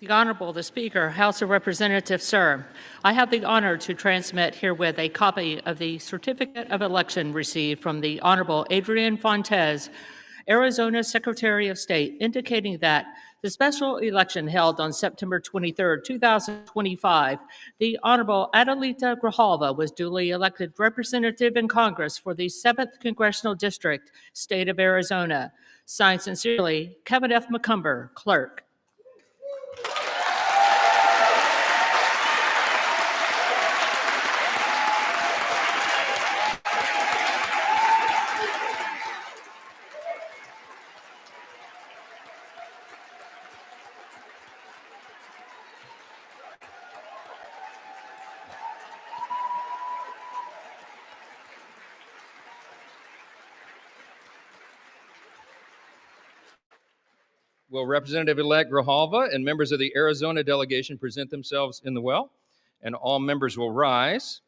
The Honorable the Speaker, House of Representatives, sir. I have the honor to transmit herewith a copy of the Certificate of Election received from the Honorable Adrian Fontes, Arizona Secretary of State, indicating that the special election held on September 23, 2025, the Honorable Adelita Grijalva was duly elected representative in Congress for the 7th Congressional District, State of Arizona. Signed sincerely, Kevin F. McCumber, Clerk. Will Representative-elect Grijalva and members of the Arizona delegation present themselves in the well? And all members will rise.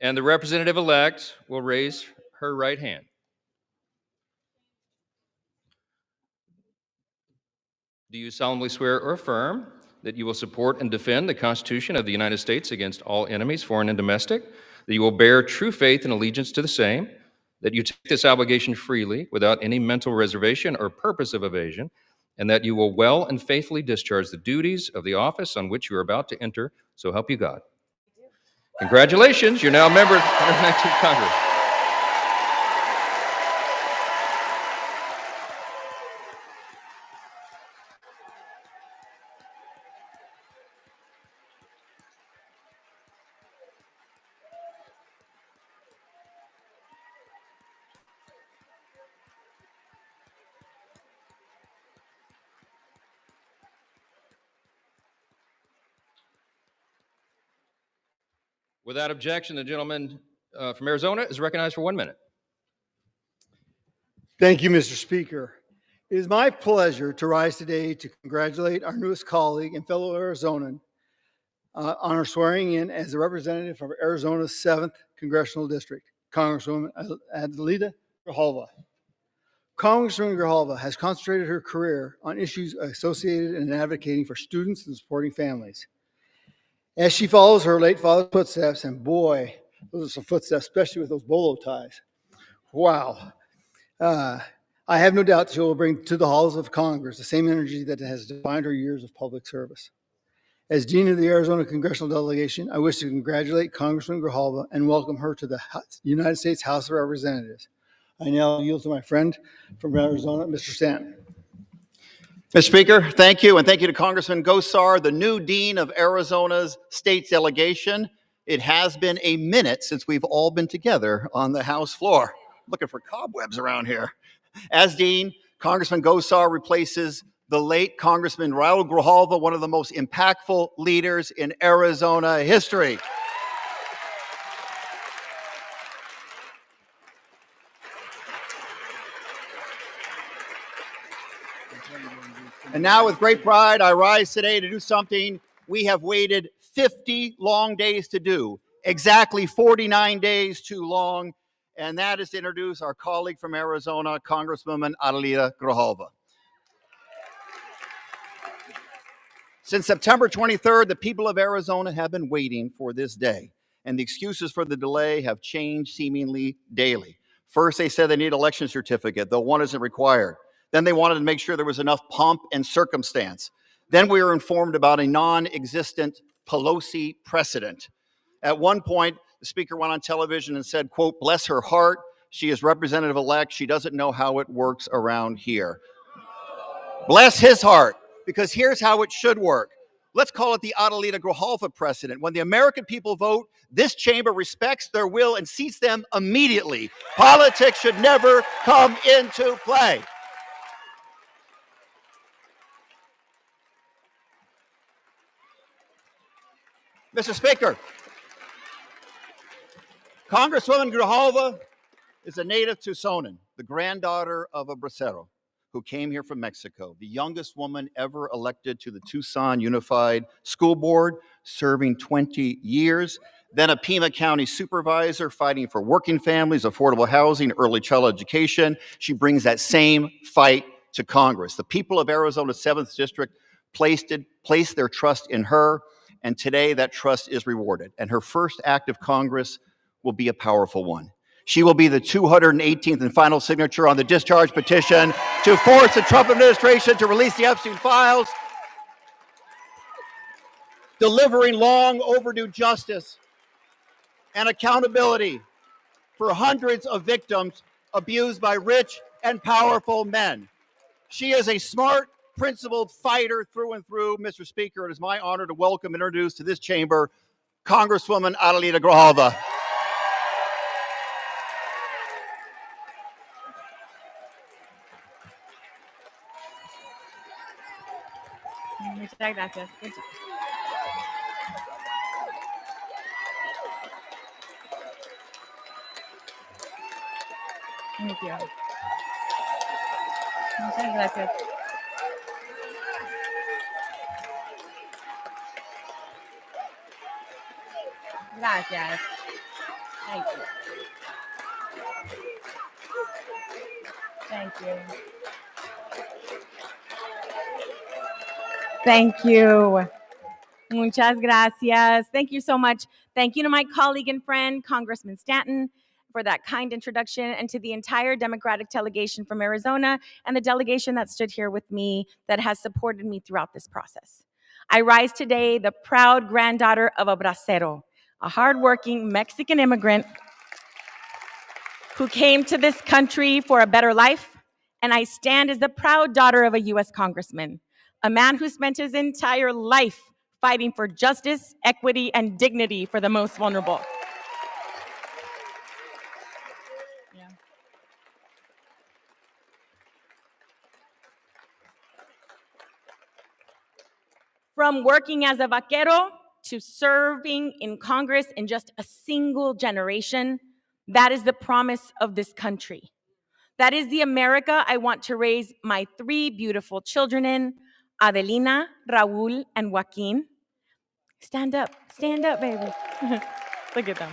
And the representative-elect will raise her right hand. Do you solemnly swear or affirm that you will support and defend the Constitution of the United States against all enemies, foreign and domestic, that you will bear true faith and allegiance to the same, that you take this obligation freely without any mental reservation or purpose of evasion, and that you will well and faithfully discharge the duties of the office on which you are about to enter, so help you God? Congratulations, you're now a member of the 119th Congress. Without objection, the gentleman from Arizona is recognized for 1 minute. Thank you, Mr. Speaker. It is my pleasure to rise today to congratulate our newest colleague and fellow Arizonan on her swearing in as a representative from Arizona's 7th Congressional District, Congresswoman Adelita Grijalva. Congresswoman Grijalva has concentrated her career on issues associated and advocating for students and supporting families. As she follows her late father's footsteps, and boy, those are some footsteps, especially with those bolo ties. Wow. I have no doubt that she will bring to the halls of Congress the same energy that has defined her years of public service. As Dean of the Arizona Congressional Delegation, I wish to congratulate Congresswoman Grijalva and welcome her to the United States House of Representatives. I now yield to my friend from Arizona, Mr. Stanton. Mr. Speaker, thank you, and thank you to Congressman Gosar, the new Dean of Arizona's State Delegation. It has been a minute since we've all been together on the House floor. Looking for cobwebs around here. As Dean, Congressman Gosar replaces the late Congressman Raul Grijalva, one of the most impactful leaders in Arizona history. And now, with great pride, I rise today to do something we have waited 50 long days to do, exactly 49 days too long, and that is to introduce our colleague from Arizona, Congresswoman Adelita Grijalva. Since September 23rd, the people of Arizona have been waiting for this day, and the excuses for the delay have changed seemingly daily. First, they said they need an election certificate, though one isn't required. Then they wanted to make sure there was enough pomp and circumstance. Then we were informed about a non-existent Pelosi precedent. At one point, the speaker went on television and said, quote, "Bless her heart, she is representative-elect. She doesn't know how it works around here." Bless his heart, because here's how it should work. Let's call it the Adelita Grijalva precedent. When the American people vote, this chamber respects their will and seats them immediately. Politics should never come into play. Mr. Speaker, Congresswoman Grijalva is a native Tucsonan, the granddaughter of a bracero who came here from Mexico, the youngest woman ever elected to the Tucson Unified School Board, serving 20 years, then a Pima County supervisor fighting for working families, affordable housing, early childhood education. She brings that same fight to Congress. The people of Arizona's 7th District placed their trust in her, and today that trust is rewarded. And her first act of Congress will be a powerful one. She will be the 218th and final signature on the discharge petition to force the Trump administration to release the Epstein files, delivering long overdue justice and accountability for hundreds of victims abused by rich and powerful men. She is a smart, principled fighter through and through. Mr. Speaker, it is my honor to welcome and introduce to this chamber Congresswoman Adelita Grijalva. Muchas gracias. Thank you. Muchas gracias. Gracias. Thank you. Thank you. Thank you. Muchas gracias. Thank you so much. Thank you to my colleague and friend, Congressman Stanton, for that kind introduction, and to the entire Democratic delegation from Arizona and the delegation that stood here with me that has supported me throughout this process. I rise today the proud granddaughter of a bracero, a hardworking Mexican immigrant who came to this country for a better life, and I stand as the proud daughter of a U.S. congressman, a man who spent his entire life fighting for justice, equity, and dignity for the most vulnerable. Yeah. From working as a vaquero to serving in Congress in just a single generation, that is the promise of this country. That is the America I want to raise my 3 beautiful children in, Adelina, Raul, and Joaquin. Stand up, baby. Look at them.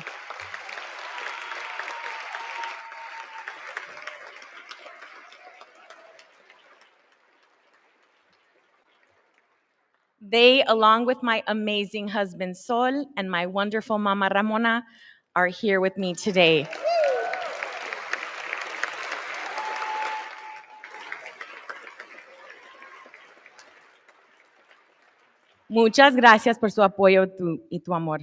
They, along with my amazing husband Sol and my wonderful mama Ramona, are here with me today. Muchas gracias por su apoyo y tu amor.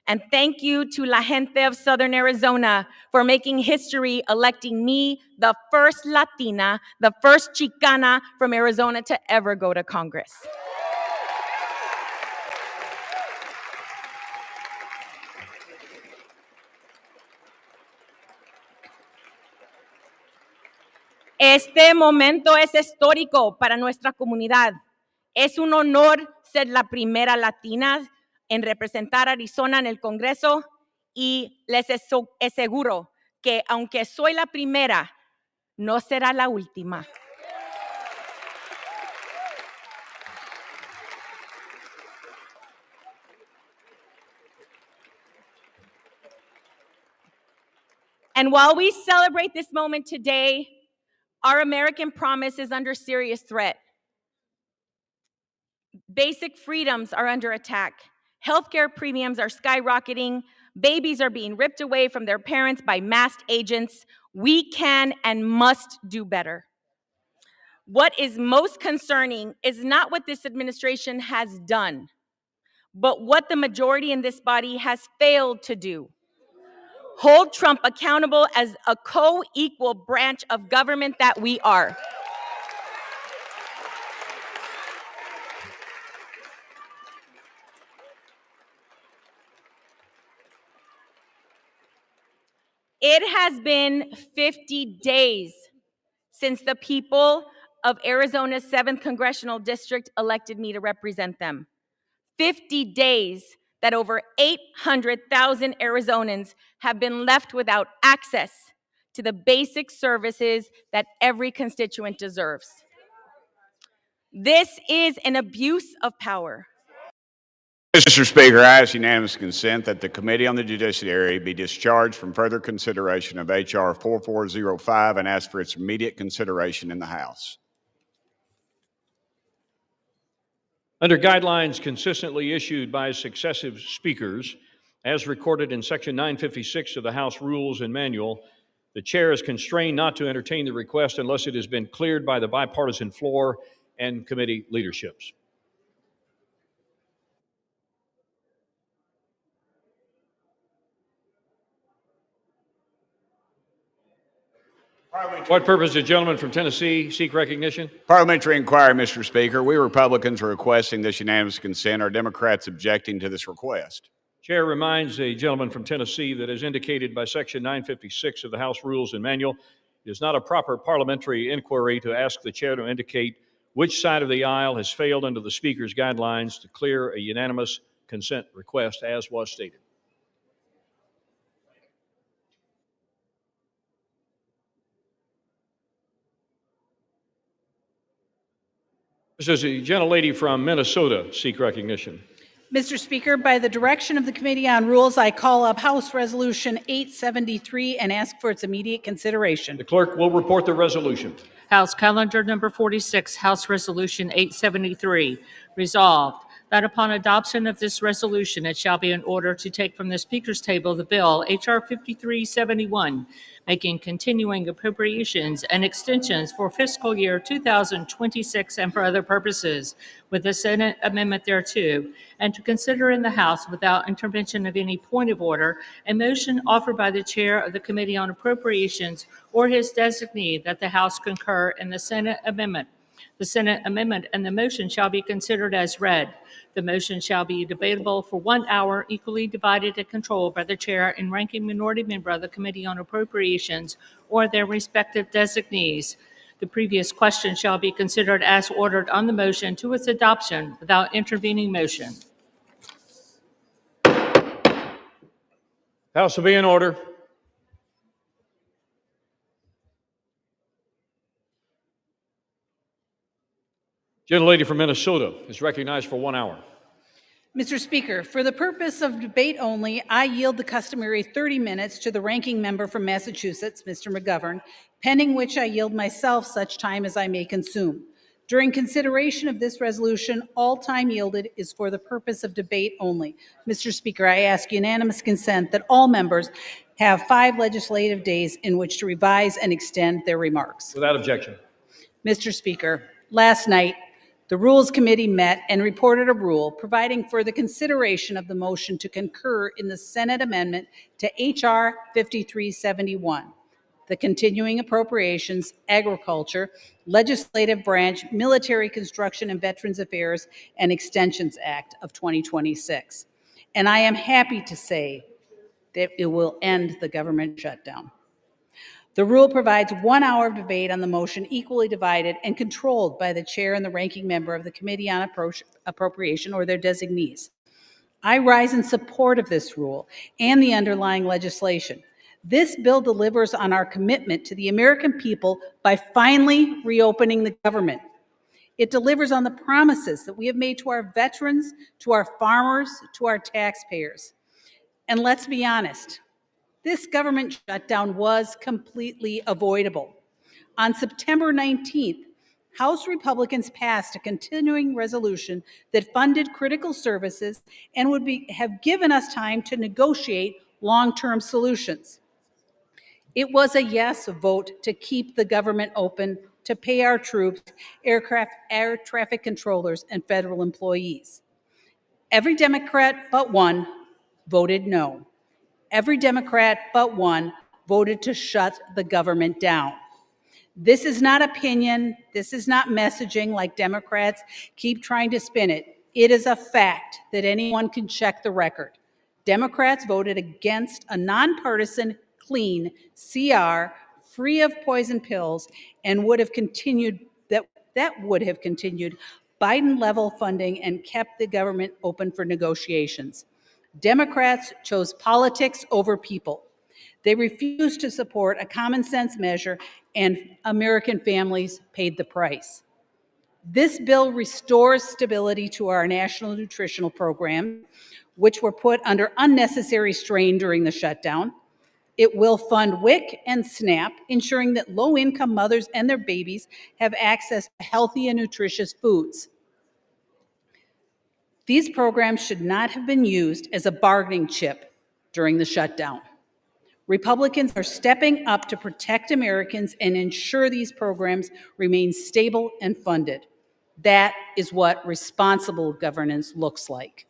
And thank you to la gente of Southern Arizona for making history, electing me the first Latina, the first Chicana from Arizona to ever go to Congress. Este momento es histórico para nuestra comunidad. Es un honor ser la primera latina en representar a Arizona en el Congreso y les aseguro que aunque soy la primera, no será la última. And while we celebrate this moment today, our American promise is under serious threat. Basic freedoms are under attack. Healthcare premiums are skyrocketing. Babies are being ripped away from their parents by masked agents. We can and must do better. What is most concerning is not what this administration has done, but what the majority in this body has failed to do. Hold Trump accountable as a co-equal branch of government that we are. It has been 50 days since the people of Arizona's 7th Congressional District elected me to represent them. 50 days that over 800,000 Arizonans have been left without access to the basic services that every constituent deserves. This is an abuse of power. Mr. Speaker, I ask unanimous consent that the Committee on the Judiciary be discharged from further consideration of H.R. 4405 and ask for its immediate consideration in the House. Under guidelines consistently issued by successive speakers, as recorded in Section 956 of the House Rules and Manual, the chair is constrained not to entertain the request unless it has been cleared by the bipartisan floor and committee leaderships. What purpose does the gentleman from Tennessee seek recognition? Parliamentary inquiry, Mr. Speaker. We Republicans are requesting this unanimous consent. Are Democrats objecting to this request? Chair reminds the gentleman from Tennessee that, as indicated by Section 956 of the House Rules and Manual, it is not a proper parliamentary inquiry to ask the chair to indicate which side of the aisle has failed under the Speaker's guidelines to clear a unanimous consent request, as was stated. Does the gentlelady from Minnesota seek recognition? Mr. Speaker, by the direction of the Committee on Rules, I call up House Resolution 873 and ask for its immediate consideration. The clerk will report the resolution. House Calendar Number 46, House Resolution 873. Resolved that upon adoption of this resolution, it shall be in order to take from the Speaker's table the bill H.R. 5371, making continuing appropriations and extensions for fiscal year 2026 and for other purposes, with the Senate amendment thereto, and to consider in the House without intervention of any point of order a motion offered by the Chair of the Committee on Appropriations or his designee that the House concur in the Senate amendment. The Senate amendment and the motion shall be considered as read. The motion shall be debatable for 1 hour, equally divided and controlled by the chair and ranking minority member of the Committee on Appropriations or their respective designees. The previous question shall be considered as ordered on the motion to its adoption without intervening motion. House will be in order. Gentlelady from Minnesota is recognized for 1 hour. Mr. Speaker, for the purpose of debate only, I yield the customary 30 minutes to the ranking member from Massachusetts, Mr. McGovern, pending which I yield myself such time as I may consume. During consideration of this resolution, all time yielded is for the purpose of debate only. Mr. Speaker, I ask unanimous consent that all members have 5 legislative days in which to revise and extend their remarks. Without objection. Mr. Speaker, last night, the Rules Committee met and reported a rule providing for the consideration of the motion to concur in the Senate amendment to H.R. 5371, the Continuing Appropriations, Agriculture, Legislative Branch, Military Construction and Veterans Affairs, and Extensions Act of 2026. And I am happy to say that it will end the government shutdown. The rule provides 1 hour of debate on the motion equally divided and controlled by the chair and the ranking member of the Committee on Appropriation or their designees. I rise in support of this rule and the underlying legislation. This bill delivers on our commitment to the American people by finally reopening the government. It delivers on the promises that we have made to our veterans, to our farmers, to our taxpayers. And let's be honest, this government shutdown was completely avoidable. On September 19th, House Republicans passed a continuing resolution that funded critical services and would have given us time to negotiate long-term solutions. It was a yes vote to keep the government open, to pay our troops, air traffic controllers, and federal employees. Every Democrat but one voted no. Every Democrat but one voted to shut the government down. This is not opinion. This is not messaging like Democrats keep trying to spin it. It is a fact that anyone can check the record. Democrats voted against a nonpartisan, clean CR, free of poison pills, and would have continued that would have continued Biden-level funding and kept the government open for negotiations. Democrats chose politics over people. They refused to support a common sense measure, and American families paid the price. This bill restores stability to our national nutritional program, which were put under unnecessary strain during the shutdown. It will fund WIC and SNAP, ensuring that low-income mothers and their babies have access to healthy and nutritious foods. These programs should not have been used as a bargaining chip during the shutdown. Republicans are stepping up to protect Americans and ensure these programs remain stable and funded. That is what responsible governance looks like.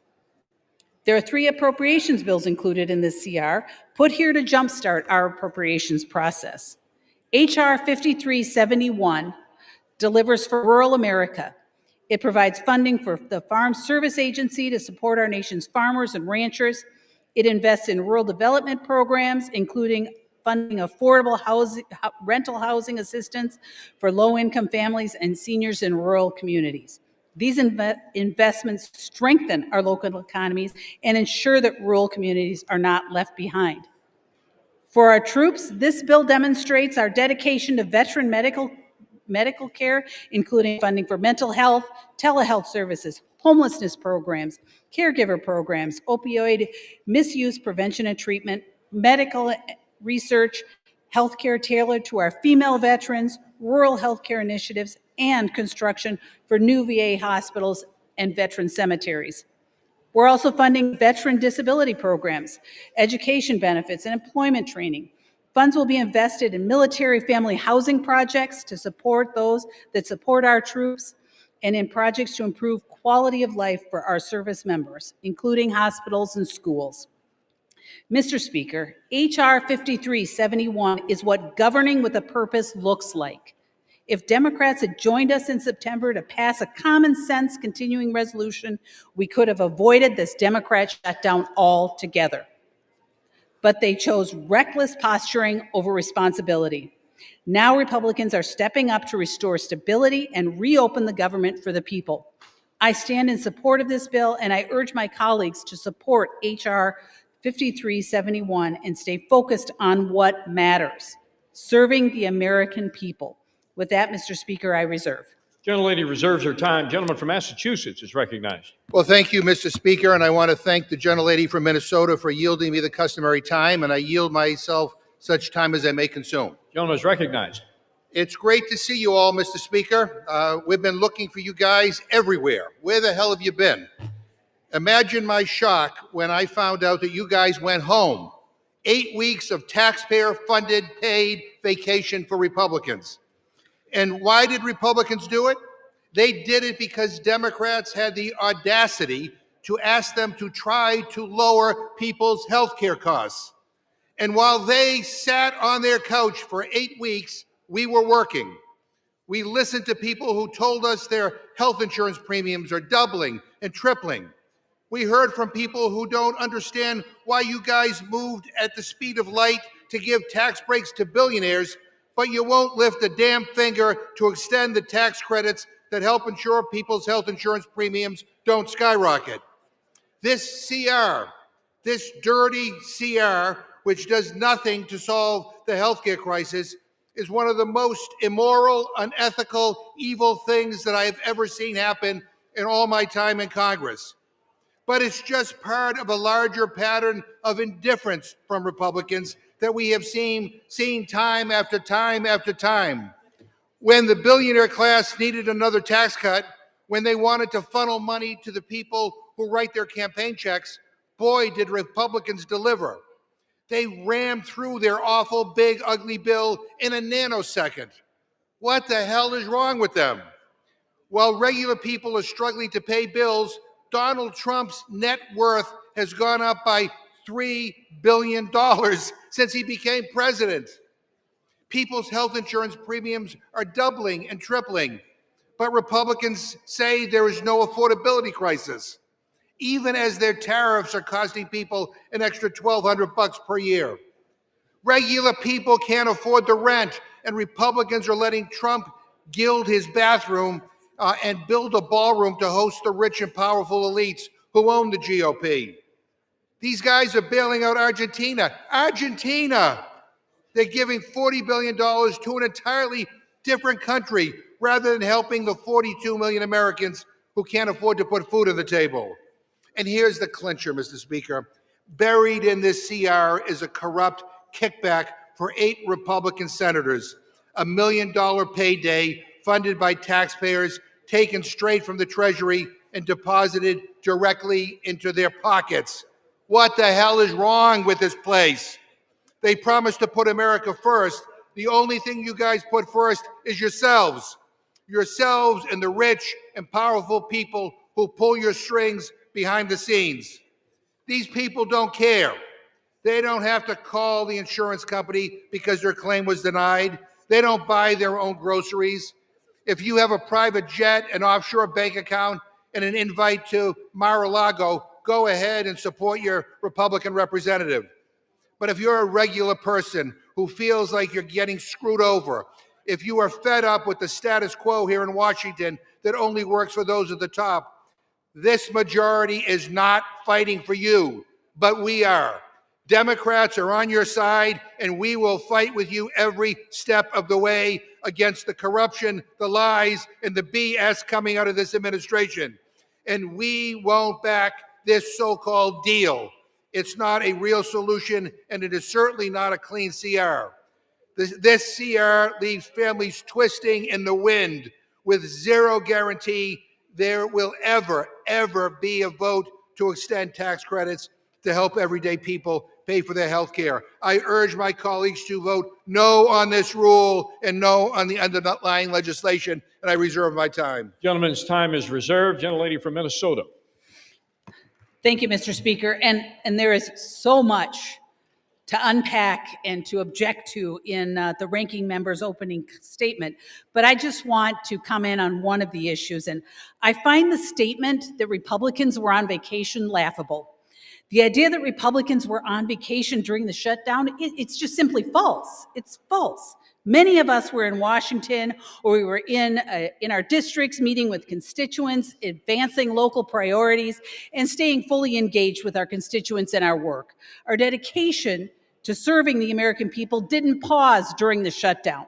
There are 3 appropriations bills included in this CR, put here to jumpstart our appropriations process. H.R. 5371 delivers for rural America. It provides funding for the Farm Service Agency to support our nation's farmers and ranchers. It invests in rural development programs, including funding affordable rental housing assistance for low-income families and seniors in rural communities. These investments strengthen our local economies and ensure that rural communities are not left behind. For our troops, this bill demonstrates our dedication to veteran medical care, including funding for mental health, telehealth services, homelessness programs, caregiver programs, opioid misuse prevention and treatment, medical research, healthcare tailored to our female veterans, rural healthcare initiatives, and construction for new VA hospitals and veteran cemeteries. We're also funding veteran disability programs, education benefits, and employment training. Funds will be invested in military family housing projects to support those that support our troops, and in projects to improve quality of life for our service members, including hospitals and schools. Mr. Speaker, H.R. 5371 is what governing with a purpose looks like. If Democrats had joined us in September to pass a common sense continuing resolution, we could have avoided this Democrat shutdown altogether. But they chose reckless posturing over responsibility. Now Republicans are stepping up to restore stability and reopen the government for the people. I stand in support of this bill, and I urge my colleagues to support H.R. 5371 and stay focused on what matters, serving the American people. With that, Mr. Speaker, I reserve. Gentlelady reserves her time. Gentleman from Massachusetts is recognized. Well, thank you, Mr. Speaker, and I want to thank the gentlelady from Minnesota for yielding me the customary time, and I yield myself such time as I may consume. Gentleman is recognized. It's great to see you all, Mr. Speaker. We've been looking for you guys everywhere. Where the hell have you been? Imagine my shock when I found out that you guys went home. 8 weeks of taxpayer-funded, paid vacation for Republicans. And why did Republicans do it? They did it because Democrats had the audacity to ask them to try to lower people's health care costs. And while they sat on their couch for 8 weeks, we were working. We listened to people who told us their health insurance premiums are doubling and tripling. We heard from people who don't understand why you guys moved at the speed of light to give tax breaks to billionaires, but you won't lift a damn finger to extend the tax credits that help ensure people's health insurance premiums don't skyrocket. This CR, this dirty CR, which does nothing to solve the healthcare crisis, is one of the most immoral, unethical, evil things that I have ever seen happen in all my time in Congress. But it's just part of a larger pattern of indifference from Republicans that we have seen time after time after time. When the billionaire class needed another tax cut, when they wanted to funnel money to the people who write their campaign checks, boy, did Republicans deliver. They rammed through their awful, big, ugly bill in a nanosecond. What the hell is wrong with them? While regular people are struggling to pay bills, Donald Trump's net worth has gone up by $3 billion since he became president. People's health insurance premiums are doubling and tripling, but Republicans say there is no affordability crisis, even as their tariffs are costing people an extra $1,200 per year. Regular people can't afford the rent, and Republicans are letting Trump gild his bathroom and build a ballroom to host the rich and powerful elites who own the GOP. These guys are bailing out Argentina. They're giving $40 billion to an entirely different country rather than helping the 42 million Americans who can't afford to put food on the table. And here's the clincher, Mr. Speaker. Buried in this CR is a corrupt kickback for 8 Republican senators, a $1 million payday funded by taxpayers, taken straight from the Treasury and deposited directly into their pockets. What the hell is wrong with this place? They promised to put America first. The only thing you guys put first is yourselves. Yourselves and the rich and powerful people who pull your strings behind the scenes. These people don't care. They don't have to call the insurance company because their claim was denied. They don't buy their own groceries. If you have a private jet, an offshore bank account, and an invite to Mar-a-Lago, go ahead and support your Republican representative. But if you're a regular person who feels like you're getting screwed over, if you are fed up with the status quo here in Washington that only works for those at the top, this majority is not fighting for you, but we are. Democrats are on your side, and we will fight with you every step of the way against the corruption, the lies, and the BS coming out of this administration. And we won't back this so-called deal. It's not a real solution, and it is certainly not a clean CR. This CR leaves families twisting in the wind with zero guarantee there will ever be a vote to extend tax credits to help everyday people pay for their health care. I urge my colleagues to vote no on this rule and no on the underlying legislation, and I reserve my time. Gentleman's time is reserved. Gentlelady from Minnesota. Thank you, Mr. Speaker. And there is so much to unpack and to object to in the ranking member's opening statement. But I just want to comment on one of the issues. And I find the statement that Republicans were on vacation laughable. The idea that Republicans were on vacation during the shutdown, it's just simply false. It's false. Many of us were in Washington, or we were in our districts meeting with constituents, advancing local priorities, and staying fully engaged with our constituents in our work. Our dedication to serving the American people didn't pause during the shutdown.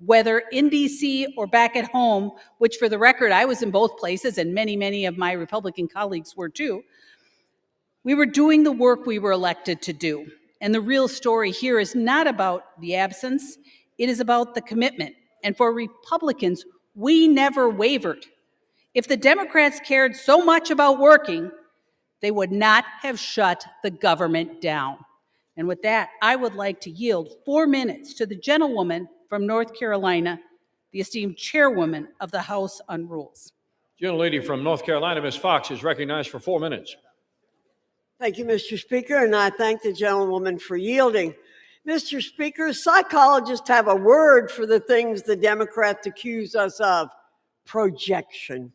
Whether in DC or back at home, which for the record, I was in both places, and many of my Republican colleagues were too, we were doing the work we were elected to do. And the real story here is not about the absence, it is about the commitment. And for Republicans, we never wavered. If the Democrats cared so much about working, they would not have shut the government down. And with that, I would like to yield 4 minutes to the gentlewoman from North Carolina, the esteemed chairwoman of the House on Rules. Gentlelady from North Carolina, Ms. Fox, is recognized for 4 minutes. Thank you, Mr. Speaker, and I thank the gentlewoman for yielding. Mr. Speaker, psychologists have a word for the things the Democrats accuse us of: projection.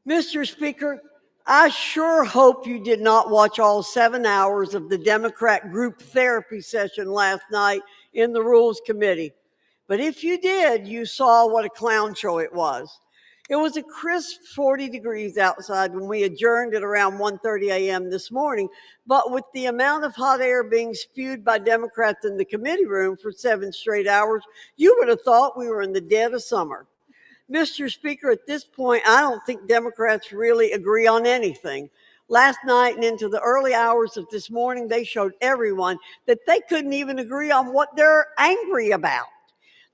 Mr. Speaker, I sure hope you did not watch all 7 hours of the Democrat group therapy session last night in the Rules Committee. But if you did, you saw what a clown show it was. It was a crisp 40 degrees outside when we adjourned at around 1:30 a.m. this morning, but with the amount of hot air being spewed by Democrats in the committee room for 7 straight hours, you would have thought we were in the dead of summer. Mr. Speaker, at this point, I don't think Democrats really agree on anything. Last night and into the early hours of this morning, they showed everyone that they couldn't even agree on what they're angry about.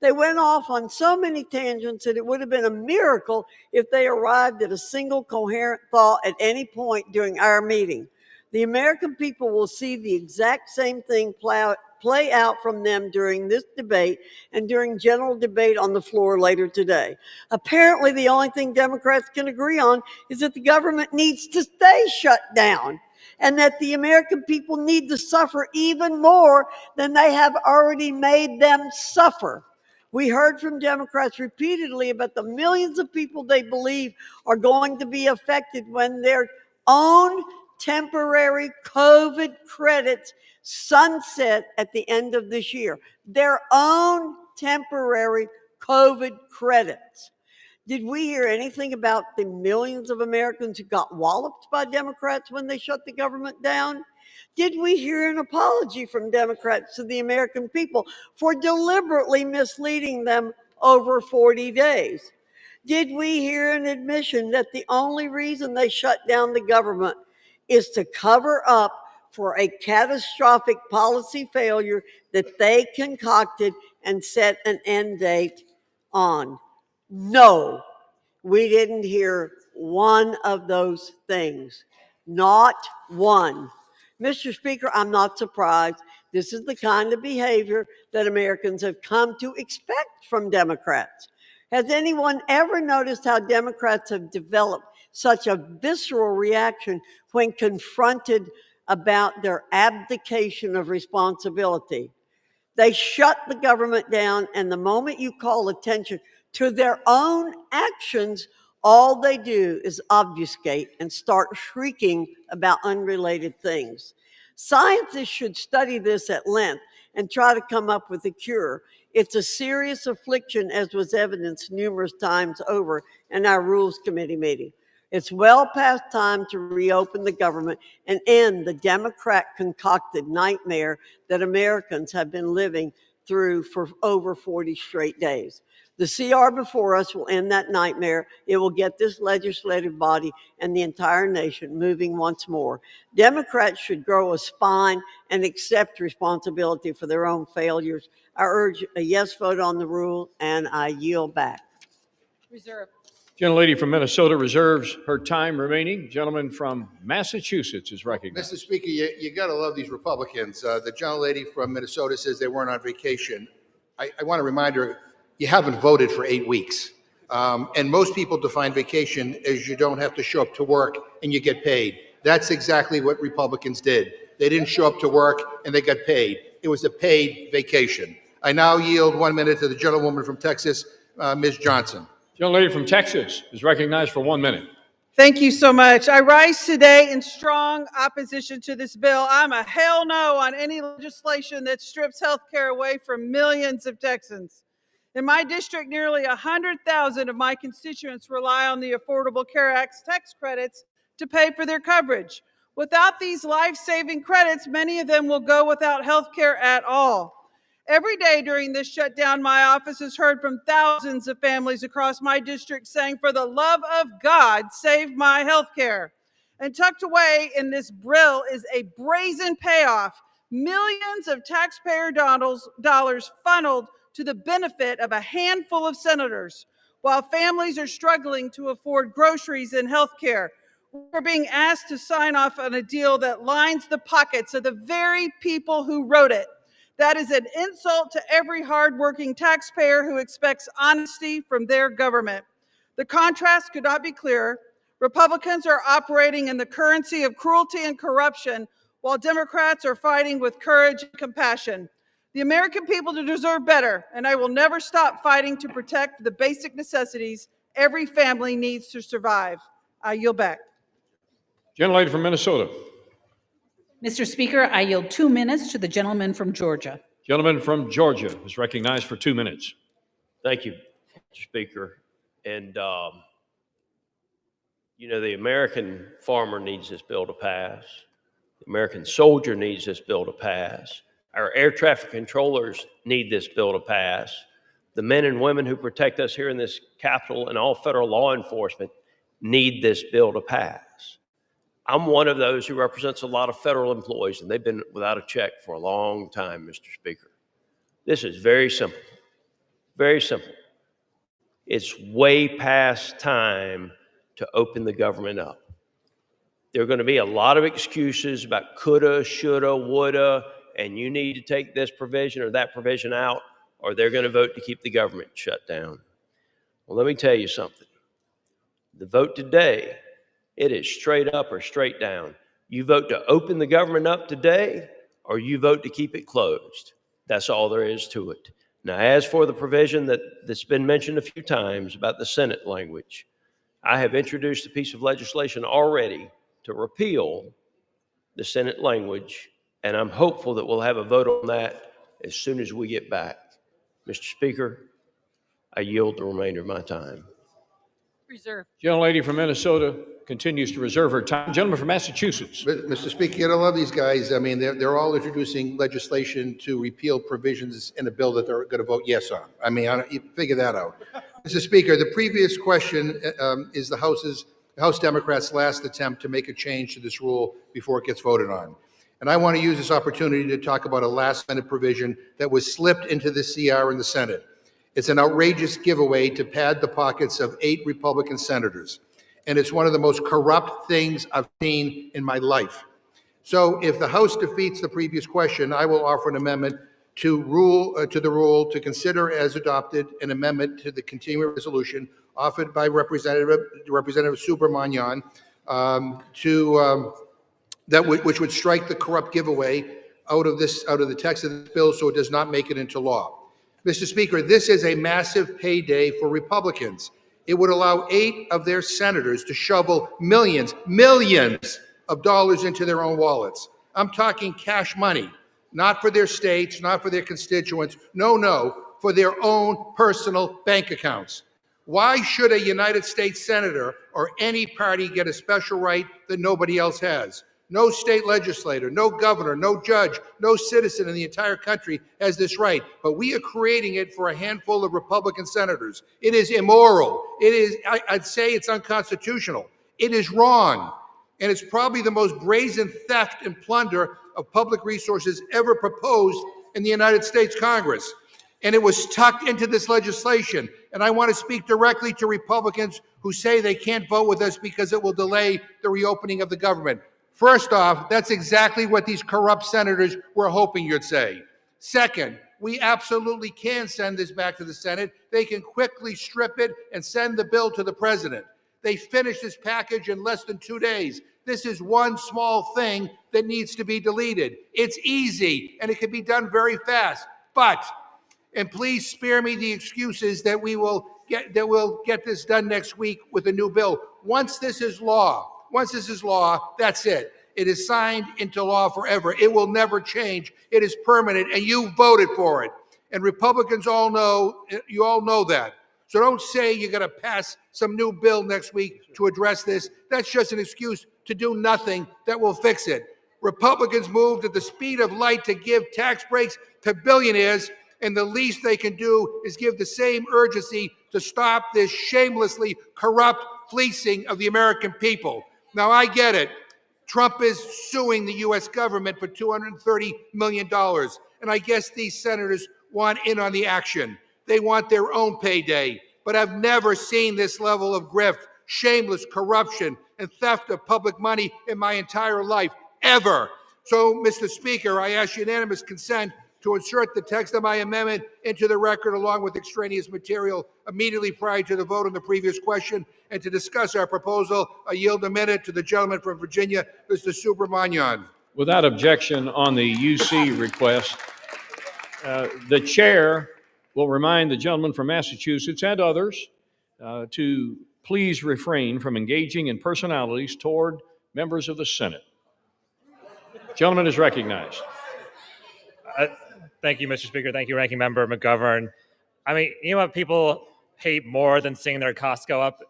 They went off on so many tangents that it would have been a miracle if they arrived at a single coherent thought at any point during our meeting. The American people will see the exact same thing play out from them during this debate and during general debate on the floor later today. Apparently, the only thing Democrats can agree on is that the government needs to stay shut down, and that the American people need to suffer even more than they have already made them suffer. We heard from Democrats repeatedly about the millions of people they believe are going to be affected when their own temporary COVID credits sunset at the end of this year. Their own temporary COVID credits. Did we hear anything about the millions of Americans who got walloped by Democrats when they shut the government down? Did we hear an apology from Democrats to the American people for deliberately misleading them over 40 days? Did we hear an admission that the only reason they shut down the government is to cover up for a catastrophic policy failure that they concocted and set an end date on? No, we didn't hear one of those things. Not one. Mr. Speaker, I'm not surprised. This is the kind of behavior that Americans have come to expect from Democrats. Has anyone ever noticed how Democrats have developed such a visceral reaction when confronted about their abdication of responsibility? They shut the government down, and the moment you call attention to their own actions, all they do is obfuscate and start shrieking about unrelated things. Scientists should study this at length and try to come up with a cure. It's a serious affliction, as was evidenced numerous times over in our Rules Committee meeting. It's well past time to reopen the government and end the Democrat-concocted nightmare that Americans have been living through for over 40 straight days. The CR before us will end that nightmare. It will get this legislative body and the entire nation moving once more. Democrats should grow a spine and accept responsibility for their own failures. I urge a yes vote on the rule, and I yield back. Reserve. Gentlelady from Minnesota reserves her time remaining. Gentleman from Massachusetts is recognized. Mr. Speaker, you got to love these Republicans. The gentlelady from Minnesota says they weren't on vacation. I want to remind her, you haven't voted for 8 weeks. And most people define vacation as you don't have to show up to work and you get paid. That's exactly what Republicans did. They didn't show up to work and they got paid. It was a paid vacation. I now yield 1 minute to the gentlewoman from Texas, Ms. Johnson. Gentlelady from Texas is recognized for 1 minute. Thank you so much. I rise today in strong opposition to this bill. I'm a hell no on any legislation that strips health care away from millions of Texans. In my district, nearly 100,000 of my constituents rely on the Affordable Care Act's tax credits to pay for their coverage. Without these life-saving credits, many of them will go without health care at all. Every day during this shutdown, my office has heard from thousands of families across my district saying, "For the love of God, save my health care." And tucked away in this bill is a brazen payoff, millions of taxpayer dollars funneled to the benefit of a handful of senators, while families are struggling to afford groceries and health care. We're being asked to sign off on a deal that lines the pockets of the very people who wrote it. That is an insult to every hardworking taxpayer who expects honesty from their government. The contrast could not be clearer. Republicans are operating in the currency of cruelty and corruption, while Democrats are fighting with courage and compassion. The American people deserve better, and I will never stop fighting to protect the basic necessities every family needs to survive. I yield back. Gentlelady from Minnesota. Mr. Speaker, I yield 2 minutes to the gentleman from Georgia. Gentleman from Georgia is recognized for 2 minutes. Thank you, Mr. Speaker. And, you know, the American farmer needs this bill to pass. The American soldier needs this bill to pass. Our air traffic controllers need this bill to pass. The men and women who protect us here in this Capitol and all federal law enforcement need this bill to pass. I'm one of those who represents a lot of federal employees, and they've been without a check for a long time, Mr. Speaker. This is very simple, very simple. It's way past time to open the government up. There are going to be a lot of excuses about coulda, shoulda, woulda, and you need to take this provision or that provision out, or they're going to vote to keep the government shut down. Well, let me tell you something. The vote today, it is straight up or straight down. You vote to open the government up today, or you vote to keep it closed. That's all there is to it. Now, as for the provision that's been mentioned a few times about the Senate language, I have introduced a piece of legislation already to repeal the Senate language, and I'm hopeful that we'll have a vote on that as soon as we get back. Mr. Speaker, I yield the remainder of my time. Reserve. Gentlelady from Minnesota continues to reserve her time. Gentleman from Massachusetts. Mr. Speaker, you gotta love these guys. I mean, they're all introducing legislation to repeal provisions in a bill that they're going to vote yes on. I mean, you figure that out. Mr. Speaker, the previous question is the House Democrats' last attempt to make a change to this rule before it gets voted on. And I want to use this opportunity to talk about a last-minute provision that was slipped into the CR in the Senate. It's an outrageous giveaway to pad the pockets of 8 Republican senators. and it's one of the most corrupt things I've seen in my life. So if the House defeats the previous question, I will offer an amendment to the rule to consider as adopted an amendment to the continuing resolution offered by Representative Subramanian which would strike the corrupt giveaway out of the text of this bill so it does not make it into law. Mr. Speaker, this is a massive payday for Republicans. It would allow 8 of their senators to shovel millions of dollars into their own wallets. I'm talking cash money, not for their states, not for their constituents. No, for their own personal bank accounts. Why should a United States senator or any party get a special right that nobody else has? No state legislator, no governor, no judge, no citizen in the entire country has this right, but we are creating it for a handful of Republican senators. It is immoral. I'd say it's unconstitutional. It is wrong. And it's probably the most brazen theft and plunder of public resources ever proposed in the United States Congress. And it was tucked into this legislation. And I want to speak directly to Republicans who say they can't vote with us because it will delay the reopening of the government. First off, that's exactly what these corrupt senators were hoping you'd say. Second, we absolutely can send this back to the Senate. They can quickly strip it and send the bill to the president. They finished this package in less than 2 days. This is one small thing that needs to be deleted. It's easy, and it can be done very fast. And please spare me the excuses that we'll get this done next week with a new bill. Once this is law, that's it. It is signed into law forever. It will never change. It is permanent, and you voted for it. And Republicans you all know that. So don't say you're going to pass some new bill next week to address this. That's just an excuse to do nothing that will fix it. Republicans moved at the speed of light to give tax breaks to billionaires, and the least they can do is give the same urgency to stop this shamelessly corrupt fleecing of the American people. Now, I get it. Trump is suing the U.S. government for $230 million, and I guess these senators want in on the action. They want their own payday, but I've never seen this level of grift, shameless corruption, and theft of public money in my entire life, ever. So, Mr. Speaker, I ask unanimous consent to insert the text of my amendment into the record along with extraneous material immediately prior to the vote on the previous question, and to discuss our proposal. I yield a minute to the gentleman from Virginia, Mr. Subramanian. Without objection on the UC request, the chair will remind the gentleman from Massachusetts and others to please refrain from engaging in personalities toward members of the Senate. Gentleman is recognized. Thank you, Mr. Speaker. Thank you, Ranking Member McGovern. I mean, you know what people hate more than seeing their costs go up?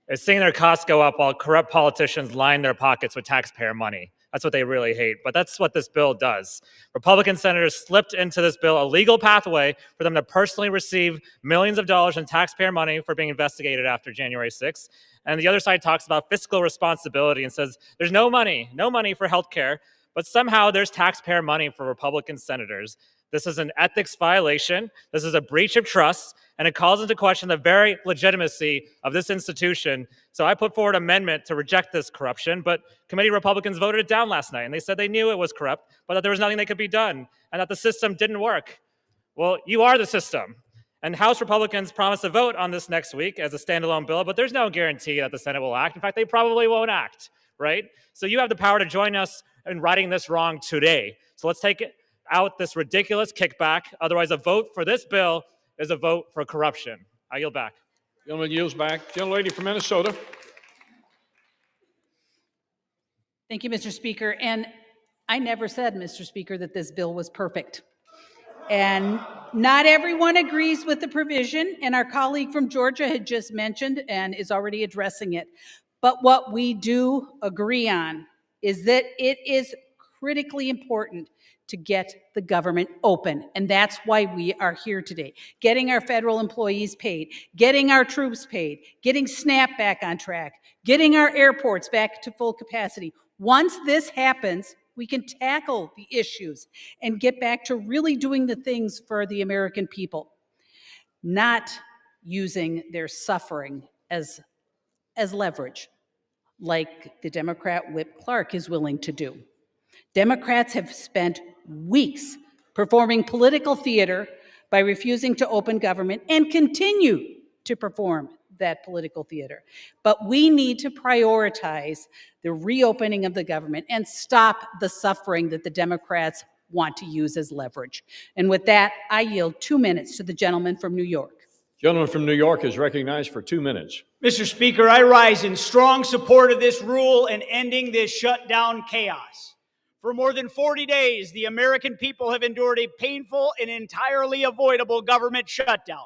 Is seeing their costs go up while corrupt politicians line their pockets with taxpayer money. That's what they really hate. But that's what this bill does. Republican senators slipped into this bill a legal pathway for them to personally receive millions of dollars in taxpayer money for being investigated after January 6th. And the other side talks about fiscal responsibility and says there's no money for health care, but somehow there's taxpayer money for Republican senators. This is an ethics violation. This is a breach of trust, and it calls into question the very legitimacy of this institution. So I put forward an amendment to reject this corruption, but committee Republicans voted it down last night, and they said they knew it was corrupt, but that there was nothing that could be done, and that the system didn't work. Well, you are the system. And House Republicans promised to vote on this next week as a standalone bill, but there's no guarantee that the Senate will act. In fact, they probably won't act, right? So you have the power to join us in righting this wrong today. So let's take out this ridiculous kickback. Otherwise, a vote for this bill is a vote for corruption. I yield back. Gentleman yields back. Gentlelady from Minnesota. Thank you, Mr. Speaker. And I never said, Mr. Speaker, that this bill was perfect. And not everyone agrees with the provision, and our colleague from Georgia had just mentioned and is already addressing it. But what we do agree on is that it is critically important to get the government open. And that's why we are here today. Getting our federal employees paid, getting our troops paid, getting SNAP back on track, getting our airports back to full capacity. Once this happens, we can tackle the issues and get back to really doing the things for the American people, not using their suffering as leverage. like the Democrat Whip Clark is willing to do. Democrats have spent weeks performing political theater by refusing to open government and continue to perform that political theater. But we need to prioritize the reopening of the government and stop the suffering that the Democrats want to use as leverage. And with that, I yield 2 minutes to the gentleman from New York. Gentleman from New York is recognized for 2 minutes. Mr. Speaker, I rise in strong support of this rule and ending this shutdown chaos. For more than 40 days, the American people have endured a painful and entirely avoidable government shutdown.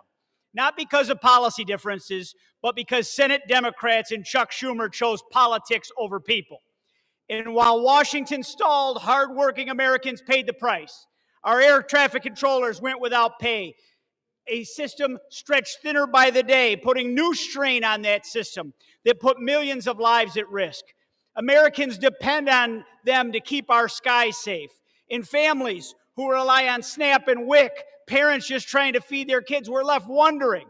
Not because of policy differences, but because Senate Democrats and Chuck Schumer chose politics over people. And while Washington stalled, hardworking Americans paid the price. Our air traffic controllers went without pay. A system stretched thinner by the day, putting new strain on that system that put millions of lives at risk. Americans depend on them to keep our skies safe. In families who rely on SNAP and WIC, parents just trying to feed their kids were left wondering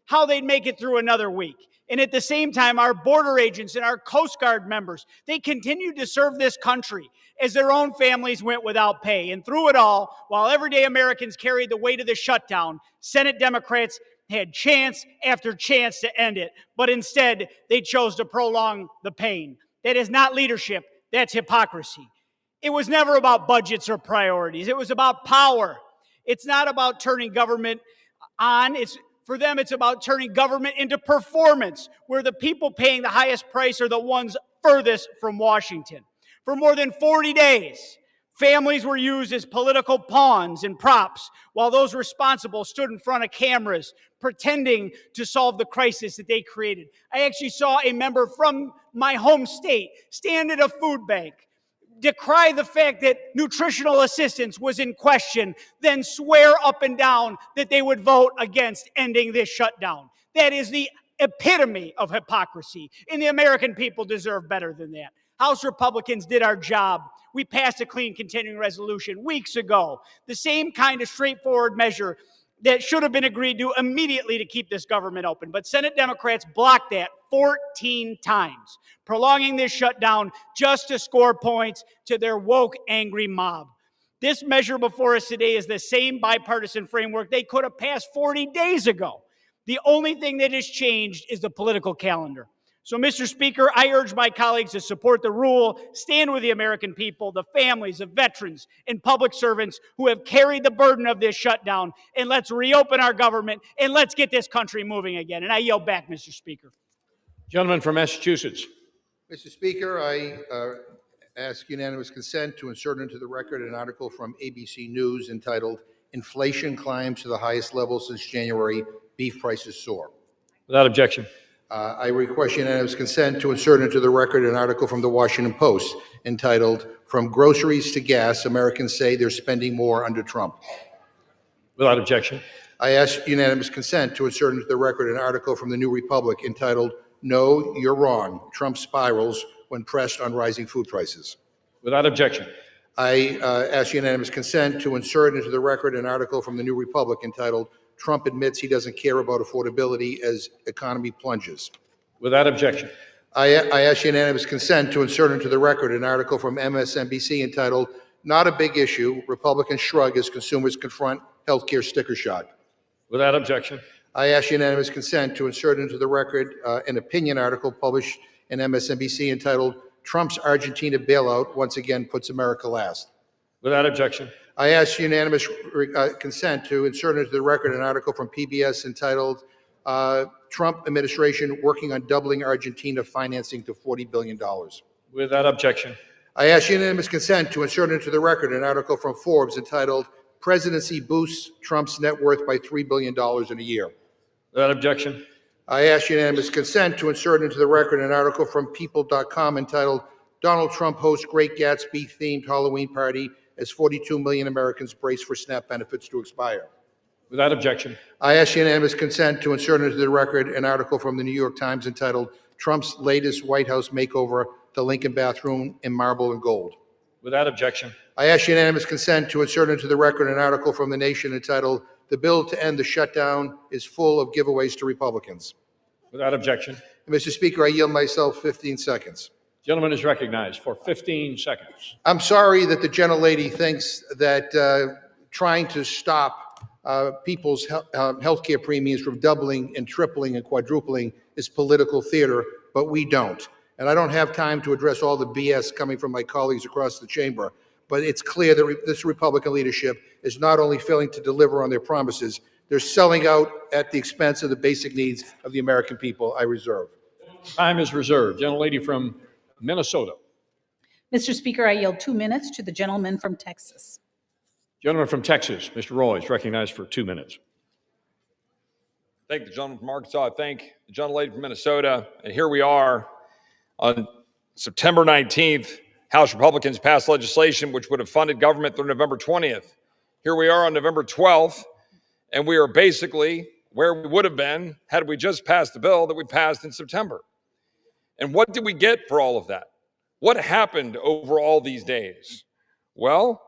how they'd make it through another week. And at the same time, our border agents and our Coast Guard members, they continued to serve this country as their own families went without pay. And through it all, while everyday Americans carried the weight of the shutdown, Senate Democrats had chance after chance to end it. But instead, they chose to prolong the pain. That is not leadership, that's hypocrisy. It was never about budgets or priorities. It was about power. It's not about turning government on. For them, it's about turning government into performance, where the people paying the highest price are the ones furthest from Washington. For more than 40 days, families were used as political pawns and props, while those responsible stood in front of cameras pretending to solve the crisis that they created. I actually saw a member from my home state stand at a food bank, decry the fact that nutritional assistance was in question, then swear up and down that they would vote against ending this shutdown. That is the epitome of hypocrisy, and the American people deserve better than that. House Republicans did our job. We passed a clean continuing resolution weeks ago, the same kind of straightforward measure that should have been agreed to immediately to keep this government open. But Senate Democrats blocked that 14 times, prolonging this shutdown just to score points to their woke, angry mob. This measure before us today is the same bipartisan framework they could have passed 40 days ago. The only thing that has changed is the political calendar. So, Mr. Speaker, I urge my colleagues to support the rule, stand with the American people, the families of veterans and public servants who have carried the burden of this shutdown, and let's reopen our government, and let's get this country moving again. And I yield back, Mr. Speaker. Gentleman from Massachusetts. Mr. Speaker, I ask unanimous consent to insert into the record an article from ABC News entitled, "Inflation Climbs to the Highest Level Since January, Beef Prices Soar." Without objection. I request unanimous consent to insert into the record an article from the Washington Post entitled, "From Groceries to Gas, Americans Say They're Spending More Under Trump." Without objection. I ask unanimous consent to insert into the record an article from the New Republic entitled, "No, You're Wrong. Trump Spirals When Pressed on Rising Food Prices." Without objection. I ask unanimous consent to insert into the record an article from the New Republic entitled, "Trump Admits He Doesn't Care About Affordability as Economy Plunges." Without objection. I ask unanimous consent to insert into the record an article from MSNBC entitled, "Not a Big Issue. Republicans Shrug as Consumers Confront Healthcare Sticker Shock." Without objection. I ask unanimous consent to insert into the record an opinion article published in MSNBC entitled, "Trump's Argentina Bailout Once Again Puts America Last." Without objection. I ask unanimous consent to insert into the record an article from PBS entitled, "Trump Administration Working on Doubling Argentina Financing to $40 billion." Without objection. I ask unanimous consent to insert into the record an article from Forbes entitled, "Presidency Boosts Trump's Net Worth by $3 billion in a Year." Without objection. I ask unanimous consent to insert into the record an article from People.com entitled, "Donald Trump Hosts Great Gatsby-Themed Halloween Party as 42 million Americans brace for SNAP benefits to expire." Without objection. I ask unanimous consent to insert into the record an article from the New York Times entitled, "Trump's Latest White House Makeover, the Lincoln Bathroom in Marble and Gold." Without objection. I ask unanimous consent to insert into the record an article from The Nation entitled, "The Bill to End the Shutdown is Full of Giveaways to Republicans." Without objection. Mr. Speaker, I yield myself 15 seconds. Gentleman is recognized for 15 seconds. I'm sorry that the gentlelady thinks that trying to stop people's health care premiums from doubling and tripling and quadrupling is political theater, but we don't. And I don't have time to address all the BS coming from my colleagues across the chamber, but it's clear that this Republican leadership is not only failing to deliver on their promises, they're selling out at the expense of the basic needs of the American people. I reserve. Time is reserved. Gentlelady from Minnesota. Mr. Speaker, I yield 2 minutes to the gentleman from Texas. Gentleman from Texas, Mr. Roy, is recognized for 2 minutes. Thank the gentleman from Arkansas. I thank the gentlelady from Minnesota. And here we are on September 19th. House Republicans passed legislation which would have funded government through November 20th. Here we are on November 12th, and we are basically where we would have been had we just passed the bill that we passed in September. And what did we get for all of that? What happened over all these days? Well,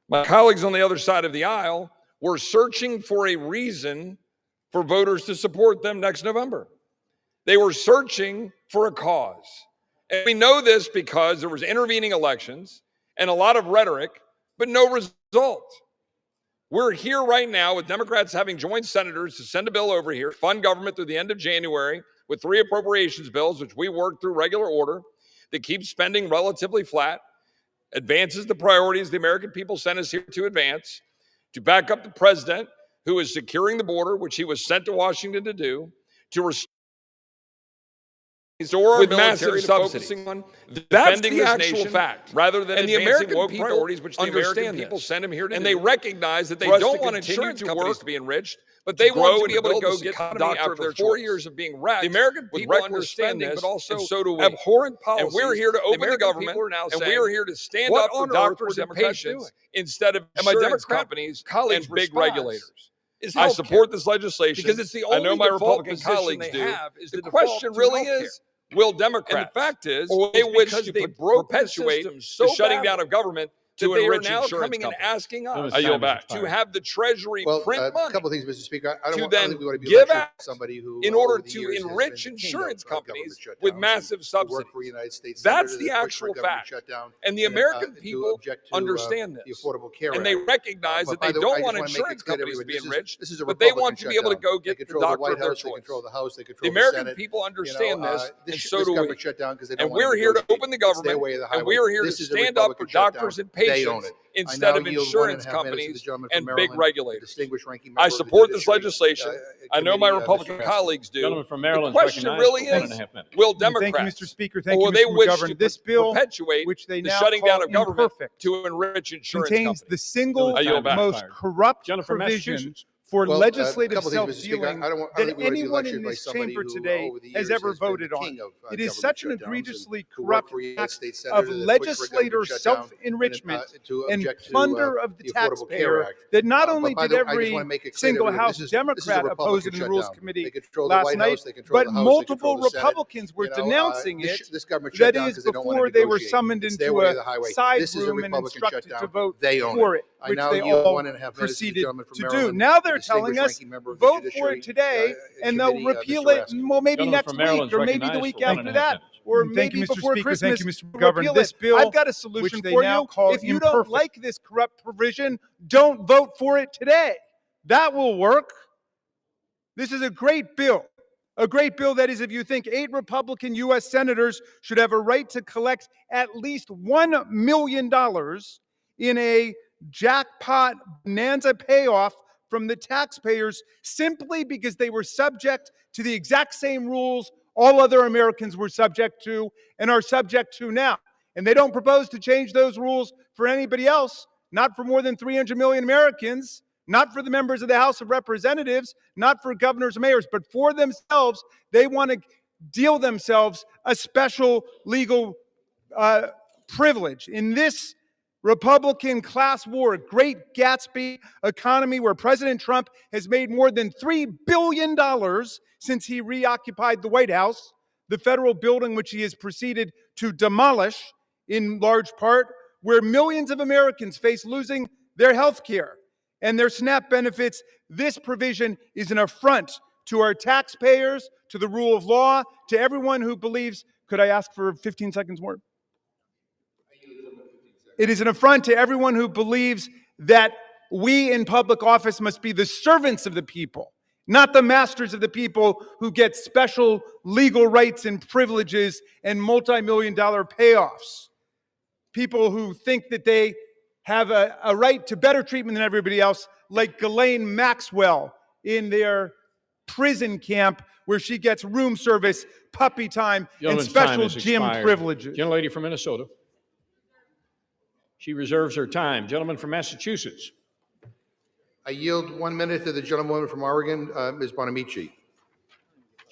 my colleagues on the other side of the aisle were searching for a reason for voters to support them next November. They were searching for a cause. And we know this because there was intervening elections and a lot of rhetoric, but no result. We're here right now with Democrats having joined senators to send a bill over here, fund government through the end of January with 3 appropriations bills, which we worked through regular order, that keeps spending relatively flat, advances the priorities the American people sent us here to advance, to back up the president who is securing the border, which he was sent to Washington to do, to restore with massive subsidies. That's the actual fact, rather than the American people priorities, which the American people send them here to do. And they recognize that they don't want insurance companies to be enriched, but they want to be able to go get the doctor after 4 years of being wrecked. The American people understand this, but also so do we. Abhorrent policies. And we're here to open the government, and we're here to stand up for doctors and patients instead of insurance companies and big regulators. I support this legislation because it's the only I know my Republican colleagues do. The question really is, will Democrats, and the fact is, they wish to perpetuate the shutting down of government to enrich insurance companies. And asking us, I yield back, to have the Treasury print money. A couple of things, Mr. Speaker. I don't then think we want to be give lectured out somebody who, in order to enrich insurance companies with massive subsidies. That's the actual fact. And the American people understand this. And they recognize that they don't want insurance companies to be enriched, but they want to be able to go get the doctor of their choice. The American people understand this, and so do we. And we're here to open the government, and we're here to stand up for doctors and patients instead of insurance companies and big regulators. I support this legislation. I know my Republican colleagues do. The question really is, will Democrats, thank you, Mr. Speaker. Or will they wish to this bill, perpetuate which they the now shutting down call of government imperfect, to enrich insurance contains companies? the single most corrupt provision for legislative self-dealing that anyone in this chamber today has ever voted on. It is such an egregiously corrupt act of legislator self-enrichment and plunder of the taxpayer that not only did every single House Democrat oppose it in the Rules Committee last night, but multiple Republicans were denouncing it. That is, before they were summoned into a side room and instructed to vote for it, which they all proceeded to do. Now they're telling us, vote for it today, and they'll repeal it, well, maybe next week, or maybe the week after that, or maybe before Christmas. Repeal it. I've got a solution for you. If you don't like this corrupt provision, don't vote for it today. That will work. This is a great bill. A great bill that is, if you think 8 Republican U.S. senators should have a right to collect at least $1 million in a jackpot bonanza payoff from the taxpayers simply because they were subject to the exact same rules all other Americans were subject to and are subject to now. And they don't propose to change those rules for anybody else, not for more than 300 million Americans, not for the members of the House of Representatives, not for governors and mayors, but for themselves. They want to deal themselves a special legal privilege. In this Republican class war, Great Gatsby economy where President Trump has made more than $3 billion since he reoccupied the White House, the federal building which he has proceeded to demolish in large part, where millions of Americans face losing their health care and their SNAP benefits. This provision is an affront to our taxpayers, to the rule of law, to everyone who believes. Could I ask for 15 seconds more? It is an affront to everyone who believes that we in public office must be the servants of the people, not the masters of the people who get special legal rights and privileges and multi-million-dollar payoffs. People who think that they have a right to better treatment than everybody else, like Ghislaine Maxwell in their prison camp where she gets room service, puppy time, and special gym privileges. Gentlelady from Minnesota. She reserves her time. Gentleman from Massachusetts. I yield 1 minute to the gentlewoman from Oregon, Ms. Bonamici.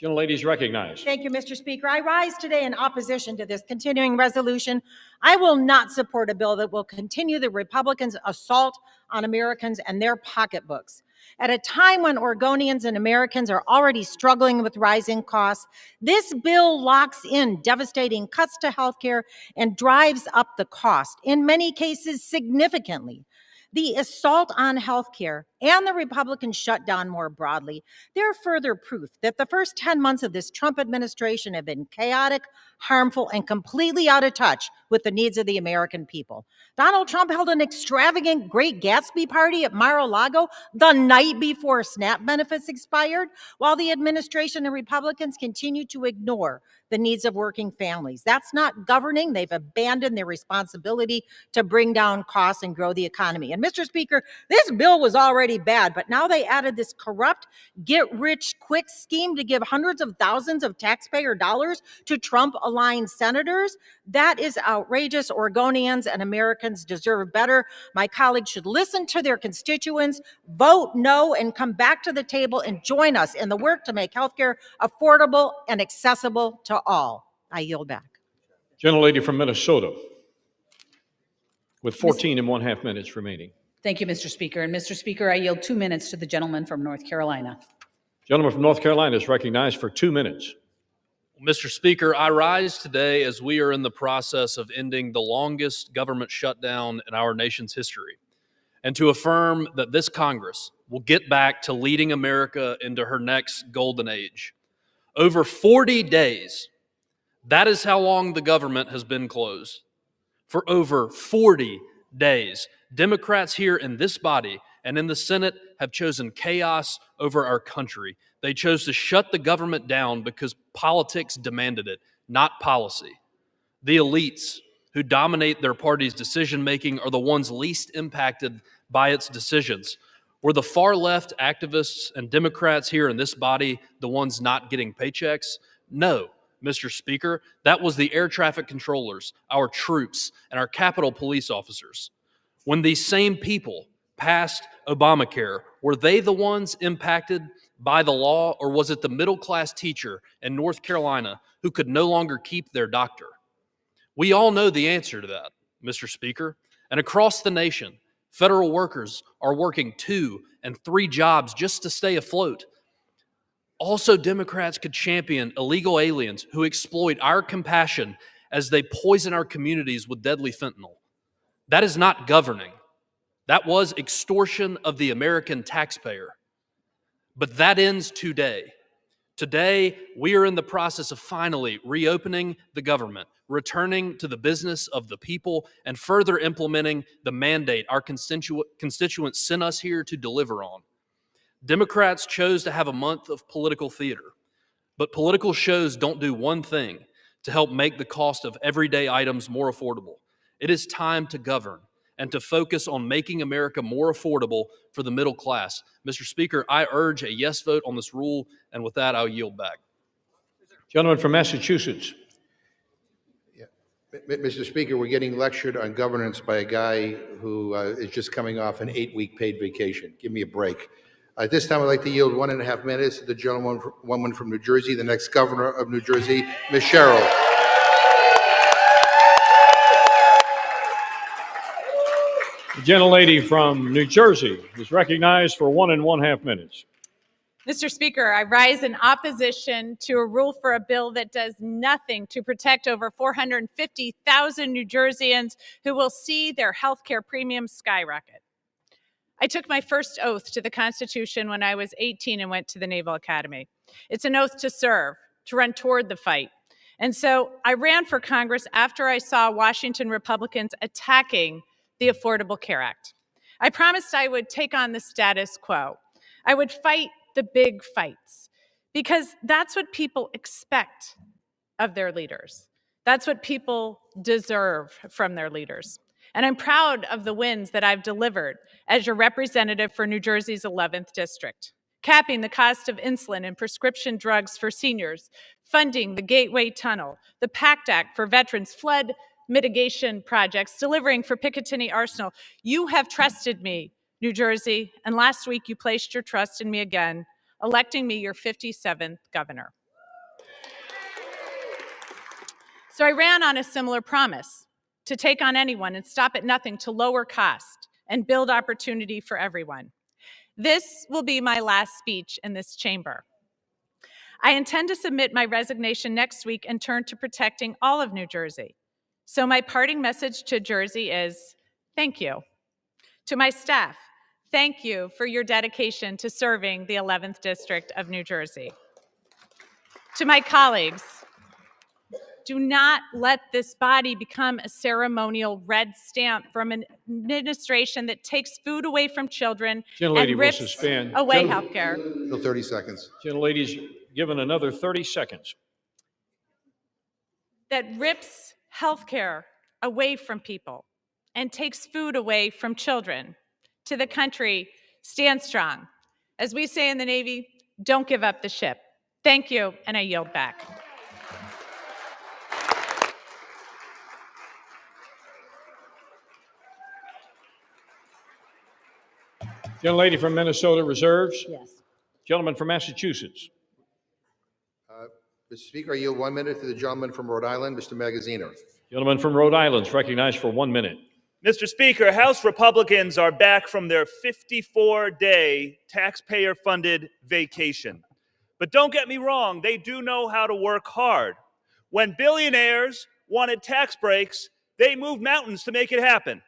Gentlelady is recognized. Thank you, Mr. Speaker. I rise today in opposition to this continuing resolution. I will not support a bill that will continue the Republicans' assault on Americans and their pocketbooks. At a time when Oregonians and Americans are already struggling with rising costs, this bill locks in devastating cuts to health care and drives up the cost, in many cases significantly. The assault on healthcare and the Republican shutdown more broadly, they're further proof that the first 10 months of this Trump administration have been chaotic, harmful, and completely out of touch with the needs of the American people. Donald Trump held an extravagant Great Gatsby party at Mar-a-Lago the night before SNAP benefits expired, while the administration and Republicans continue to ignore the needs of working families. That's not governing. They've abandoned their responsibility to bring down costs and grow the economy. And Mr. Speaker, this bill was already bad, but now they added this corrupt get-rich-quick scheme to give hundreds of thousands of taxpayer dollars to Trump-aligned senators. That is outrageous. Oregonians and Americans deserve better. My colleagues should listen to their constituents, vote no, and come back to the table and join us in the work to make healthcare affordable and accessible to all. I yield back. Gentlelady from Minnesota, with 14.5 minutes remaining. Thank you, Mr. Speaker. And Mr. Speaker, I yield 2 minutes to the gentleman from North Carolina. Gentleman from North Carolina is recognized for 2 minutes. Mr. Speaker, I rise today as we are in the process of ending the longest government shutdown in our nation's history, and to affirm that this Congress will get back to leading America into her next golden age. Over 40 days, that is how long the government has been closed. For over 40 days, Democrats here in this body and in the Senate have chosen chaos over our country. They chose to shut the government down because politics demanded it, not policy. The elites who dominate their party's decision-making are the ones least impacted by its decisions. Were the far-left activists and Democrats here in this body the ones not getting paychecks? No, Mr. Speaker. That was the air traffic controllers, our troops, and our Capitol police officers. When these same people passed Obamacare, were they the ones impacted by the law, or was it the middle-class teacher in North Carolina who could no longer keep their doctor? We all know the answer to that, Mr. Speaker. And across the nation, federal workers are working 2 and 3 jobs just to stay afloat. Also, Democrats could champion illegal aliens who exploit our compassion as they poison our communities with deadly fentanyl. That is not governing. That was extortion of the American taxpayer. But that ends today. Today, we are in the process of finally reopening the government, returning to the business of the people, and further implementing the mandate our constituents sent us here to deliver on. Democrats chose to have a month of political theater, but political shows don't do one thing to help make the cost of everyday items more affordable. It is time to govern and to focus on making America more affordable for the middle class. Mr. Speaker, I urge a yes vote on this rule, and with that, I'll yield back. Gentleman from Massachusetts. Mr. Speaker, we're getting lectured on governance by a guy who is just coming off an 8-week paid vacation. Give me a break. At this time, I'd like to yield 1.5 minutes to the gentlewoman from New Jersey, the next governor of New Jersey, Ms. Sherrill. The gentlelady from New Jersey is recognized for 1.5 minutes. Mr. Speaker, I rise in opposition to a rule for a bill that does nothing to protect over 450,000 New Jerseyans who will see their health care premiums skyrocket. I took my first oath to the Constitution when I was 18 and went to the Naval Academy. It's an oath to serve, to run toward the fight. And so I ran for Congress after I saw Washington Republicans attacking the Affordable Care Act. I promised I would take on the status quo. I would fight the big fights, because that's what people expect of their leaders. That's what people deserve from their leaders. And I'm proud of the wins that I've delivered as your representative for New Jersey's 11th District. Capping the cost of insulin and prescription drugs for seniors, funding the Gateway Tunnel, the PACT Act for veterans, flood mitigation projects, delivering for Picatinny Arsenal. You have trusted me, New Jersey, and last week you placed your trust in me again, electing me your 57th governor. So I ran on a similar promise, to take on anyone and stop at nothing, to lower cost and build opportunity for everyone. This will be my last speech in this chamber. I intend to submit my resignation next week and turn to protecting all of New Jersey. So my parting message to Jersey is, thank you. To my staff, thank you for your dedication to serving the 11th District of New Jersey. To my colleagues, do not let this body become a ceremonial red stamp from an administration that takes food away from children and rips away health care. 30 seconds. Gentlelady's given another 30 seconds. That rips health care away from people and takes food away from children. To the country, stand strong. As we say in the Navy, don't give up the ship. Thank you, and I yield back. Gentlelady from Minnesota reserves. Yes. Gentleman from Massachusetts. Mr. Speaker, I yield 1 minute to the gentleman from Rhode Island, Mr. Magazzino. Gentleman from Rhode Island is recognized for 1 minute. Mr. Speaker, House Republicans are back from their 54-day taxpayer-funded vacation. But don't get me wrong, they do know how to work hard. When billionaires wanted tax breaks, they moved mountains to make it happen.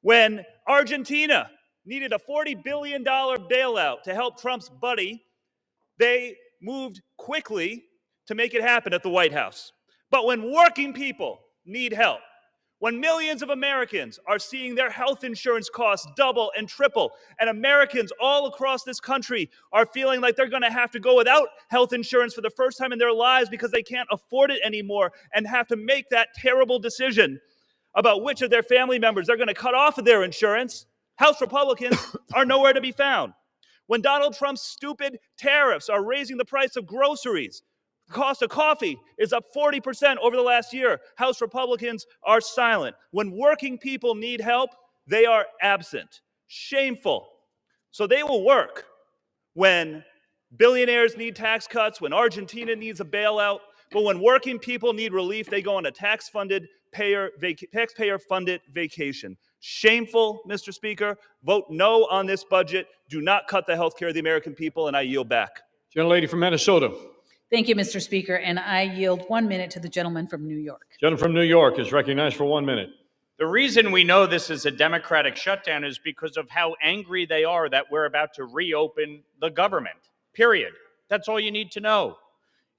When Argentina needed a $40 billion bailout to help Trump's buddy, they moved quickly to make it happen at the White House. But when working people need help, when millions of Americans are seeing their health insurance costs double and triple, and Americans all across this country are feeling like they're going to have to go without health insurance for the first time in their lives because they can't afford it anymore and have to make that terrible decision about which of their family members they're going to cut off of their insurance, House Republicans are nowhere to be found. When Donald Trump's stupid tariffs are raising the price of groceries, the cost of coffee is up 40% over the last year, House Republicans are silent. When working people need help, they are absent. Shameful. So they will work when billionaires need tax cuts, when Argentina needs a bailout, but when working people need relief, they go on a taxpayer-funded vacation. Shameful, Mr. Speaker. Vote no on this budget. Do not cut the health care of the American people, and I yield back. Gentlelady from Minnesota. Thank you, Mr. Speaker, and I yield 1 minute to the gentleman from New York. Gentleman from New York is recognized for 1 minute. The reason we know this is a Democratic shutdown is because of how angry they are that we're about to reopen the government, period. That's all you need to know.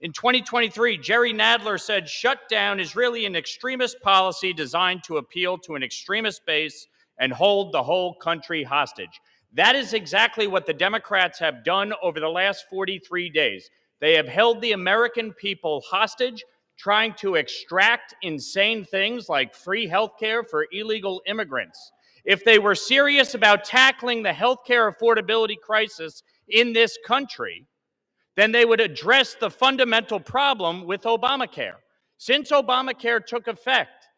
In 2023, Jerry Nadler said shutdown is really an extremist policy designed to appeal to an extremist base and hold the whole country hostage. That is exactly what the Democrats have done over the last 43 days. They have held the American people hostage, trying to extract insane things like free health care for illegal immigrants. If they were serious about tackling the health care affordability crisis in this country, then they would address the fundamental problem with Obamacare. Since Obamacare took effect,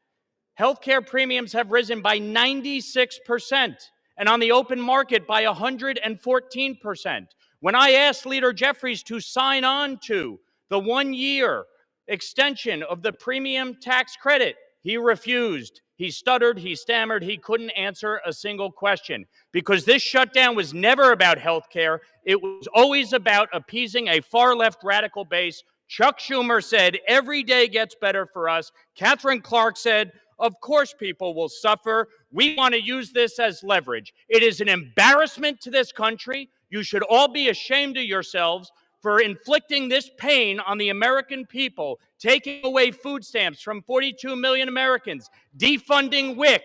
health care premiums have risen by 96%, and on the open market by 114%. When I asked Leader Jeffries to sign on to the 1-year extension of the premium tax credit, he refused. He stuttered, he stammered, he couldn't answer a single question because this shutdown was never about health care. It was always about appeasing a far-left radical base. Chuck Schumer said, every day gets better for us. Catherine Clark said, of course people will suffer. We want to use this as leverage. It is an embarrassment to this country. You should all be ashamed of yourselves for inflicting this pain on the American people, taking away food stamps from 42 million Americans, defunding WIC,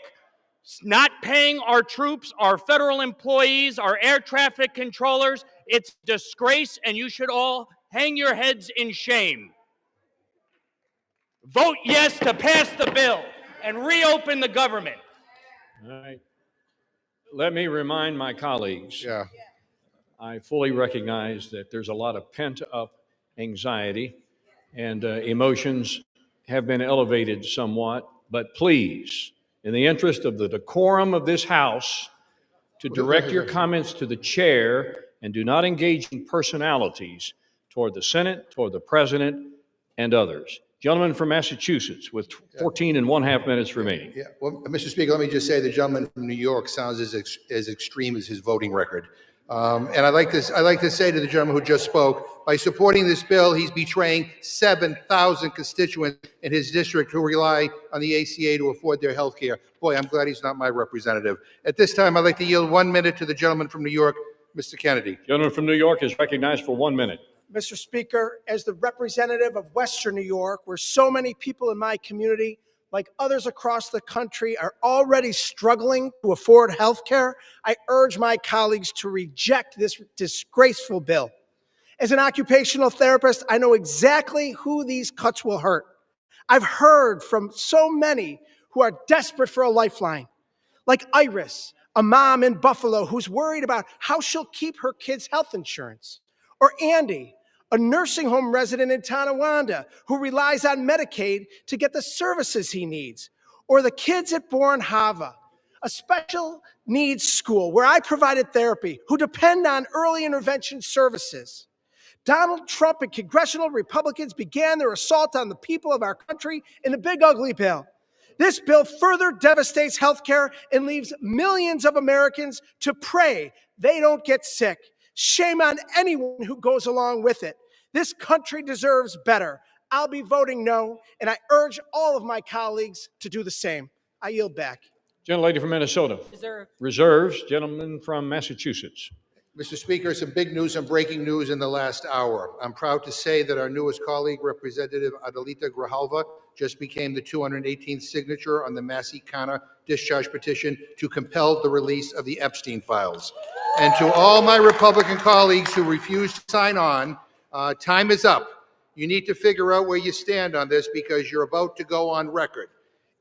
not paying our troops, our federal employees, our air traffic controllers. It's a disgrace, and you should all hang your heads in shame. Vote yes to pass the bill and reopen the government. All right. Let me remind my colleagues. I fully recognize that there's a lot of pent-up anxiety and emotions have been elevated somewhat, but please, in the interest of the decorum of this House, to direct your comments to the chair and do not engage in personalities toward the Senate, toward the President, and others. Gentleman from Massachusetts with 14 and 1/2 minutes remaining. Yeah, well, Mr. Speaker, let me just say the gentleman from New York sounds as extreme as his voting record. And I'd like to say to the gentleman who just spoke, by supporting this bill, he's betraying 7,000 constituents in his district who rely on the ACA to afford their health care. Boy, I'm glad he's not my representative. At this time, I'd like to yield 1 minute to the gentleman from New York, Mr. Kennedy. Gentleman from New York is recognized for 1 minute. Mr. Speaker, as the representative of Western New York, where so many people in my community, like others across the country, are already struggling to afford health care, I urge my colleagues to reject this disgraceful bill. As an occupational therapist, I know exactly who these cuts will hurt. I've heard from so many who are desperate for a lifeline, like Iris, a mom in Buffalo who's worried about how she'll keep her kids' health insurance, or Andy, a nursing home resident in Tonawanda who relies on Medicaid to get the services he needs, or the kids at Bourne Hava, a special needs school where I provided therapy, who depend on early intervention services. Donald Trump and congressional Republicans began their assault on the people of our country in the big ugly bill. This bill further devastates healthcare and leaves millions of Americans to pray they don't get sick. Shame on anyone who goes along with it. This country deserves better. I'll be voting no, and I urge all of my colleagues to do the same. I yield back. Gentlelady from Minnesota. Reserves. Gentleman from Massachusetts. Mr. Speaker, some big news and breaking news in the last hour. I'm proud to say that our newest colleague, Representative Adelita Grijalva, just became the 218th signature on the Massey Kana discharge petition to compel the release of the Epstein files. And to all my Republican colleagues who refuse to sign on, time is up. You need to figure out where you stand on this because you're about to go on record.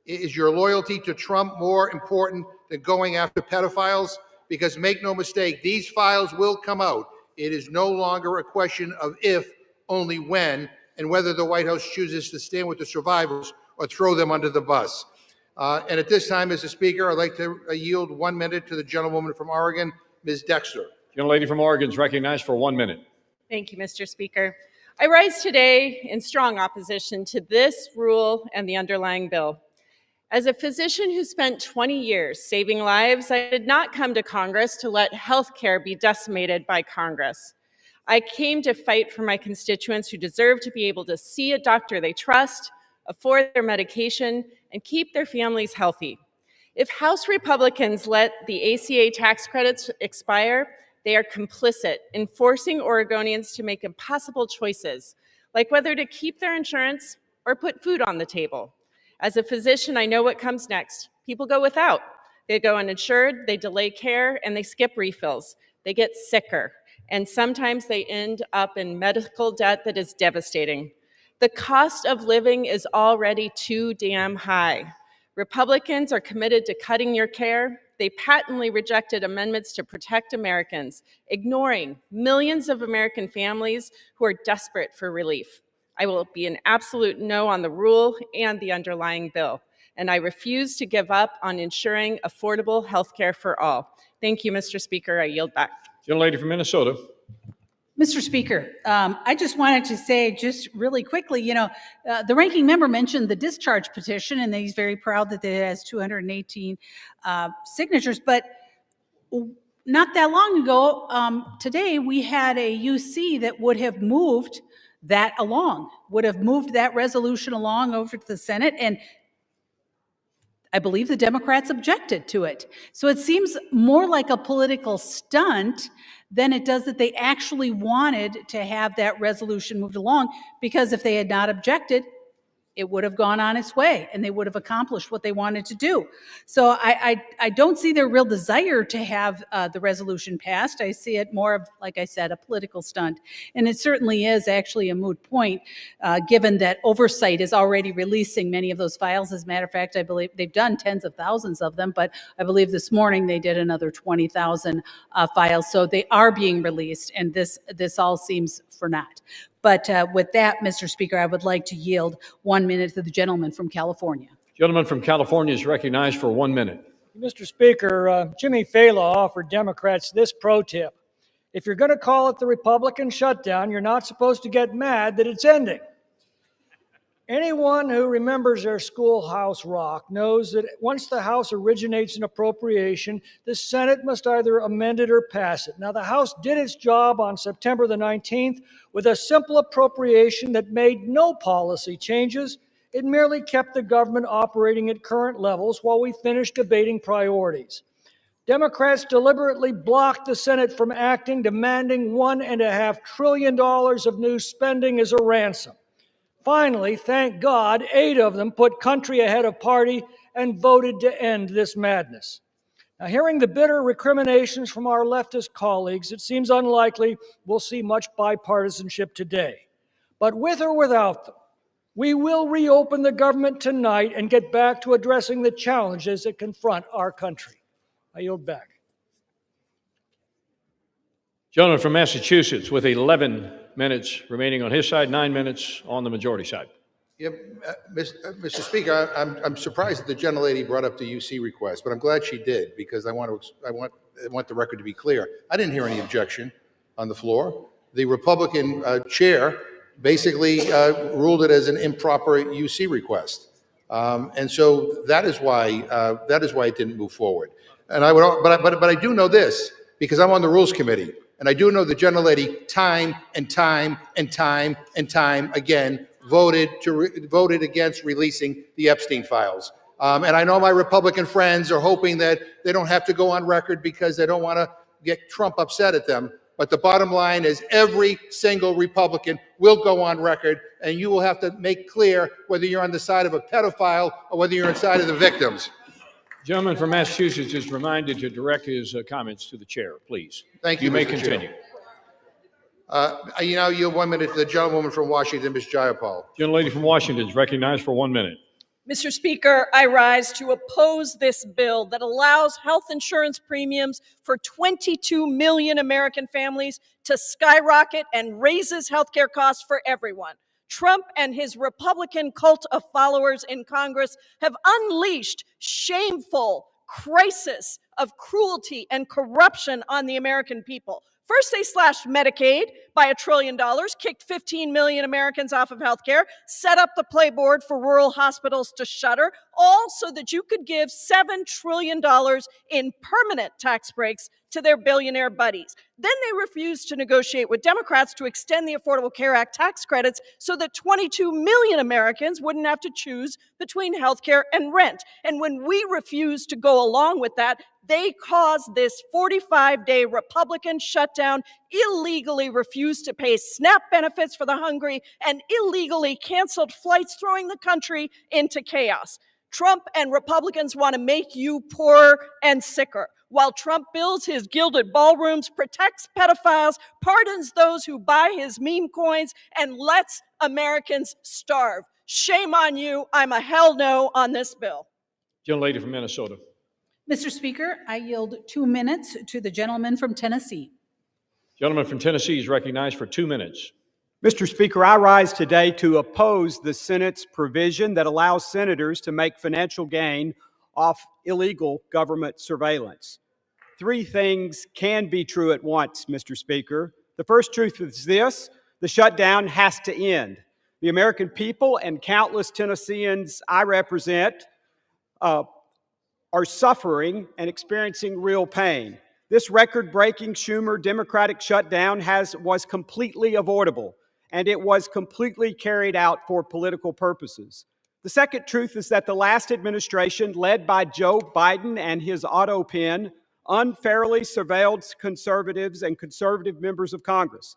Is your loyalty to Trump more important than going after pedophiles? Because make no mistake, these files will come out. It is no longer a question of if, only when, and whether the White House chooses to stand with the survivors or throw them under the bus. And at this time, Mr. Speaker, I'd like to yield 1 minute to the gentlewoman from Oregon, Ms. Dexter. Gentlelady from Oregon is recognized for 1 minute. Thank you, Mr. Speaker. I rise today in strong opposition to this rule and the underlying bill. As a physician who spent 20 years saving lives, I did not come to Congress to let healthcare be decimated by Congress. I came to fight for my constituents who deserve to be able to see a doctor they trust, afford their medication, and keep their families healthy. If House Republicans let the ACA tax credits expire, they are complicit in forcing Oregonians to make impossible choices, like whether to keep their insurance or put food on the table. As a physician, I know what comes next. People go without. They go uninsured, they delay care, and they skip refills. They get sicker, and sometimes they end up in medical debt that is devastating. The cost of living is already too damn high. Republicans are committed to cutting your care. They patently rejected amendments to protect Americans, ignoring millions of American families who are desperate for relief. I will be an absolute no on the rule and the underlying bill, and I refuse to give up on ensuring affordable health care for all. Thank you, Mr. Speaker. I yield back. Gentlelady from Minnesota. Mr. Speaker, I just wanted to say just really quickly, the ranking member mentioned the discharge petition, and he's very proud that it has 218 signatures, but not that long ago, today, we had a UC that would have moved that along, would have moved that resolution along over to the Senate, and I believe the Democrats objected to it. So it seems more like a political stunt than it does that they actually wanted to have that resolution moved along, because if they had not objected, it would have gone on its way and they would have accomplished what they wanted to do. So I don't see their real desire to have the resolution passed. I see it more of, like I said, a political stunt. And it certainly is actually a moot point, given that Oversight is already releasing many of those files. As a matter of fact, I believe they've done tens of thousands of them, but I believe this morning they did another 20,000 files. So they are being released, and this all seems for naught. But with that, Mr. Speaker, I would like to yield 1 minute to the gentleman from California. Gentleman from California is recognized for 1 minute. Mr. Speaker, Jimmy Fallon offered Democrats this pro tip. If you're going to call it the Republican shutdown, you're not supposed to get mad that it's ending. Anyone who remembers their schoolhouse rock knows that once the House originates an appropriation, the Senate must either amend it or pass it. Now, the House did its job on September the 19th with a simple appropriation that made no policy changes. It merely kept the government operating at current levels while we finished debating priorities. Democrats deliberately blocked the Senate from acting, demanding $1.5 trillion of new spending as a ransom. Finally, thank God, 8 of them put country ahead of party and voted to end this madness. Now, hearing the bitter recriminations from our leftist colleagues, it seems unlikely we'll see much bipartisanship today. But with or without them, we will reopen the government tonight and get back to addressing the challenges that confront our country. I yield back. Gentleman from Massachusetts with 11 minutes remaining on his side, 9 minutes on the majority side. Mr. Speaker, I'm surprised that the gentlelady brought up the UC request, but I'm glad she did, because I want the record to be clear. I didn't hear any objection on the floor. The Republican chair basically ruled it as an improper UC request, and so that is why it didn't move forward. And but I do know this, because I'm on the Rules Committee. And I do know the gentlelady time and time again voted against releasing the Epstein files. And I know my Republican friends are hoping that they don't have to go on record because they don't want to get Trump upset at them. But the bottom line is every single Republican will go on record, and you will have to make clear whether you're on the side of a pedophile or whether you're on the side of the victims. Gentleman from Massachusetts is reminded to direct his comments to the chair, please. Thank you. You may Mr. continue. Chair. You have 1 minute to the gentlewoman from Washington, Ms. Jayapal. Gentlelady from Washington is recognized for 1 minute. Mr. Speaker, I rise to oppose this bill that allows health insurance premiums for 22 million American families to skyrocket and raises healthcare costs for everyone. Trump and his Republican cult of followers in Congress have unleashed shameful crisis of cruelty and corruption on the American people. First, they slashed Medicaid by $1 trillion, kicked 15 million Americans off of health care, set up the playboard for rural hospitals to shutter, all so that you could give $7 trillion in permanent tax breaks to their billionaire buddies. Then they refused to negotiate with Democrats to extend the Affordable Care Act tax credits so that 22 million Americans wouldn't have to choose between health care and rent. And when we refused to go along with that, they caused this 45-day Republican shutdown, illegally refused to pay SNAP benefits for the hungry, and illegally canceled flights, throwing the country into chaos. Trump and Republicans want to make you poorer and sicker. While Trump builds his gilded ballrooms, protects pedophiles, pardons those who buy his meme coins, and lets Americans starve. Shame on you. I'm a hell no on this bill. Gentlelady from Minnesota. Mr. Speaker, I yield 2 minutes to the gentleman from Tennessee. Gentleman from Tennessee is recognized for 2 minutes. Mr. Speaker, I rise today to oppose the Senate's provision that allows senators to make financial gain off illegal government surveillance. 3 things can be true at once, Mr. Speaker. The first truth is this: the shutdown has to end. The American people and countless Tennesseans I represent are suffering and experiencing real pain. This record-breaking Schumer Democratic shutdown was completely avoidable, and it was completely carried out for political purposes. The second truth is that the last administration, led by Joe Biden and his auto pen, unfairly surveilled conservatives and conservative members of Congress.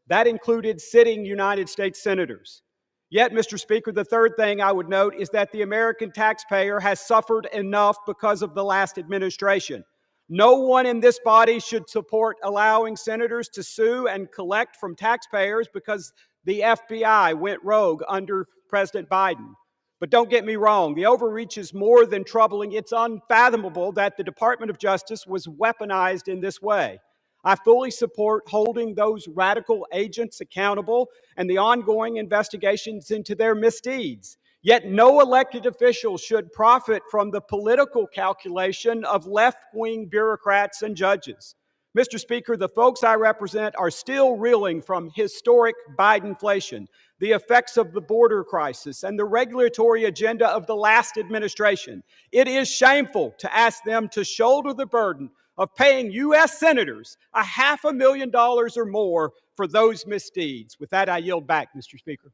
That included sitting United States senators. Yet, Mr. Speaker, the third thing I would note is that the American taxpayer has suffered enough because of the last administration. No one in this body should support allowing senators to sue and collect from taxpayers because the FBI went rogue under President Biden. But don't get me wrong, the overreach is more than troubling. It's unfathomable that the Department of Justice was weaponized in this way. I fully support holding those radical agents accountable and the ongoing investigations into their misdeeds. Yet no elected official should profit from the political calculation of left-wing bureaucrats and judges. Mr. Speaker, the folks I represent are still reeling from historic Bidenflation, the effects of the border crisis, and the regulatory agenda of the last administration. It is shameful to ask them to shoulder the burden of paying U.S. senators $500,000 or more for those misdeeds. With that, I yield back, Mr. Speaker.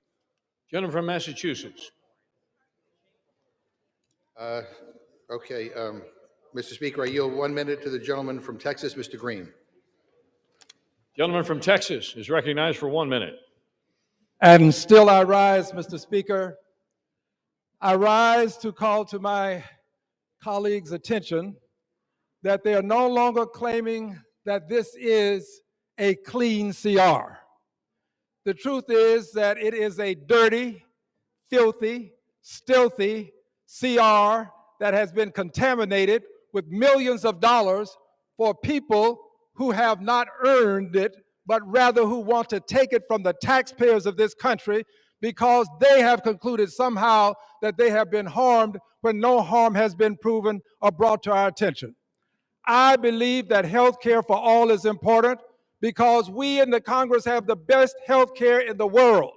Gentleman from Massachusetts. Okay, Mr. Speaker, I yield 1 minute to the gentleman from Texas, Mr. Green. Gentleman from Texas is recognized for 1 minute. And still I rise, Mr. Speaker. I rise to call to my colleagues' attention that they are no longer claiming that this is a clean CR. The truth is that it is a dirty, filthy, stealthy CR that has been contaminated with millions of dollars for people who have not earned it, but rather who want to take it from the taxpayers of this country because they have concluded somehow that they have been harmed when no harm has been proven or brought to our attention. I believe that health care for all is important because we in the Congress have the best health care in the world.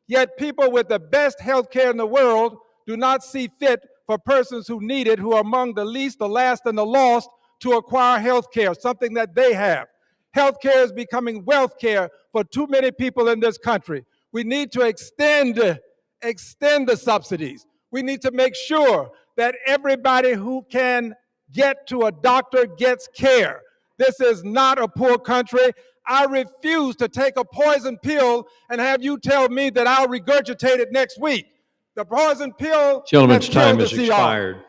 Yet people with the best health care in the world do not see fit for persons who need it, who are among the least, the last, and the lost, to acquire health care, something that they have. Health care is becoming wealth care for too many people in this country. We need to extend the subsidies. We need to make sure that everybody who can get to a doctor gets care. This is not a poor country. I refuse to take a poison pill and have you tell me that I'll regurgitate it next week. The poison pill. Gentleman's time has expired.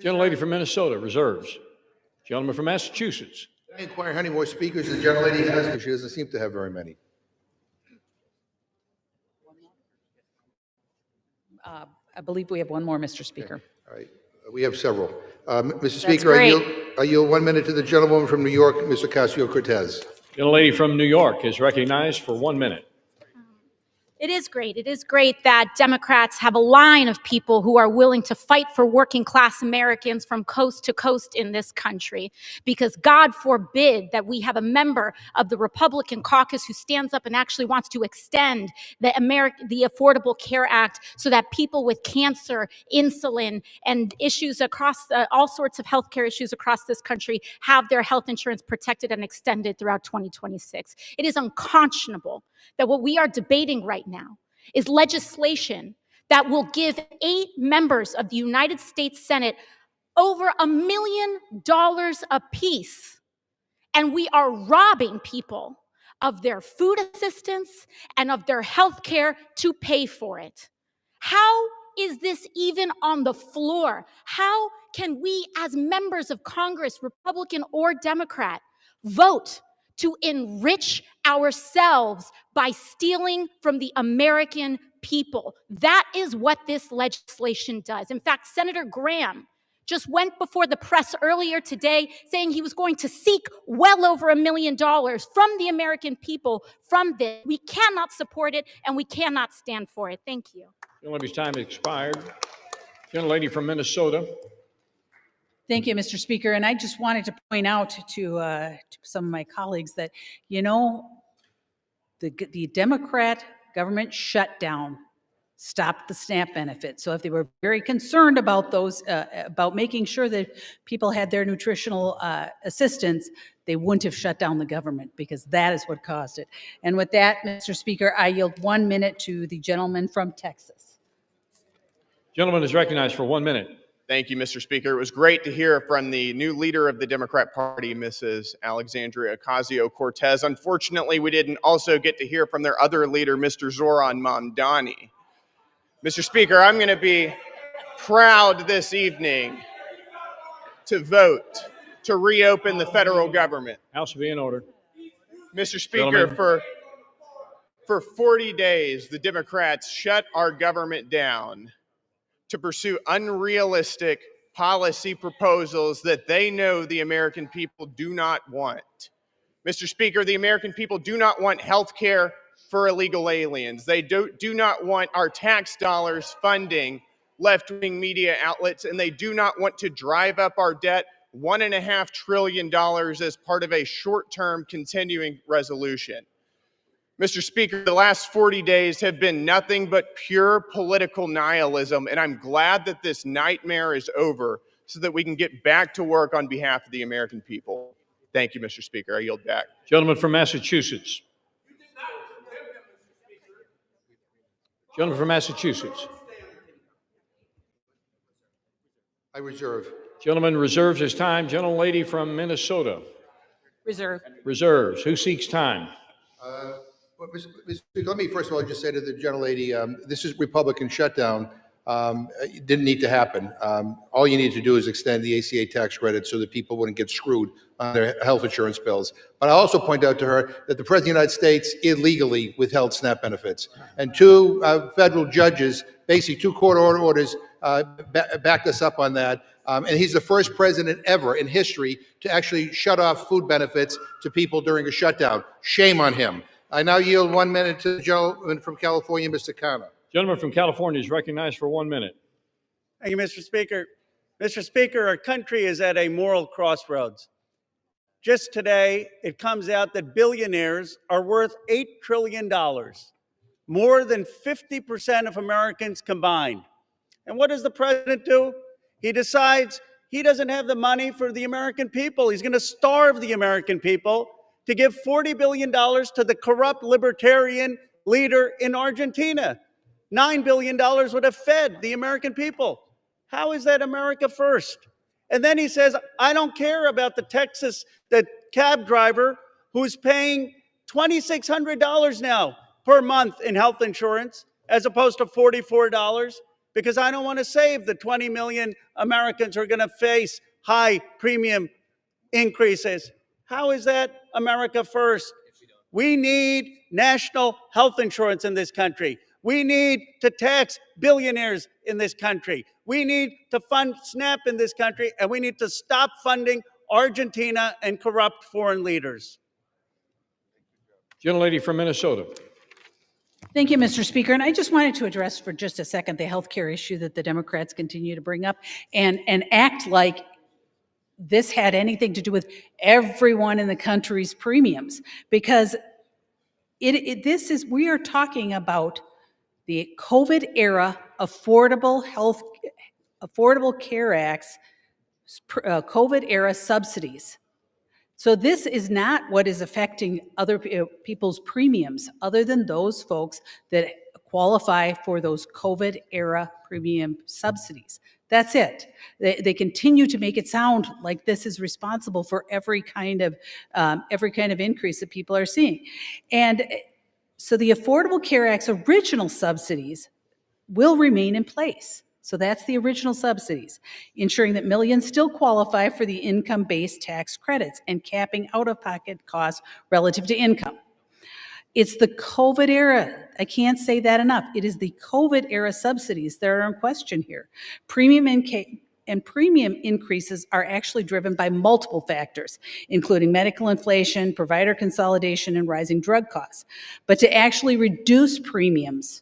Gentlelady from Minnesota reserves. Gentleman from Massachusetts. I inquire how many more speakers the gentlelady has, because she doesn't seem to have very many. I believe we have one more, Mr. Speaker. Okay. All right. We have several. Mr. Speaker, I yield 1 minute to the gentlewoman from New York, Ms. Ocasio-Cortez. Gentlelady from New York is recognized for 1 minute. It is great. It is great that Democrats have a line of people who are willing to fight for working class Americans from coast to coast in this country, because God forbid that we have a member of the Republican caucus who stands up and actually wants to extend the Affordable Care Act so that people with cancer, insulin, and issues across all sorts of healthcare issues across this country have their health insurance protected and extended throughout 2026. It is unconscionable that what we are debating right now is legislation that will give 8 members of the United States Senate over $1 million apiece. And we are robbing people of their food assistance and of their health care to pay for it. How is this even on the floor? How can we, as members of Congress, Republican or Democrat, vote to enrich ourselves by stealing from the American people? That is what this legislation does. In fact, Senator Graham just went before the press earlier today saying he was going to seek well over $1 million from the American people from this. We cannot support it, and we cannot stand for it. Thank you. Gentlelady's time has expired. Gentlelady from Minnesota. Thank you, Mr. Speaker. And I just wanted to point out to some of my colleagues that, you know, the Democrat government shutdown stopped the SNAP benefit. So if they were very concerned about those, about making sure that people had their nutritional assistance, they wouldn't have shut down the government, because that is what caused it. And with that, Mr. Speaker, I yield 1 minute to the gentleman from Texas. Gentleman is recognized for 1 minute. Thank you, Mr. Speaker. It was great to hear from the new leader of the Democrat Party, Mrs. Alexandria Ocasio-Cortez. Unfortunately, we didn't also get to hear from their other leader, Mr. Zoran Mamdani. Mr. Speaker, I'm going to be proud this evening to vote to reopen the federal government. House will be in order. Mr. Speaker, for 40 days, the Democrats shut our government down to pursue unrealistic policy proposals that they know the American people do not want. Mr. Speaker, the American people do not want health care for illegal aliens. They do not want our tax dollars funding left-wing media outlets, and they do not want to drive up our debt $1.5 trillion as part of a short-term continuing resolution. Mr. Speaker, the last 40 days have been nothing but pure political nihilism, and I'm glad that this nightmare is over so that we can get back to work on behalf of the American people. Thank you, Mr. Speaker. I yield back. Gentleman from Massachusetts. Gentleman from Massachusetts. I reserve. Gentleman reserves his time. Gentlelady from Minnesota. Reserve. Reserves. Who seeks time? Well, Mr. Speaker, let me first of all just say to the gentlelady, this is Republican shutdown. It didn't need to happen. All you need to do is extend the ACA tax credit so that people wouldn't get screwed on their health insurance bills. But I also point out to her that the President of the United States illegally withheld SNAP benefits. And two federal judges, basically two court orders, backed us up on that. And he's the first president ever in history to actually shut off food benefits to people during a shutdown. Shame on him. I now yield 1 minute to the gentleman from California, Mr. Khanna. Gentleman from California is recognized for 1 minute. Thank you, Mr. Speaker. Mr. Speaker, our country is at a moral crossroads. Just today, it comes out that billionaires are worth $8 trillion, more than 50% of Americans combined. And what does the president do? He decides he doesn't have the money for the American people. He's going to starve the American people to give $40 billion to the corrupt libertarian leader in Argentina. $9 billion would have fed the American people. How is that America first? And then he says, I don't care about the cab driver who's paying $2,600 now per month in health insurance, as opposed to $44, because I don't want to save the 20 million Americans who are going to face high premium increases. How is that America first? We need national health insurance in this country. We need to tax billionaires in this country. We need to fund SNAP in this country, and we need to stop funding Argentina and corrupt foreign leaders. Gentlelady from Minnesota. Thank you, Mr. Speaker. And I just wanted to address for just a second the health care issue that the Democrats continue to bring up and act like this had anything to do with everyone in the country's premiums, because we are talking about the COVID era Affordable Care Act's COVID era subsidies. So this is not what is affecting other people's premiums, other than those folks that qualify for those COVID era premium subsidies. That's it. They continue to make it sound like this is responsible for every kind of increase that people are seeing. And so the Affordable Care Act's original subsidies will remain in place. So that's the original subsidies, ensuring that millions still qualify for the income-based tax credits and capping out-of-pocket costs relative to income. It's the COVID era. I can't say that enough. It is the COVID era subsidies that are in question here. Premium increases are actually driven by multiple factors, including medical inflation, provider consolidation, and rising drug costs. But to actually reduce premiums,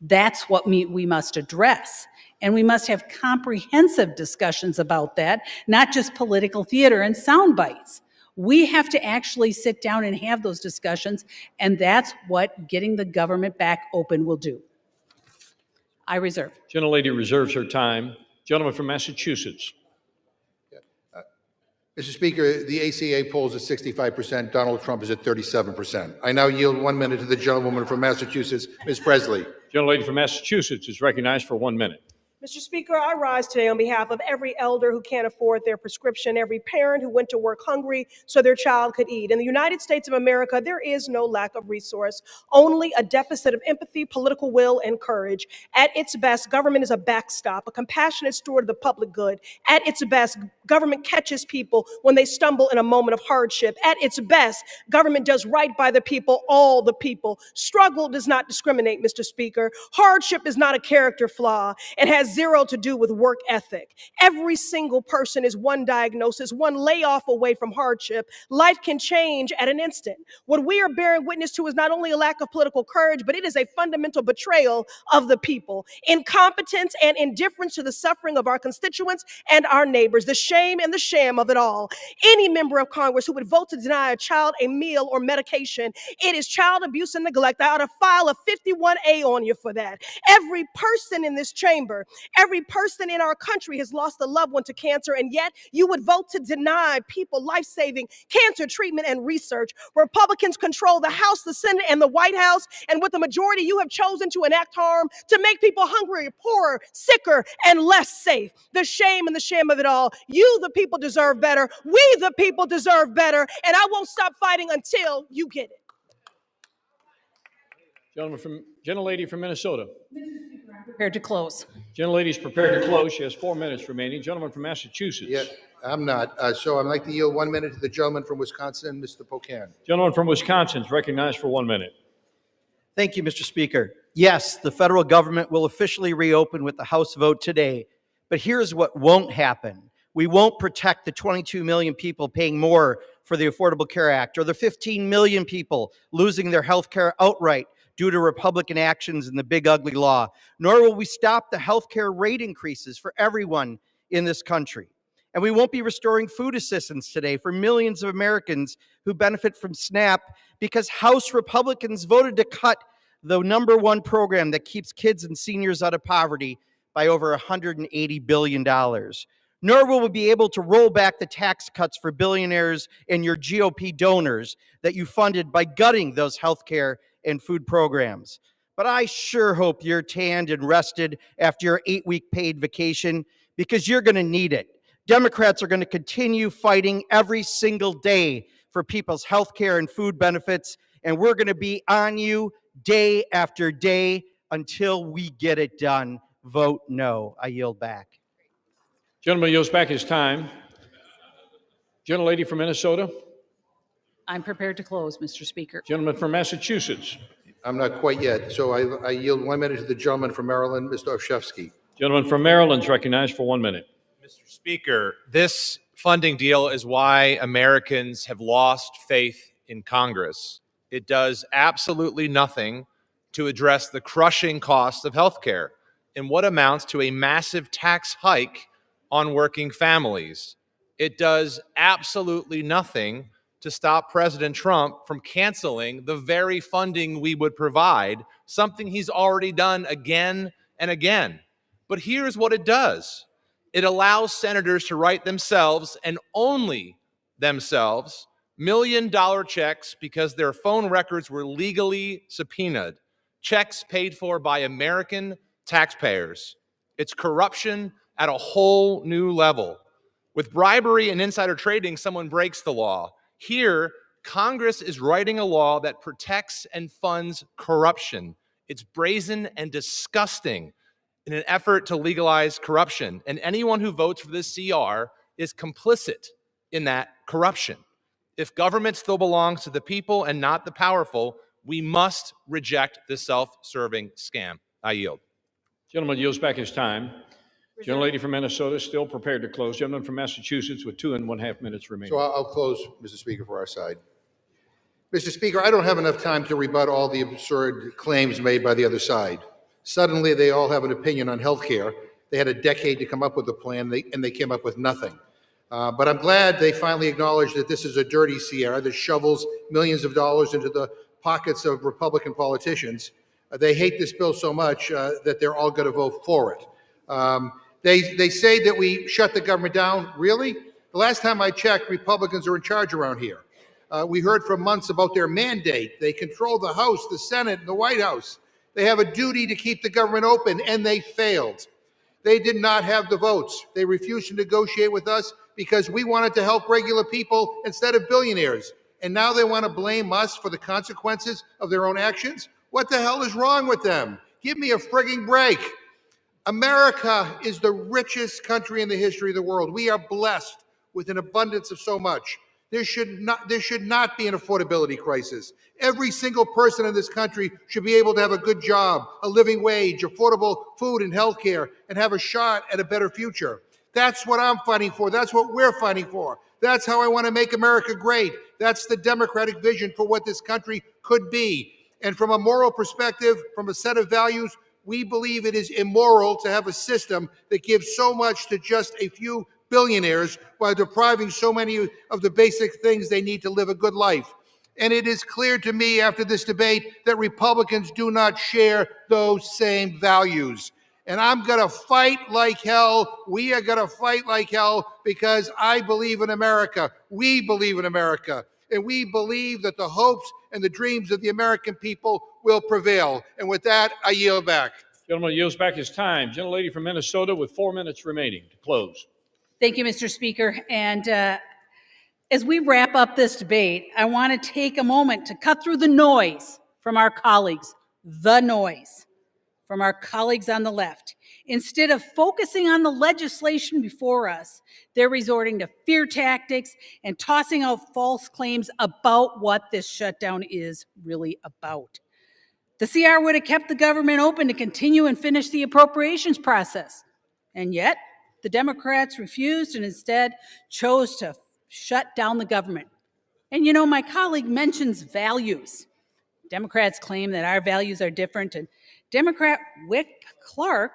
that's what we must address. And we must have comprehensive discussions about that, not just political theater and sound bites. We have to actually sit down and have those discussions, and that's what getting the government back open will do. I reserve. Gentlelady reserves her time. Gentleman from Massachusetts. Mr. Speaker, the ACA polls at 65%. Donald Trump is at 37%. I now yield 1 minute to the gentlewoman from Massachusetts, Ms. Presley. Gentlelady from Massachusetts is recognized for 1 minute. Mr. Speaker, I rise today on behalf of every elder who can't afford their prescription, every parent who went to work hungry so their child could eat. In the United States of America, there is no lack of resource, only a deficit of empathy, political will, and courage. At its best, government is a backstop, a compassionate steward of the public good. At its best, government catches people when they stumble in a moment of hardship. At its best, government does right by the people, all the people. Struggle does not discriminate, Mr. Speaker. Hardship is not a character flaw. It has zero to do with work ethic. Every single person is one diagnosis, one layoff away from hardship. Life can change at an instant. What we are bearing witness to is not only a lack of political courage, but it is a fundamental betrayal of the people. Incompetence and indifference to the suffering of our constituents and our neighbors. The shame and the sham of it all. Any member of Congress who would vote to deny a child a meal or medication, it is child abuse and neglect. I ought to file a 51A on you for that. Every person in this chamber, every person in our country has lost a loved one to cancer, and yet you would vote to deny people life-saving cancer treatment and research. Republicans control the House, the Senate, and the White House, and with the majority, you have chosen to enact harm to make people hungrier, poorer, sicker, and less safe. The shame and the shame of it all. You, the people, deserve better. We, the people, deserve better, and I won't stop fighting until you get it. Gentlelady from Minnesota. Prepared to close. Gentlelady is prepared to close. She has 4 minutes remaining. Gentleman from Massachusetts. Yeah, I'm not. So I'd like to yield 1 minute to the gentleman from Wisconsin, Mr. Pocan. Gentleman from Wisconsin is recognized for 1 minute. Thank you, Mr. Speaker. Yes, the federal government will officially reopen with the House vote today, but here's what won't happen. We won't protect the 22 million people paying more for the Affordable Care Act, or the 15 million people losing their health care outright due to Republican actions in the big ugly law, nor will we stop the healthcare rate increases for everyone in this country. And we won't be restoring food assistance today for millions of Americans who benefit from SNAP because House Republicans voted to cut the #1 program that keeps kids and seniors out of poverty by over $180 billion. Nor will we be able to roll back the tax cuts for billionaires and your GOP donors that you funded by gutting those healthcare and food programs. But I sure hope you're tanned and rested after your 8-week paid vacation, because you're going to need it. Democrats are going to continue fighting every single day for people's health care and food benefits, and we're going to be on you day after day until we get it done. Vote no. I yield back. Gentleman yields back his time. Gentlelady from Minnesota. I'm prepared to close, Mr. Speaker. Gentleman from Massachusetts. I'm not quite yet, so I yield 1 minute to the gentleman from Maryland, Mr. Olszewski. Gentleman from Maryland is recognized for 1 minute. Mr. Speaker, this funding deal is why Americans have lost faith in Congress. It does absolutely nothing to address the crushing cost of health care and what amounts to a massive tax hike on working families. It does absolutely nothing to stop President Trump from canceling the very funding we would provide, something he's already done again and again. But here's what it does. It allows senators to write themselves, and only themselves, million-dollar checks because their phone records were legally subpoenaed, checks paid for by American taxpayers. It's corruption at a whole new level. With bribery and insider trading, someone breaks the law. Here, Congress is writing a law that protects and funds corruption. It's brazen and disgusting in an effort to legalize corruption. And anyone who votes for this CR is complicit in that corruption. If government still belongs to the people and not the powerful, we must reject this self-serving scam. I yield. Gentleman yields back his time. Gentlelady from Minnesota is still prepared to close. Gentleman from Massachusetts with 2.5 minutes remaining. So I'll close, Mr. Speaker, for our side. Mr. Speaker, I don't have enough time to rebut all the absurd claims made by the other side. Suddenly, they all have an opinion on health care. They had a decade to come up with a plan, and they came up with nothing. But I'm glad they finally acknowledged that this is a dirty CR that shovels millions of dollars into the pockets of Republican politicians. They hate this bill so much that they're all going to vote for it. They say that we shut the government down. Really? The last time I checked, Republicans are in charge around here. We heard for months about their mandate. They control the House, the Senate, and the White House. They have a duty to keep the government open, and they failed. They did not have the votes. They refused to negotiate with us because we wanted to help regular people instead of billionaires. And now they want to blame us for the consequences of their own actions? What the hell is wrong with them? Give me a frigging break. America is the richest country in the history of the world. We are blessed with an abundance of so much. There should not be an affordability crisis. Every single person in this country should be able to have a good job, a living wage, affordable food and health care, and have a shot at a better future. That's what I'm fighting for. That's what we're fighting for. That's how I want to make America great. That's the Democratic vision for what this country could be. And from a moral perspective, from a set of values, we believe it is immoral to have a system that gives so much to just a few billionaires while depriving so many of the basic things they need to live a good life. And it is clear to me after this debate that Republicans do not share those same values. And I'm going to fight like hell. We are going to fight like hell because I believe in America. We believe in America. And we believe that the hopes and the dreams of the American people will prevail. And with that, I yield back. Gentleman yields back his time. Gentlelady from Minnesota with 4 minutes remaining to close. Thank you, Mr. Speaker. And as we wrap up this debate, I want to take a moment to cut through the noise from our colleagues, from our colleagues on the left. Instead of focusing on the legislation before us, they're resorting to fear tactics and tossing out false claims about what this shutdown is really about. The CR would have kept the government open to continue and finish the appropriations process. And yet, the Democrats refused and instead chose to shut down the government. And you know, my colleague mentions values. Democrats claim that our values are different, and Democrat Wick Clark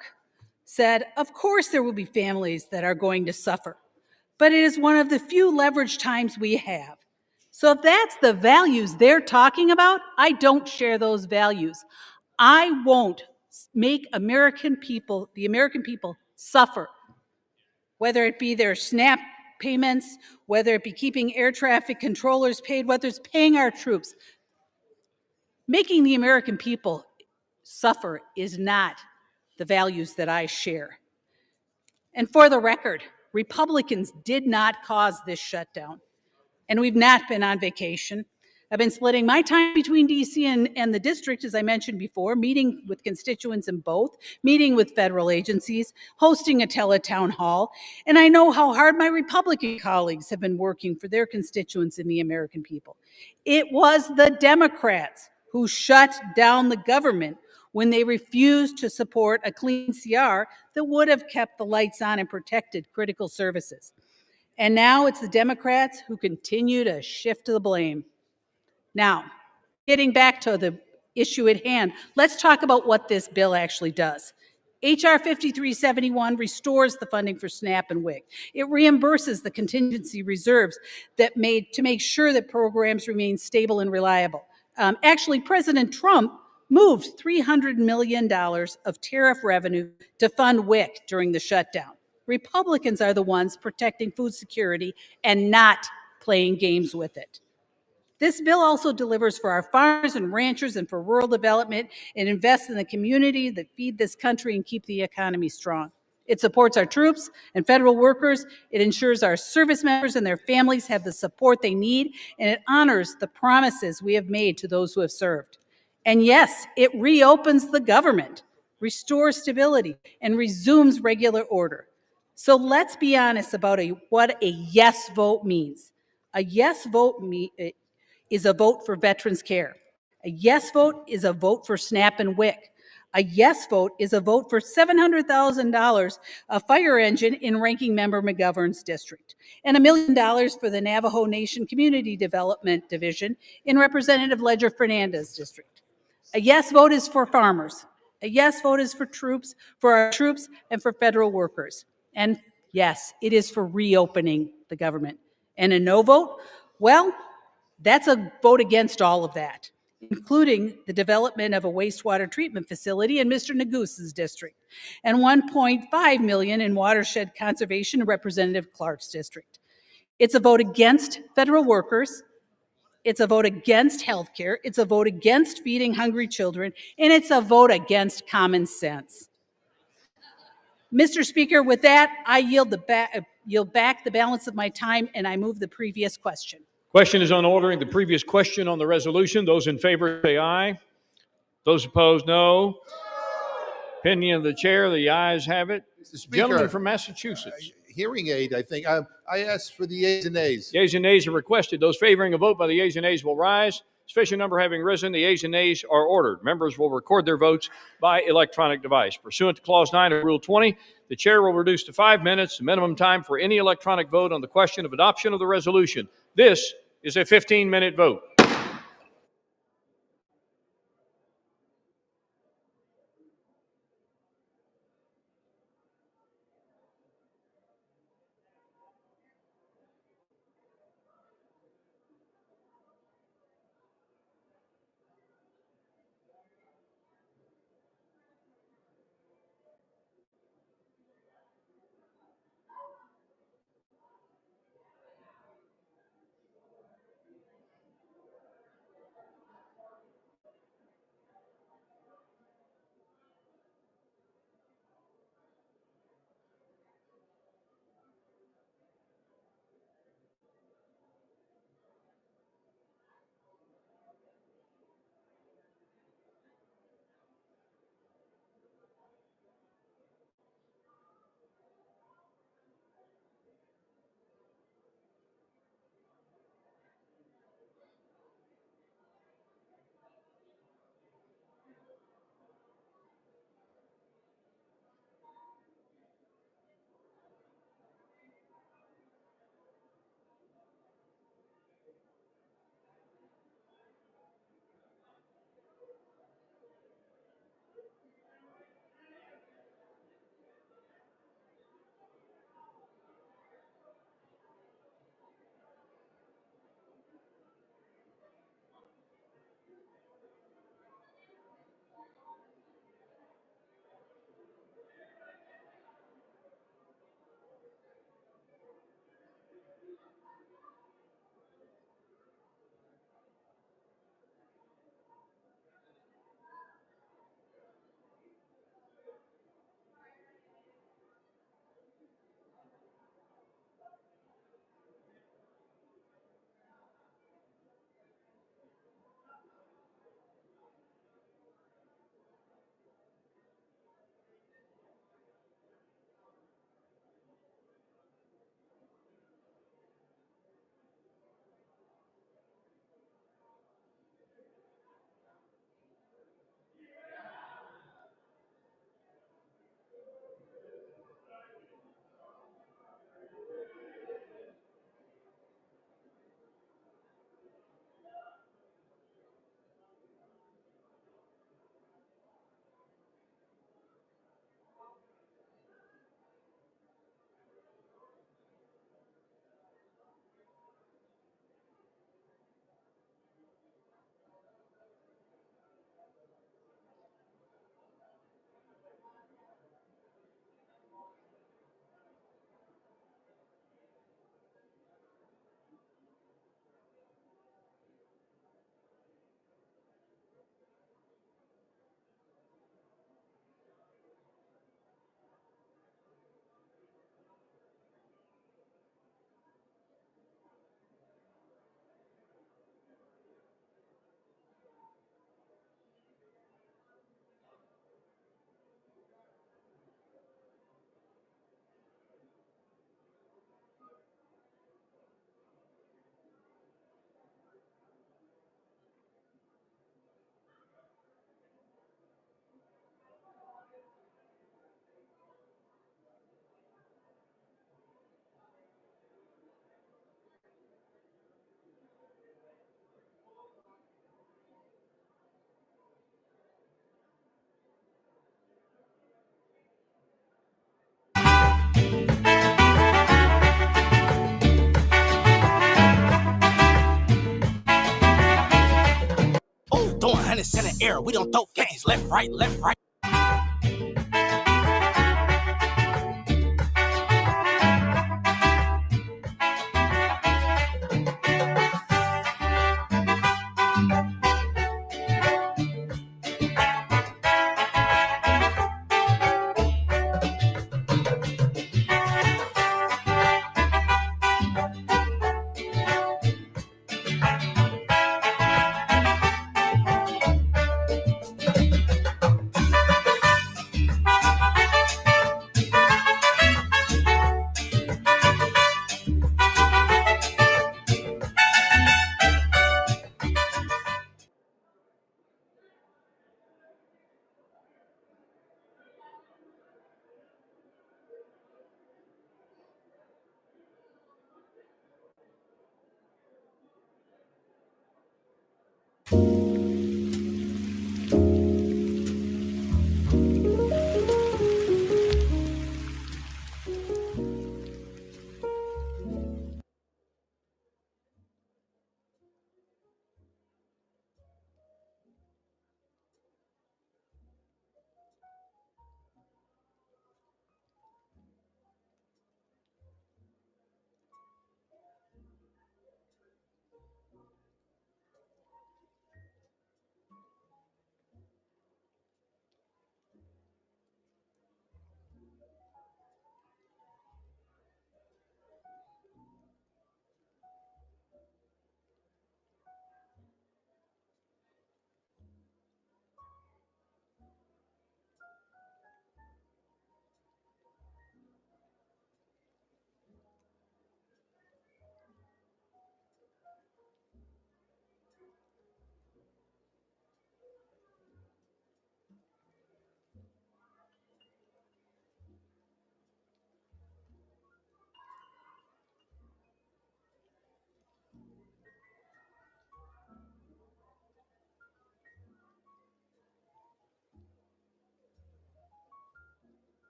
said, of course there will be families that are going to suffer, but it is one of the few leverage times we have. So if that's the values they're talking about, I don't share those values. I won't make the American people suffer, whether it be their SNAP payments, whether it be keeping air traffic controllers paid, whether it's paying our troops. Making the American people suffer is not the values that I share. And for the record, Republicans did not cause this shutdown, and we've not been on vacation. I've been splitting my time between DC and the district, as I mentioned before, meeting with constituents in both, meeting with federal agencies, hosting a teletown hall, and I know how hard my Republican colleagues have been working for their constituents and the American people. It was the Democrats who shut down the government when they refused to support a clean CR that would have kept the lights on and protected critical services. And now it's the Democrats who continue to shift the blame. Now, getting back to the issue at hand, let's talk about what this bill actually does. H.R. 5371 restores the funding for SNAP and WIC. It reimburses the contingency reserves to make sure that programs remain stable and reliable. Actually, President Trump moved $300 million of tariff revenue to fund WIC during the shutdown. Republicans are the ones protecting food security and not playing games with it. This bill also delivers for our farmers and ranchers and for rural development and invests in the community that feed this country and keep the economy strong. It supports our troops and federal workers. It ensures our service members and their families have the support they need, and it honors the promises we have made to those who have served. And yes, it reopens the government, restores stability, and resumes regular order. So let's be honest about what a yes vote means. A yes vote is a vote for veterans care. A yes vote is a vote for SNAP and WIC. A yes vote is a vote for $700,000 a fire engine in Ranking Member McGovern's district, and $1 million for the Navajo Nation Community Development Division in Representative Ledger Fernandez's district. A yes vote is for farmers. A yes vote is for our troops, and for federal workers. And yes, it is for reopening the government. And a no vote, well, that's a vote against all of that. including the development of a wastewater treatment facility in Mr. Negus's district, and $1.5 million in watershed conservation in Representative Clark's district. It's a vote against federal workers. It's a vote against health care. It's a vote against feeding hungry children, and it's a vote against common sense. Mr. Speaker, with that, I yield back the balance of my time, and I move the previous question. Question is on ordering the previous question on the resolution. Those in favor say aye. Those opposed, no. Opinion of the chair, the ayes have it. Mr. Speaker, Gentleman from Massachusetts. Hearing aid, I think. I asked for the yeas and nays. Yeas and nays are requested. Those favoring a vote by the yeas and nays will rise. Sufficient number having risen, the yeas and nays are ordered. Members will record their votes by electronic device. Pursuant to Clause 9 of Rule 20, the chair will reduce to 5 minutes, the minimum time for any electronic vote on the question of adoption of the resolution. This is a 15-minute vote. era. We don't throw games left, right, left, right.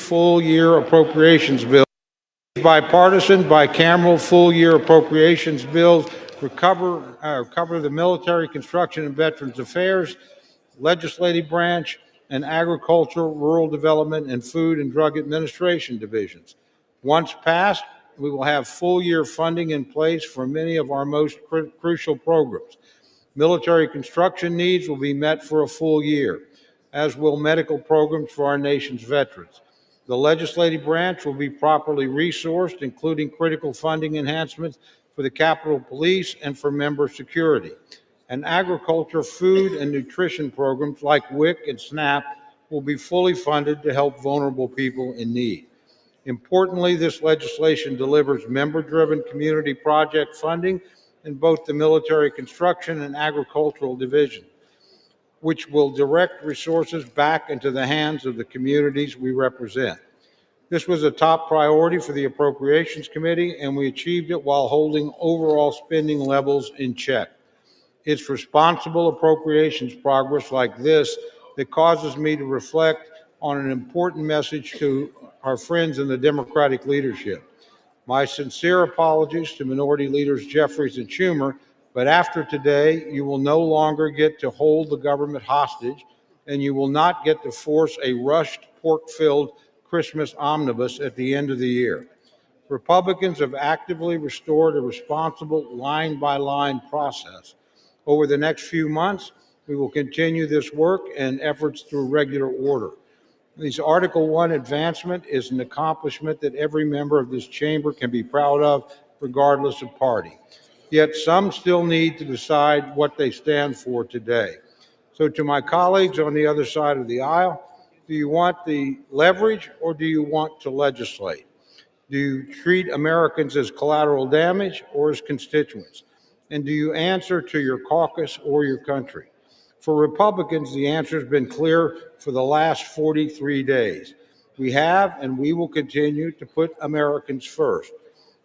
full year appropriations bill bipartisan, bicameral, full-year appropriations bills cover the military, construction, and veterans affairs, legislative branch, and agriculture, rural development, and food and drug administration divisions. Once passed, we will have full-year funding in place for many of our most crucial programs. Military construction needs will be met for a full year, as will medical programs for our nation's veterans. The legislative branch will be properly resourced, including critical funding enhancements for the Capitol Police and for member security. And agriculture, food, and nutrition programs like WIC and SNAP will be fully funded to help vulnerable people in need. Importantly, this legislation delivers member-driven community project funding in both the military construction and agricultural division, which will direct resources back into the hands of the communities we represent. This was a top priority for the Appropriations Committee, and we achieved it while holding overall spending levels in check. It's responsible appropriations progress like this that causes me to reflect on an important message to our friends in the Democratic leadership. My sincere apologies to Minority Leaders Jeffries and Schumer, but after today, you will no longer get to hold the government hostage, and you will not get to force a rushed, pork-filled Christmas omnibus at the end of the year. Republicans have actively restored a responsible line-by-line process. Over the next few months, we will continue this work and efforts through regular order. This Article I advancement is an accomplishment that every member of this chamber can be proud of, regardless of party. Yet some still need to decide what they stand for today. So to my colleagues on the other side of the aisle, do you want the leverage or do you want to legislate? Do you treat Americans as collateral damage or as constituents? And do you answer to your caucus or your country? For Republicans, the answer has been clear for the last 43 days. We have and we will continue to put Americans first.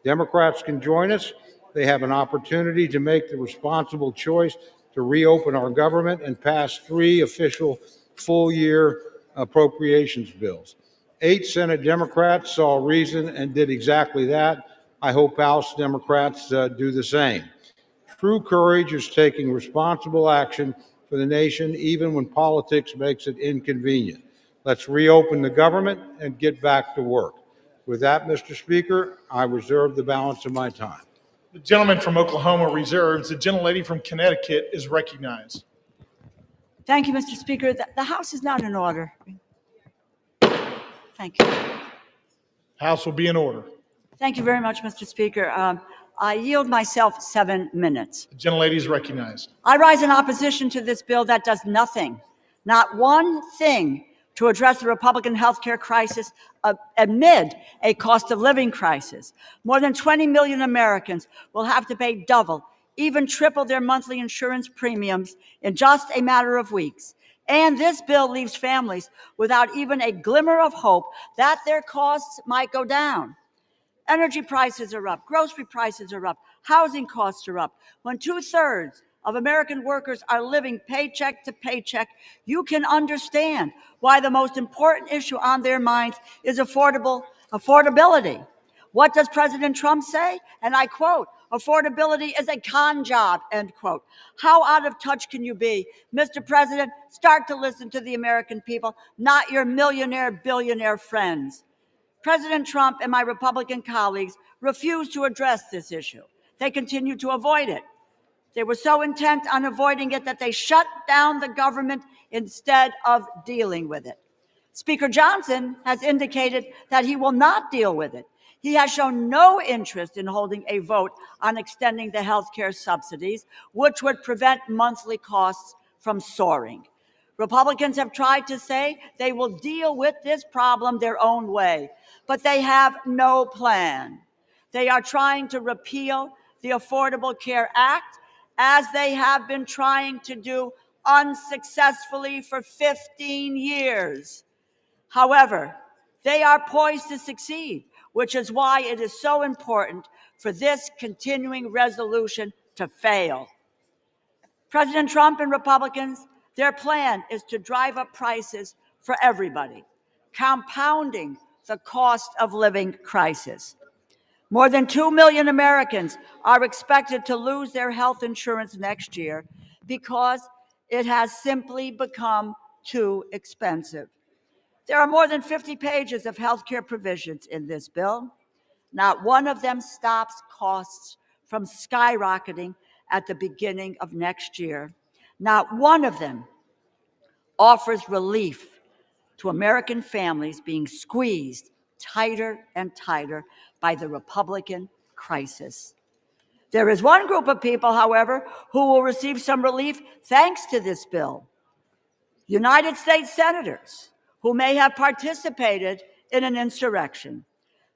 Democrats can join us. They have an opportunity to make the responsible choice to reopen our government and pass 3 official full-year appropriations bills. 8 Senate Democrats saw reason and did exactly that. I hope House Democrats do the same. True courage is taking responsible action for the nation, even when politics makes it inconvenient. Let's reopen the government and get back to work. With that, Mr. Speaker, I reserve the balance of my time. The gentleman from Oklahoma reserves. The gentlelady from Connecticut is recognized. Thank you, Mr. Speaker. The House is not in order. Thank you. House will be in order. Thank you very much, Mr. Speaker. I yield myself 7 minutes. The gentlelady is recognized. I rise in opposition to this bill that does nothing, not one thing, to address the Republican health care crisis amid a cost of living crisis. More than 20 million Americans will have to pay double, even triple their monthly insurance premiums in just a matter of weeks. And this bill leaves families without even a glimmer of hope that their costs might go down. Energy prices are up, grocery prices are up, housing costs are up. When 2/3 of American workers are living paycheck to paycheck, you can understand why the most important issue on their minds is affordability. What does President Trump say? And I quote, "Affordability is a con job," end quote. How out of touch can you be? Mr. President, start to listen to the American people, not your millionaire, billionaire friends. President Trump and my Republican colleagues refuse to address this issue. They continue to avoid it. They were so intent on avoiding it that they shut down the government instead of dealing with it. Speaker Johnson has indicated that he will not deal with it. He has shown no interest in holding a vote on extending the health care subsidies, which would prevent monthly costs from soaring. Republicans have tried to say they will deal with this problem their own way, but they have no plan. They are trying to repeal the Affordable Care Act, as they have been trying to do unsuccessfully for 15 years. However, they are poised to succeed, which is why it is so important for this continuing resolution to fail. President Trump and Republicans, their plan is to drive up prices for everybody, compounding the cost of living crisis. More than 2 million Americans are expected to lose their health insurance next year because it has simply become too expensive. There are more than 50 pages of health care provisions in this bill. Not one of them stops costs from skyrocketing at the beginning of next year. Not one of them offers relief to American families being squeezed tighter and tighter by the Republican crisis. There is one group of people, however, who will receive some relief thanks to this bill. United States senators who may have participated in an insurrection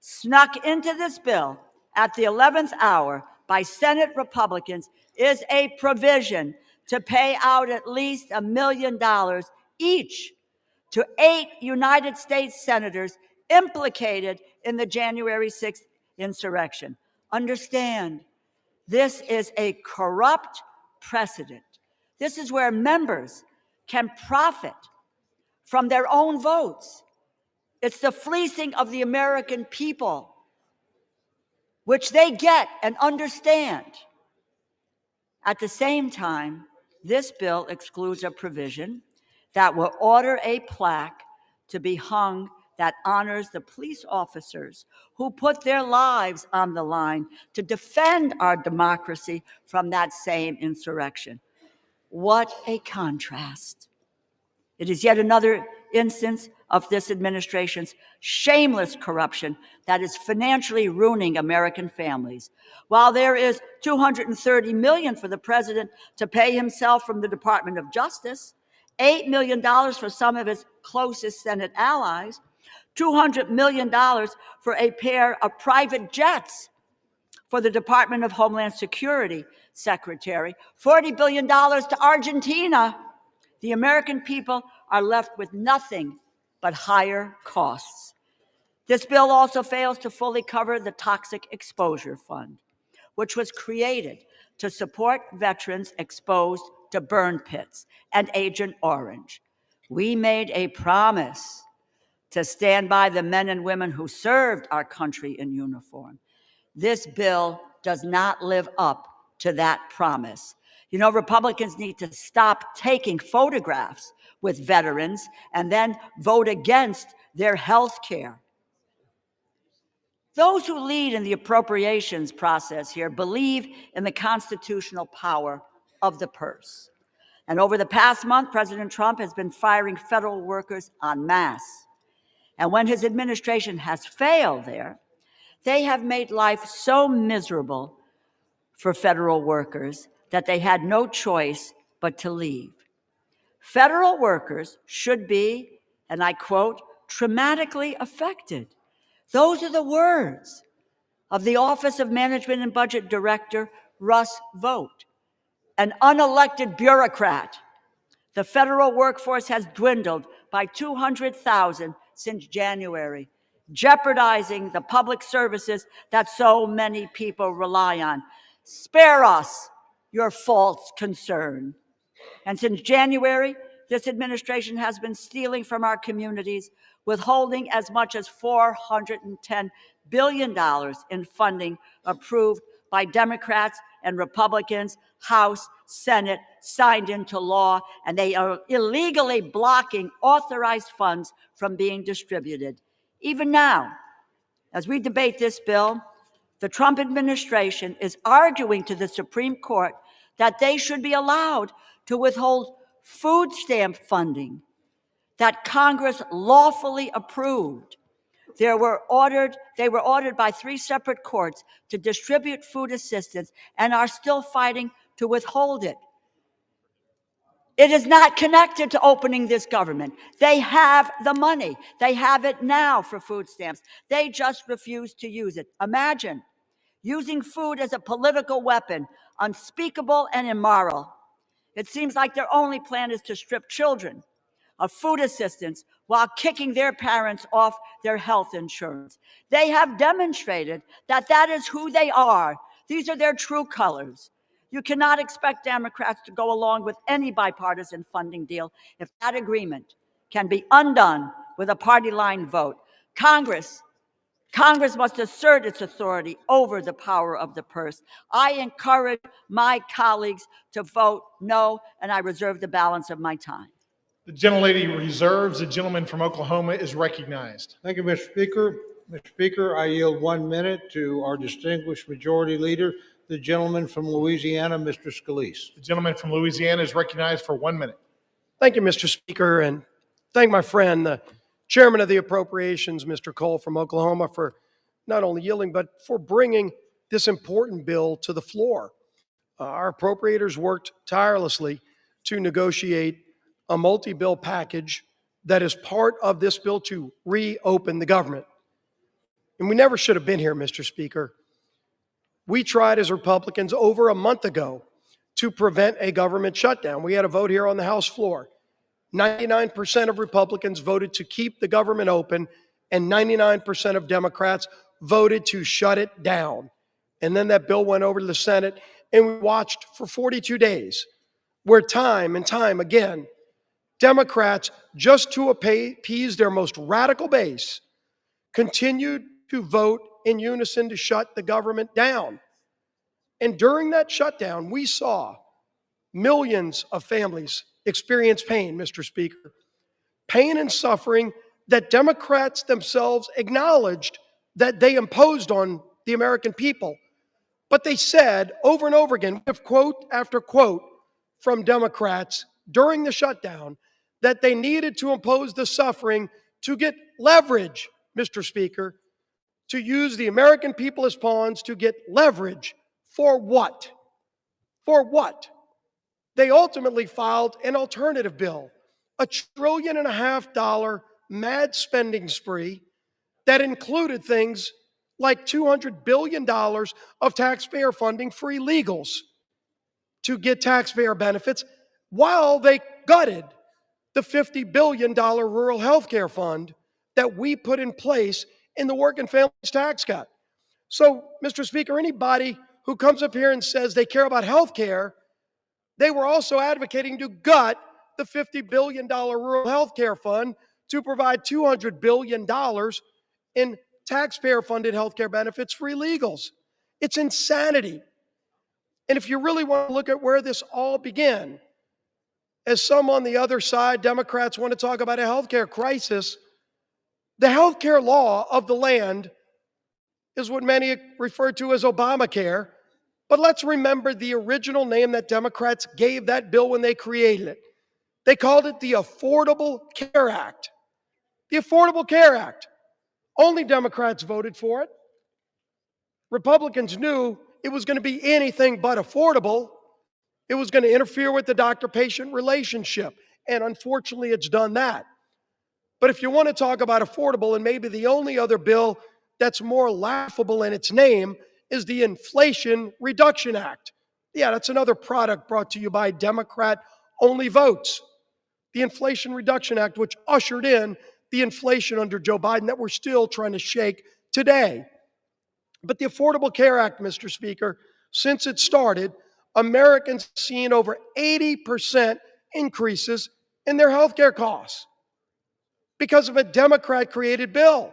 snuck into this bill at the 11th hour by Senate Republicans is a provision to pay out at least $1 million each to 8 United States senators implicated in the January 6th insurrection. Understand, this is a corrupt precedent. This is where members can profit from their own votes. It's the fleecing of the American people, which they get and understand. At the same time, this bill excludes a provision that will order a plaque to be hung that honors the police officers who put their lives on the line to defend our democracy from that same insurrection. What a contrast. It is yet another instance of this administration's shameless corruption that is financially ruining American families. While there is $230 million for the president to pay himself from the Department of Justice, $8 million for some of his closest Senate allies, $200 million for a pair of private jets for the Department of Homeland Security Secretary, $40 billion to Argentina, the American people are left with nothing but higher costs. This bill also fails to fully cover the Toxic Exposure Fund, which was created to support veterans exposed to burn pits and Agent Orange. We made a promise to stand by the men and women who served our country in uniform. This bill does not live up to that promise. You know, Republicans need to stop taking photographs with veterans and then vote against their health care. Those who lead in the appropriations process here believe in the constitutional power of the purse. And over the past month, President Trump has been firing federal workers en masse. And when his administration has failed there, they have made life so miserable for federal workers that they had no choice but to leave. Federal workers should be, and I quote, traumatically affected. Those are the words of the Office of Management and Budget Director, Russ Vought, an unelected bureaucrat. The federal workforce has dwindled by 200,000 since January, jeopardizing the public services that so many people rely on. Spare us your false concern. And since January, this administration has been stealing from our communities, withholding as much as $410 billion in funding approved by Democrats and Republicans, House, Senate, signed into law, and they are illegally blocking authorized funds from being distributed. Even now, as we debate this bill, the Trump administration is arguing to the Supreme Court that they should be allowed to withhold food stamp funding that Congress lawfully approved. They were ordered by 3 separate courts to distribute food assistance and are still fighting to withhold it. It is not connected to opening this government. They have the money. They have it now for food stamps. They just refuse to use it. Imagine using food as a political weapon, unspeakable and immoral. It seems like their only plan is to strip children of food assistance while kicking their parents off their health insurance. They have demonstrated that that is who they are. These are their true colors. You cannot expect Democrats to go along with any bipartisan funding deal if that agreement can be undone with a party line vote. Congress Congress must assert its authority over the power of the purse. I encourage my colleagues to vote no, and I reserve the balance of my time. The gentlelady reserves. The gentleman from Oklahoma is recognized. Thank you, Mr. Speaker. Mr. Speaker, I yield 1 minute to our distinguished majority leader, the gentleman from Louisiana, Mr. Scalise. The gentleman from Louisiana is recognized for 1 minute. Thank you, Mr. Speaker, and thank my friend, the Chairman of the Appropriations, Mr. Cole from Oklahoma, for not only yielding, but for bringing this important bill to the floor. Our appropriators worked tirelessly to negotiate a multi-bill package that is part of this bill to reopen the government. And we never should have been here, Mr. Speaker. We tried as Republicans over a month ago to prevent a government shutdown. We had a vote here on the House floor. 99% of Republicans voted to keep the government open, and 99% of Democrats voted to shut it down. And then that bill went over to the Senate, and we watched for 42 days, where time and time again, Democrats, just to appease their most radical base, continued to vote in unison to shut the government down. And during that shutdown, we saw millions of families experience pain, Mr. Speaker. Pain and suffering that Democrats themselves acknowledged that they imposed on the American people. But they said over and over again, with quote after quote from Democrats during the shutdown, that they needed to impose the suffering to get leverage, Mr. Speaker, to use the American people as pawns to get leverage. For what? For what? They ultimately filed an alternative bill, $1.5 trillion mad spending spree that included things like $200 billion of taxpayer funding for illegals to get taxpayer benefits, while they gutted the $50 billion rural health care fund that we put in place in the Working Families Tax Cut. So, Mr. Speaker, anybody who comes up here and says they care about health care, they were also advocating to gut the $50 billion rural health care fund to provide $200 billion in taxpayer-funded health care benefits for illegals. It's insanity. And if you really want to look at where this all began, as some on the other side, Democrats, want to talk about a health care crisis, the health care law of the land is what many refer to as Obamacare. But let's remember the original name that Democrats gave that bill when they created it. They called it the Affordable Care Act. The Affordable Care Act. Only Democrats voted for it. Republicans knew it was going to be anything but affordable. It was going to interfere with the doctor-patient relationship. And unfortunately, it's done that. But if you want to talk about affordable, and maybe the only other bill that's more laughable in its name is the Inflation Reduction Act. Yeah, that's another product brought to you by Democrat-only votes. The Inflation Reduction Act, which ushered in the inflation under Joe Biden that we're still trying to shake today. But the Affordable Care Act, Mr. Speaker, since it started, Americans have seen over 80% increases in their health care costs because of a Democrat-created bill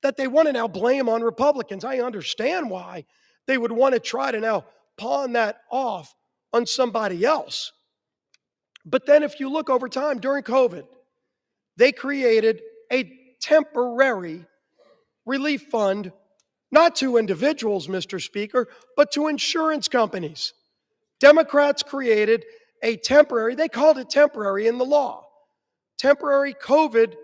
that they want to now blame on Republicans. I understand why they would want to try to now pawn that off on somebody else. But then if you look over time, during COVID, they created a temporary relief fund, not to individuals, Mr. Speaker, but to insurance companies. Democrats created a temporary, they called it temporary in the law, temporary COVID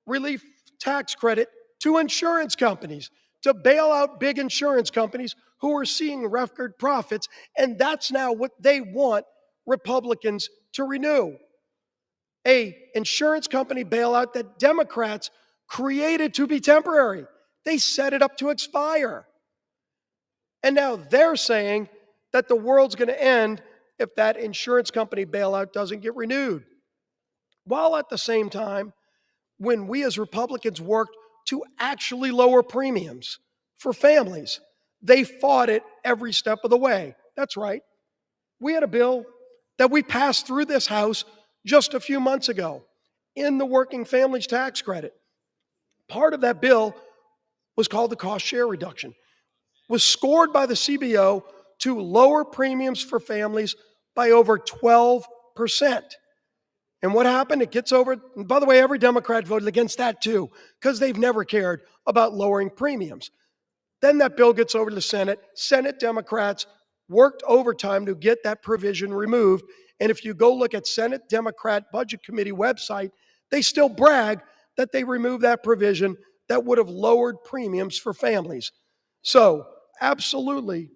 relief tax credit to insurance companies, to bail out big insurance companies who are seeing record profits, and that's now what they want Republicans to renew. A insurance company bailout that Democrats created to be temporary. They set it up to expire. And now they're saying that the world's going to end if that insurance company bailout doesn't get renewed. While at the same time, when we as Republicans worked to actually lower premiums for families, they fought it every step of the way. That's right. We had a bill that we passed through this House just a few months ago in the Working Families Tax Credit. Part of that bill was called the cost share reduction, was scored by the CBO to lower premiums for families by over 12%. And what happened? It gets over, and by the way, every Democrat voted against that too, because they've never cared about lowering premiums. Then that bill gets over to the Senate. Senate Democrats worked overtime to get that provision removed. And if you go look at Senate Democrat Budget Committee website, they still brag that they removed that provision that would have lowered premiums for families. So, absolutely,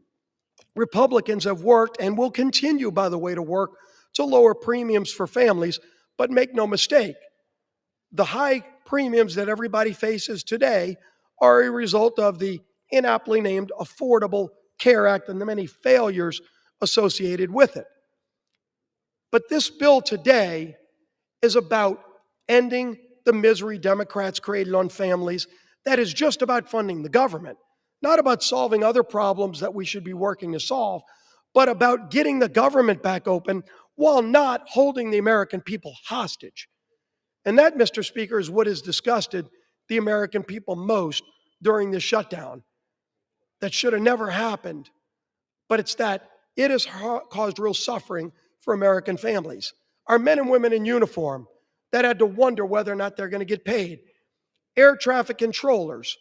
Republicans have worked and will continue, by the way, to work to lower premiums for families. But make no mistake, the high premiums that everybody faces today are a result of the inaptly named Affordable Care Act and the many failures associated with it. But this bill today is about ending the misery Democrats created on families. That is just about funding the government, not about solving other problems that we should be working to solve, but about getting the government back open while not holding the American people hostage. And that, Mr. Speaker, is what has disgusted the American people most during this shutdown. That should have never happened, but it's that it has caused real suffering for American families. Our men and women in uniform that had to wonder whether or not they're going to get paid. Air traffic controllers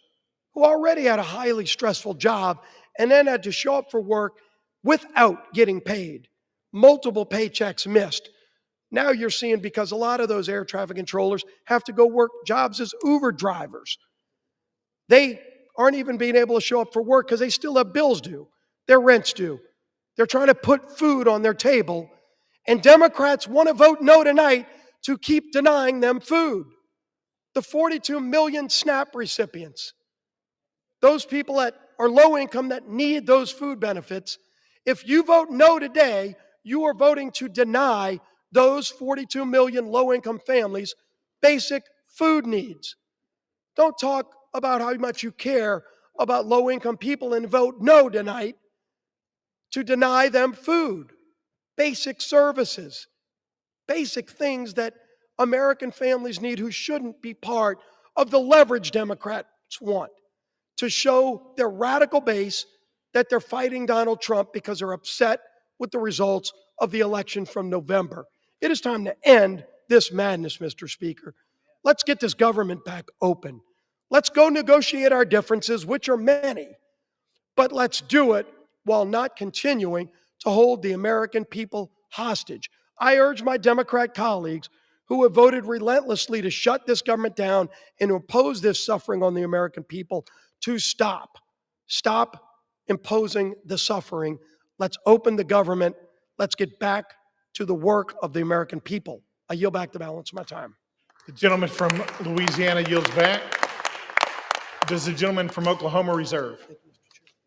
who already had a highly stressful job and then had to show up for work without getting paid. Multiple paychecks missed. Now you're seeing, because a lot of those air traffic controllers have to go work jobs as Uber drivers. They aren't even being able to show up for work because they still have bills due, their rent's due. They're trying to put food on their table, and Democrats want to vote no tonight to keep denying them food. The 42 million SNAP recipients, those people that are low income that need those food benefits, if you vote no today, you are voting to deny those 42 million low-income families basic food needs. Don't talk about how much you care about low-income people and vote no tonight to deny them food, basic services, basic things that American families need who shouldn't be part of the leverage Democrats want to show their radical base that they're fighting Donald Trump because they're upset with the results of the election from November. It is time to end this madness, Mr. Speaker. Let's get this government back open. Let's go negotiate our differences, which are many, but let's do it while not continuing to hold the American people hostage. I urge my Democrat colleagues who have voted relentlessly to shut this government down and to impose this suffering on the American people to stop. Stop imposing the suffering. Let's open the government. Let's get back to the work of the American people. I yield back the balance of my time. The gentleman from Louisiana yields back. Does the gentleman from Oklahoma reserve?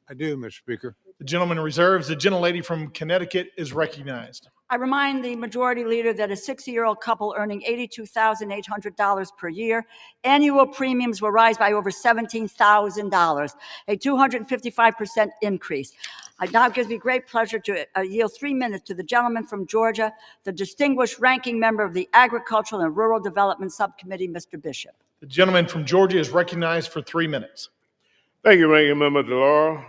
I do, Mr. Speaker. The gentleman reserves. The gentlelady from Connecticut is recognized. I remind the majority leader that a 60-year-old couple earning $82,800 per year, annual premiums will rise by over $17,000, a 255% increase. It now gives me great pleasure to yield 3 minutes to the gentleman from Georgia, the distinguished ranking member of the Agricultural and Rural Development Subcommittee, Mr. Bishop. The gentleman from Georgia is recognized for 3 minutes. Thank you, Ranking Member DeLauro.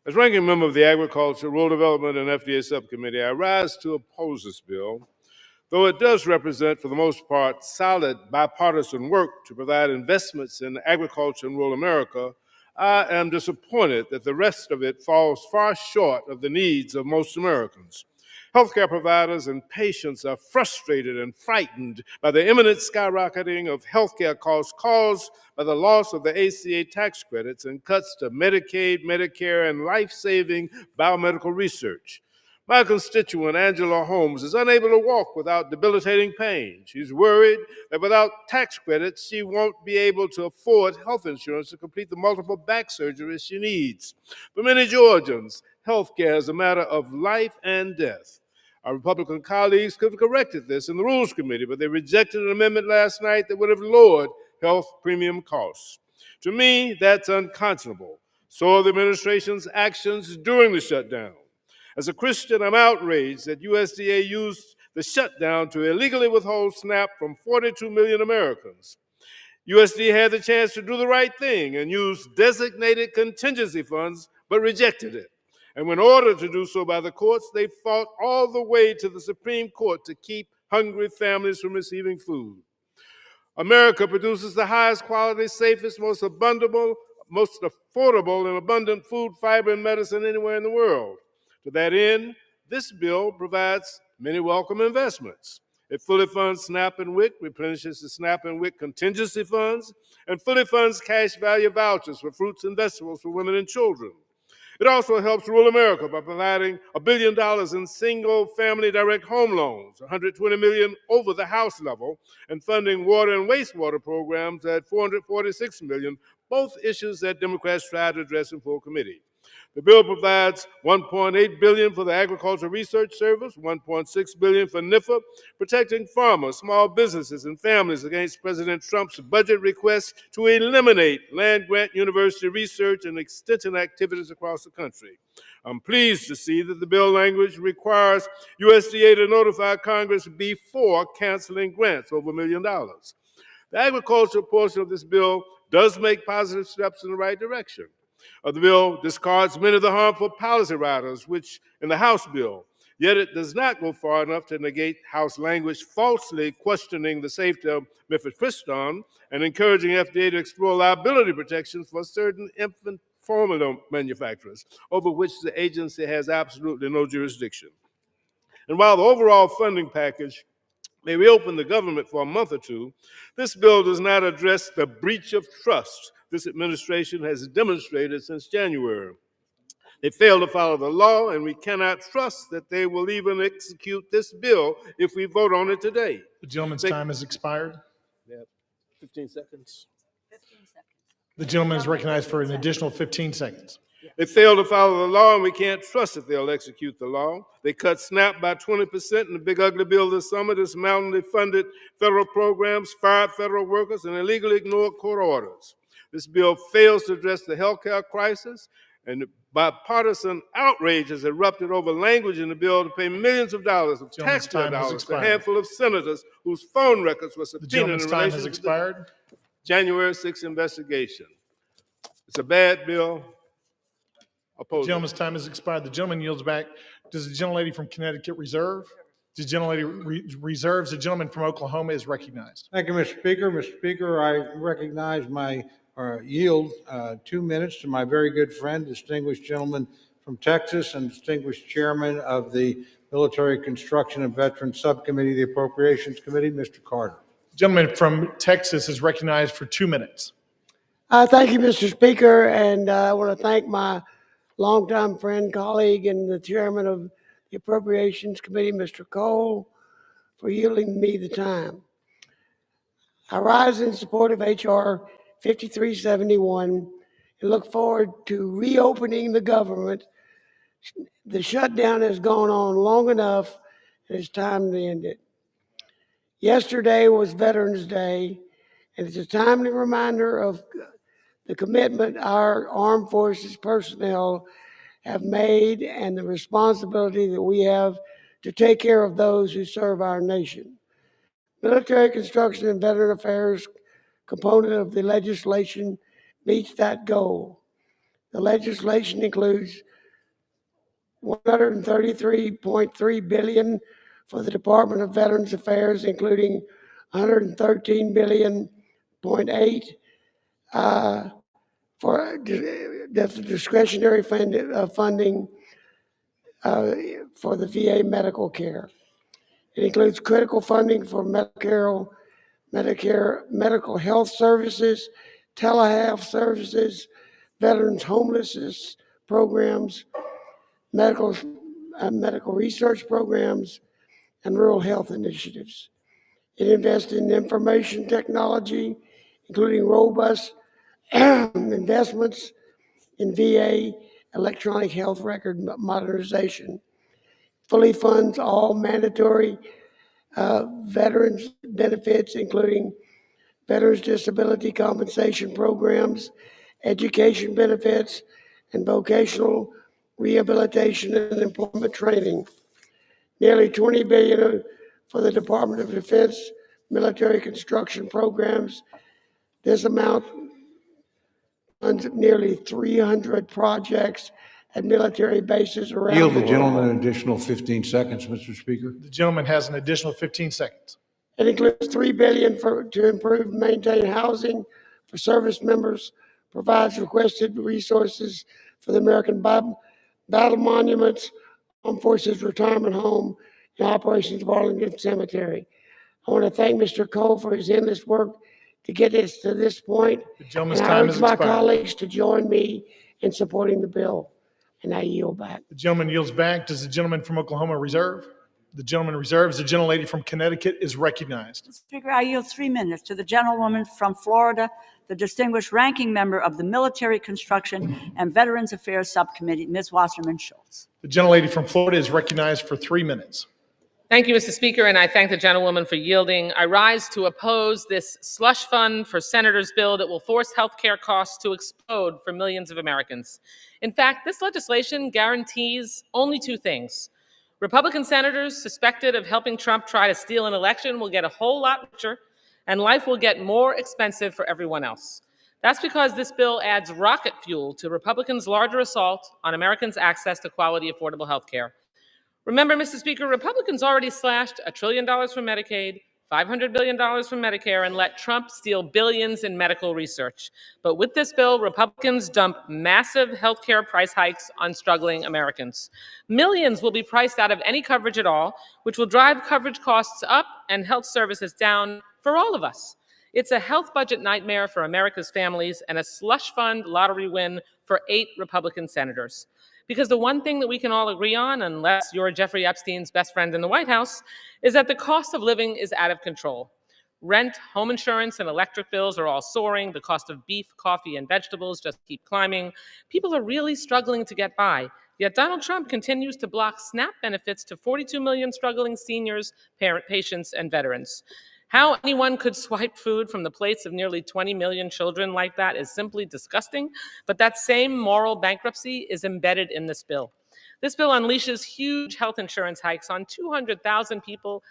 As ranking member of the Agriculture, Rural Development, and FDA Subcommittee, I rise to oppose this bill, though it does represent, for the most part, solid bipartisan work to provide investments in agriculture and rural America. I am disappointed that the rest of it falls far short of the needs of most Americans. Healthcare providers and patients are frustrated and frightened by the imminent skyrocketing of healthcare costs caused by the loss of the ACA tax credits and cuts to Medicaid, Medicare, and life-saving biomedical research. My constituent, Angela Holmes, is unable to walk without debilitating pain. She's worried that without tax credits, she won't be able to afford health insurance to complete the multiple back surgeries she needs. For many Georgians, health care is a matter of life and death. Our Republican colleagues could have corrected this in the Rules Committee, but they rejected an amendment last night that would have lowered health premium costs. To me, that's unconscionable. So are the administration's actions during the shutdown. As a Christian, I'm outraged that USDA used the shutdown to illegally withhold SNAP from 42 million Americans. USD had the chance to do the right thing and use designated contingency funds, but rejected it. And when ordered to do so by the courts, they fought all the way to the Supreme Court to keep hungry families from receiving food. America produces the highest quality, safest, most abundant, most affordable and abundant food, fiber, and medicine anywhere in the world. To that end, this bill provides many welcome investments. It fully funds SNAP and WIC, replenishes the SNAP and WIC contingency funds, and fully funds cash value vouchers for fruits and vegetables for women and children. It also helps rural America by providing $1 billion in single-family direct home loans, $120 million over the House level, and funding water and wastewater programs at $446 million, both issues that Democrats tried to address in full committee. The bill provides $1.8 billion for the Agricultural Research Service, $1.6 billion for NIFA, protecting farmers, small businesses, and families against President Trump's budget request to eliminate land-grant university research and extension activities across the country. I'm pleased to see that the bill language requires USDA to notify Congress before canceling grants over $1 million. The agricultural portion of this bill does make positive steps in the right direction. The bill discards many of the harmful policy riders, which in the House bill, yet it does not go far enough to negate House language falsely questioning the safety of mifepristone and encouraging FDA to explore liability protections for certain infant formula manufacturers, over which the agency has absolutely no jurisdiction. And while the overall funding package may reopen the government for a month or two, this bill does not address the breach of trust this administration has demonstrated since January. They fail to follow the law, and we cannot trust that they will even execute this bill if we vote on it today. The gentleman's time has expired. Yeah, 15 seconds. The gentleman is recognized for an additional 15 seconds. They fail to follow the law, and we can't trust that they'll execute the law. They cut SNAP by 20% in the big ugly bill this summer, dismounted funded federal programs, fired federal workers, and illegally ignored court orders. This bill fails to address the healthcare crisis, and bipartisan outrage has erupted over language in the bill to pay millions of dollars of taxpayer dollars to a handful of senators whose phone records were subpoenaed in relation to the January 6th investigation. It's a bad bill. The gentleman's time has expired. The gentleman yields back. Does the gentlelady from Connecticut reserve? The gentlelady reserves. The gentleman from Oklahoma is recognized. Thank you, Mr. Speaker. Mr. Speaker, I recognize yield 2 minutes to my very good friend, distinguished gentleman from Texas and distinguished chairman of the Military Construction and Veterans Subcommittee, the Appropriations Committee, Mr. Carter. The gentleman from Texas is recognized for 2 minutes. Thank you, Mr. Speaker, and I want to thank my longtime friend, colleague, and the chairman of the Appropriations Committee, Mr. Cole, for yielding me the time. I rise in support of H.R. 5371 and look forward to reopening the government. The shutdown has gone on long enough, and it's time to end it. Yesterday was Veterans Day, and it's a timely reminder of the commitment our armed forces personnel have made and the responsibility that we have to take care of those who serve our nation. Military Construction and Veteran Affairs component of the legislation meets that goal. The legislation includes $133.3 billion for the Department of Veterans Affairs, including $113.8 billion for that's discretionary funding for the VA medical care. It includes critical funding for Medicare, medical health services, telehealth services, veterans homelessness programs, medical research programs, and rural health initiatives. It invests in information technology, including robust investments in VA electronic health record modernization. Fully funds all mandatory veterans benefits, including veterans disability compensation programs, education benefits, and vocational rehabilitation and employment training. Nearly $20 billion for the Department of Defense military construction programs, This amount funds nearly 300 projects at military bases around Yield the the gentleman world. an additional 15 seconds, Mr. Speaker. The gentleman has an additional 15 seconds. It includes $3 billion to improve and maintain housing for service members, provides requested resources for the American Battle Monuments, Armed Forces Retirement Home, and operations of Arlington Cemetery. I want to thank Mr. Cole for his endless work to get us to this point. The gentleman's And I time urge has my expired. colleagues to join me in supporting the bill. And I yield back. The gentleman yields back. Does the gentleman from Oklahoma reserve? The gentleman reserves. The gentlelady from Connecticut is recognized. Speaker, I yield 3 minutes to the gentlewoman from Florida, the distinguished ranking member of the Military Construction and Veterans Affairs Subcommittee, Ms. Wasserman Schultz. The gentlelady from Florida is recognized for 3 minutes. Thank you, Mr. Speaker, and I thank the gentlewoman for yielding. I rise to oppose this slush fund for senators bill that will force health care costs to explode for millions of Americans. In fact, this legislation guarantees only 2 things. Republican senators suspected of helping Trump try to steal an election will get a whole lot richer, and life will get more expensive for everyone else. That's because this bill adds rocket fuel to Republicans' larger assault on Americans' access to quality, affordable health care. Remember, Mr. Speaker, Republicans already slashed $1 trillion from Medicaid, $500 billion from Medicare, and let Trump steal billions in medical research. But with this bill, Republicans dump massive health care price hikes on struggling Americans. Millions will be priced out of any coverage at all, which will drive coverage costs up and health services down for all of us. It's a health budget nightmare for America's families and a slush fund lottery win for 8 Republican senators. Because the one thing that we can all agree on, unless you're Jeffrey Epstein's best friend in the White House, is that the cost of living is out of control. Rent, home insurance, and electric bills are all soaring. The cost of beef, coffee, and vegetables just keep climbing. People are really struggling to get by. Yet Donald Trump continues to block SNAP benefits to 42 million struggling seniors, patients, and veterans. How anyone could swipe food from the plates of nearly 20 million children like that is simply disgusting, but that same moral bankruptcy is embedded in this bill. This bill unleashes huge health insurance hikes on 203,000 people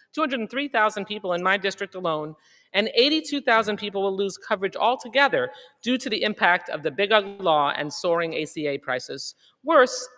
in my district alone, and 82,000 people will lose coverage altogether due to the impact of the big ugly law and soaring ACA prices. Worse,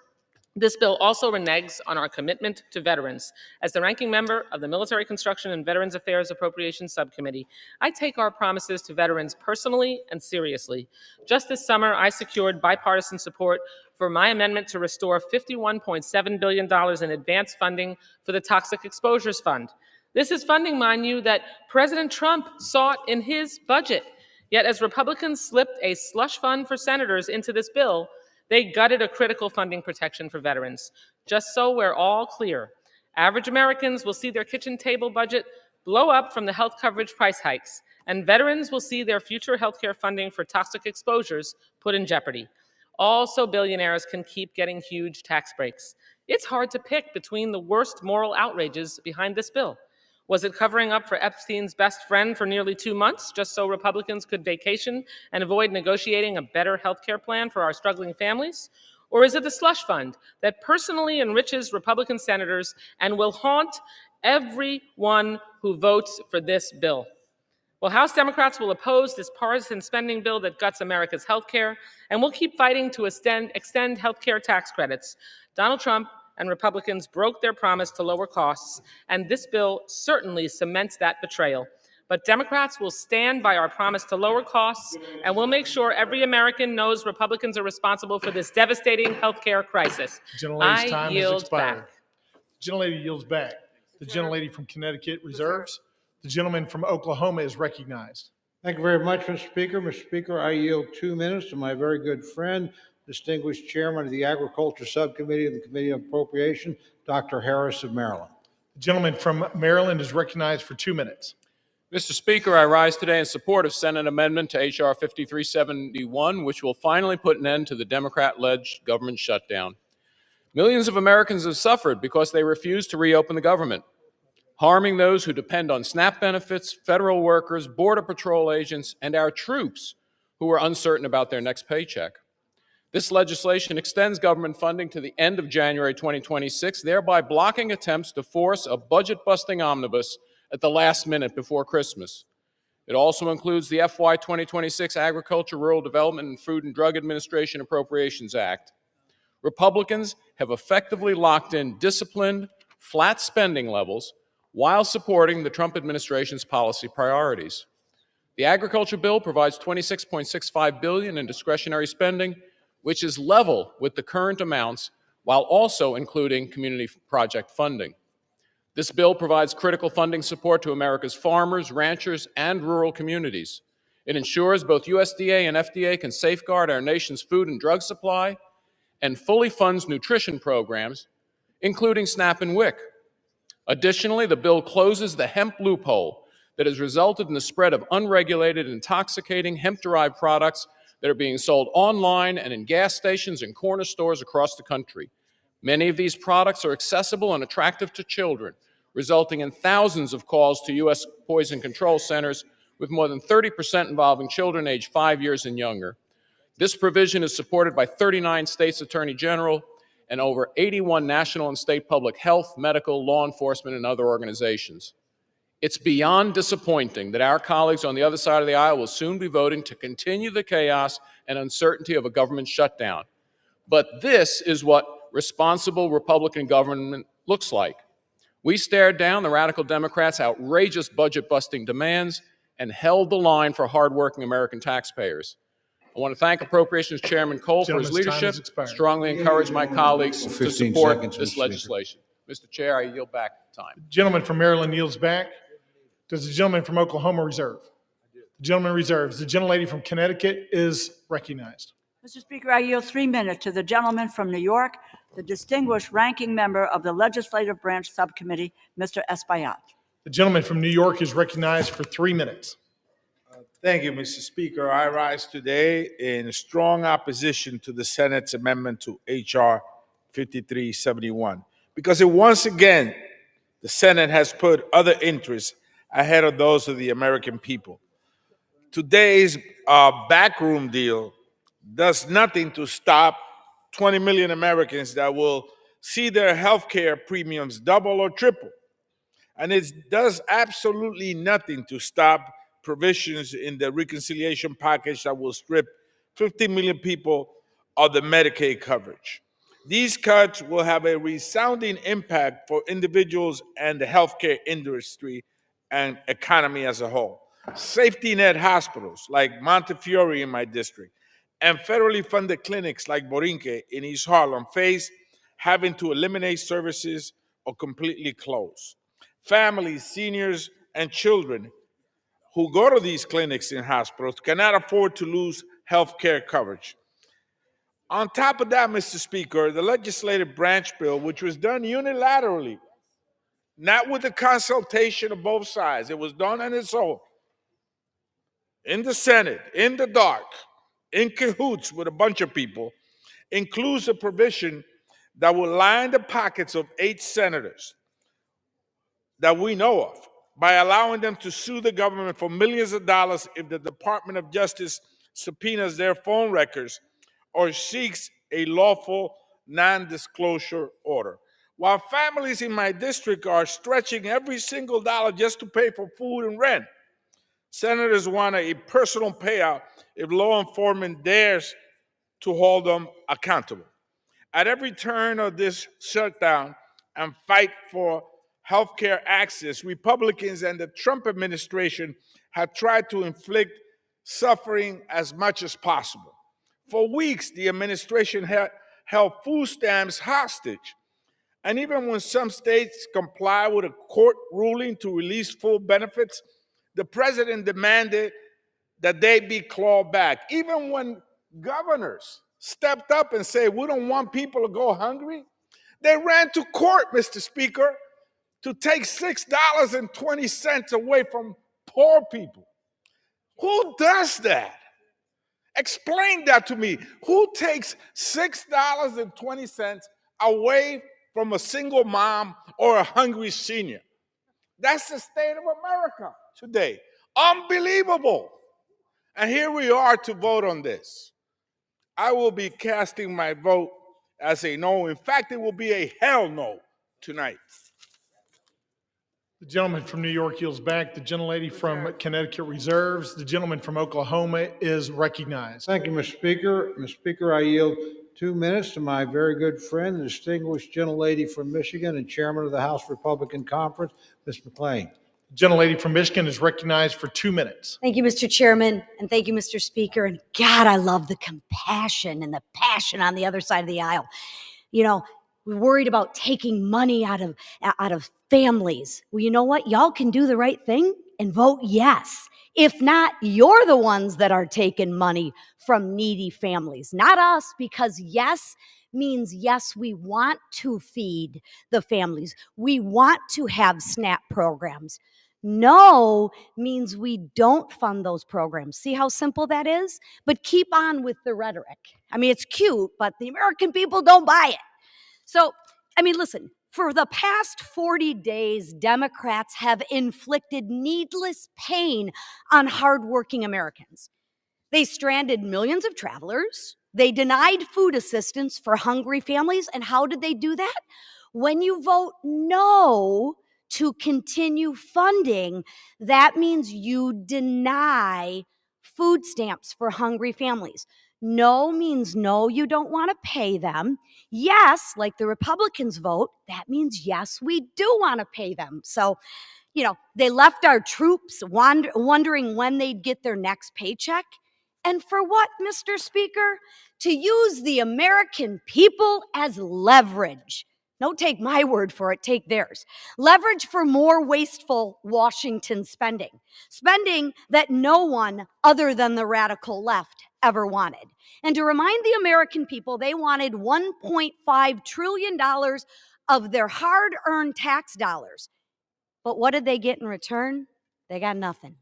this bill also reneges on our commitment to veterans. As the ranking member of the Military Construction and Veterans Affairs Appropriations Subcommittee, I take our promises to veterans personally and seriously. Just this summer, I secured bipartisan support for my amendment to restore $51.7 billion in advance funding for the Toxic Exposures Fund. This is funding, mind you, that President Trump sought in his budget. Yet as Republicans slipped a slush fund for senators into this bill, they gutted a critical funding protection for veterans. Just so we're all clear, average Americans will see their kitchen table budget blow up from the health coverage price hikes, and veterans will see their future healthcare funding for toxic exposures put in jeopardy. Also, billionaires can keep getting huge tax breaks. It's hard to pick between the worst moral outrages behind this bill. Was it covering up for Epstein's best friend for nearly 2 months, just so Republicans could vacation and avoid negotiating a better health care plan for our struggling families? Or is it the slush fund that personally enriches Republican senators and will haunt everyone who votes for this bill? Well, House Democrats will oppose this partisan spending bill that guts America's health care, and we'll keep fighting to extend health care tax credits. Donald Trump and Republicans broke their promise to lower costs, and this bill certainly cements that betrayal. But Democrats will stand by our promise to lower costs, and we'll make sure every American knows Republicans are responsible for this devastating health care crisis. Gentlelady's time has yield expired. back. The gentlelady yields back. The gentlelady from Connecticut reserves. The gentleman from Oklahoma is recognized. Thank you very much, Mr. Speaker. Mr. Speaker, I yield 2 minutes to my very good friend, distinguished chairman of the Agriculture Subcommittee of the Committee on Appropriation, Dr. Harris of Maryland. The gentleman from Maryland is recognized for 2 minutes. Mr. Speaker, I rise today in support of Senate Amendment to H.R. 5371, which will finally put an end to the Democrat-led government shutdown. Millions of Americans have suffered because they refuse to reopen the government, harming those who depend on SNAP benefits, federal workers, Border Patrol agents, and our troops who are uncertain about their next paycheck. This legislation extends government funding to the end of January 2026, thereby blocking attempts to force a budget-busting omnibus at the last minute before Christmas. It also includes the FY 2026 Agriculture, Rural Development, and Food and Drug Administration Appropriations Act. Republicans have effectively locked in disciplined, flat spending levels while supporting the Trump administration's policy priorities. The agriculture bill provides $26.65 billion in discretionary spending, which is level with the current amounts, while also including community project funding. This bill provides critical funding support to America's farmers, ranchers, and rural communities. It ensures both USDA and FDA can safeguard our nation's food and drug supply and fully funds nutrition programs, including SNAP and WIC. Additionally, the bill closes the hemp loophole that has resulted in the spread of unregulated, intoxicating hemp-derived products that are being sold online and in gas stations and corner stores across the country. Many of these products are accessible and attractive to children, resulting in thousands of calls to U.S. poison control centers, with more than 30% involving children aged 5 years and younger. This provision is supported by 39 states' attorney general and over 81 national and state public health, medical, law enforcement, and other organizations. It's beyond disappointing that our colleagues on the other side of the aisle will soon be voting to continue the chaos and uncertainty of a government shutdown. But this is what responsible Republican government looks like. We stared down the radical Democrats' outrageous budget-busting demands and held the line for hardworking American taxpayers. I want to thank Appropriations Chairman Cole for his leadership, strongly encourage my colleagues to support this legislation. Mr. Chair, I yield back time. The gentleman from Maryland yields back. Does the gentleman from Oklahoma reserve? The gentleman reserves. The gentlelady from Connecticut is recognized. Mr. Speaker, I yield 3 minutes to the gentleman from New York, the distinguished ranking member of the Legislative Branch Subcommittee, Mr. Espaillat. The gentleman from New York is recognized for 3 minutes. Thank you, Mr. Speaker. I rise today in strong opposition to the Senate's amendment to H.R. 5371 because once again, the Senate has put other interests ahead of those of the American people. Today's backroom deal does nothing to stop 20 million Americans that will see their health care premiums double or triple. And it does absolutely nothing to stop provisions in the reconciliation package that will strip 50 million people of the Medicaid coverage. These cuts will have a resounding impact for individuals and the healthcare industry and economy as a whole. Safety net hospitals like Montefiore in my district and federally funded clinics like Borinque in East Harlem face having to eliminate services or completely close. Families, seniors, and children who go to these clinics and hospitals cannot afford to lose health care coverage. On top of that, Mr. Speaker, the legislative branch bill, which was done unilaterally, not with the consultation of both sides, it was done on its own, in the Senate, in the dark, in cahoots with a bunch of people, includes a provision that will line the pockets of 8 senators that we know of by allowing them to sue the government for millions of dollars if the Department of Justice subpoenas their phone records or seeks a lawful non-disclosure order. While families in my district are stretching every single dollar just to pay for food and rent, senators want a personal payout if law enforcement dares to hold them accountable. At every turn of this shutdown and fight for healthcare access, Republicans and the Trump administration have tried to inflict suffering as much as possible. For weeks, the administration held food stamps hostage. And even when some states comply with a court ruling to release full benefits, the president demanded that they be clawed back. Even when governors stepped up and said, we don't want people to go hungry, they ran to court, Mr. Speaker, to take $6.20 away from poor people. Who does that? Explain that to me. Who takes $6.20 away from a single mom or a hungry senior? That's the state of America today. Unbelievable. And here we are to vote on this. I will be casting my vote as a no. In fact, it will be a hell no tonight. The gentleman from New York yields back. The gentlelady from Connecticut reserves. The gentleman from Oklahoma is recognized. Thank you, Mr. Speaker. Mr. Speaker, I yield 2 minutes to my very good friend, the distinguished gentlelady from Michigan and chairman of the House Republican Conference, Ms. McClain. The gentlelady from Michigan is recognized for 2 minutes. Thank you, Mr. Chairman, and thank you, Mr. Speaker. And God, I love the compassion and the passion on the other side of the aisle. You know, we're worried about taking money out of families. Well, you know what? Y'all can do the right thing and vote yes. If not, you're the ones that are taking money from needy families, not us, because yes means yes, we want to feed the families. We want to have SNAP programs. No means we don't fund those programs. See how simple that is? But keep on with the rhetoric. I mean, it's cute, but the American people don't buy it. So, I mean, listen, for the past 40 days, Democrats have inflicted needless pain on hardworking Americans. They stranded millions of travelers. They denied food assistance for hungry families. And how did they do that? When you vote no to continue funding, that means you deny food stamps for hungry families. No means no, you don't want to pay them. Yes, like the Republicans vote, that means yes, we do want to pay them. So, you know, they left our troops wondering when they'd get their next paycheck. And for what, Mr. Speaker? To use the American people as leverage. Don't take my word for it, take theirs. Leverage for more wasteful Washington spending. Spending that no one other than the radical left ever wanted. And to remind the American people, they wanted $1.5 trillion of their hard-earned tax dollars. But what did they get in return? They got nothing.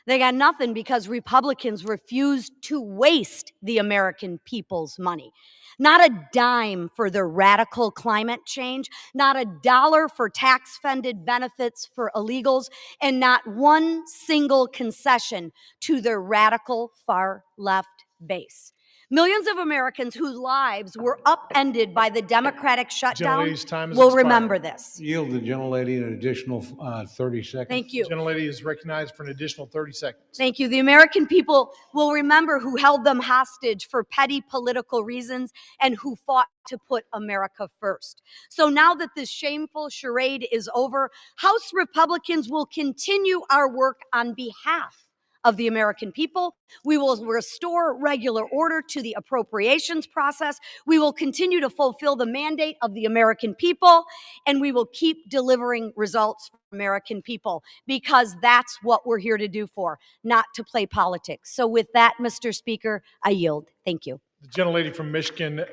They got nothing because Republicans refused to waste the American people's money. Not a dime for their radical climate change, not a dollar for tax-funded benefits for illegals, and not one single concession to their radical far-left base. Millions of Americans whose lives were upended by the Democratic shutdown will remember this. Yield the gentlelady an additional 30 seconds. Thank you. The gentlelady is recognized for an additional 30 seconds. Thank you. The American people will remember who held them hostage for petty political reasons and who fought to put America first. So now that this shameful charade is over, House Republicans will continue our work on behalf of the American people. We will restore regular order to the appropriations process. We will continue to fulfill the mandate of the American people, and we will keep delivering results for American people, because that's what we're here to do for, not to play politics. So with that, Mr. Speaker, I yield. Thank you. The gentlelady from Michigan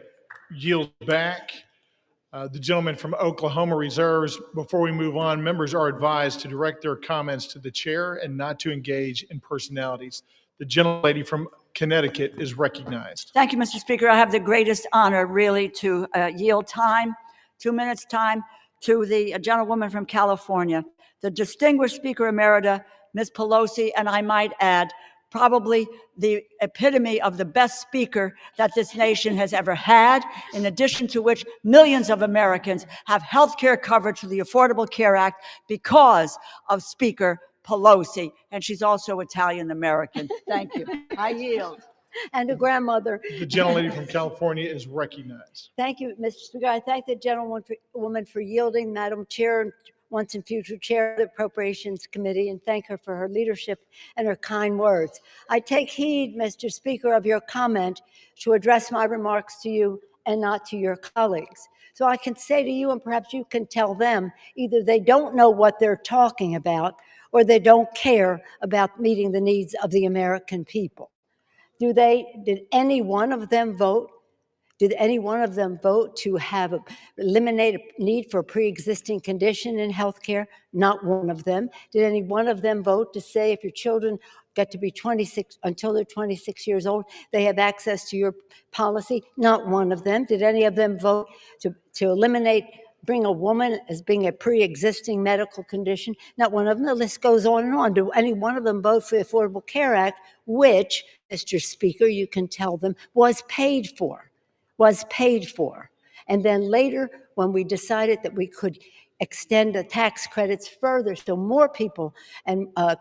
yields back. The gentleman from Oklahoma reserves. Before we move on, members are advised to direct their comments to the chair and not to engage in personalities. The gentlelady from Connecticut is recognized. Thank you, Mr. Speaker. I have the greatest honor, really, to yield time, 2 minutes time, to the gentlewoman from California, the distinguished Speaker Emerita, Ms. Pelosi, and I might add, probably the epitome of the best speaker that this nation has ever had, in addition to which millions of Americans have health care coverage through the Affordable Care Act because of Speaker Pelosi. And she's also Italian-American. Thank you. I yield. And a grandmother. The gentlelady from California is recognized. Thank you, Mr. Speaker. I thank the gentlewoman for yielding, Madam Chair, and once and future chair of the Appropriations Committee, and thank her for her leadership and her kind words. I take heed, Mr. Speaker, of your comment to address my remarks to you and not to your colleagues. So I can say to you, and perhaps you can tell them, either they don't know what they're talking about or they don't care about meeting the needs of the American people. Did any one of them vote? Did any one of them vote to eliminate a need for a pre-existing condition in healthcare? Not one of them. Did any one of them vote to say if your children get to be 26, until they're 26 years old, they have access to your policy? Not one of them. Did any of them vote to bring a woman as being a pre-existing medical condition? Not one of them. The list goes on and on. Do any one of them vote for the Affordable Care Act, which, Mr. Speaker, you can tell them, was paid for? And then later, when we decided that we could extend the tax credits further so more people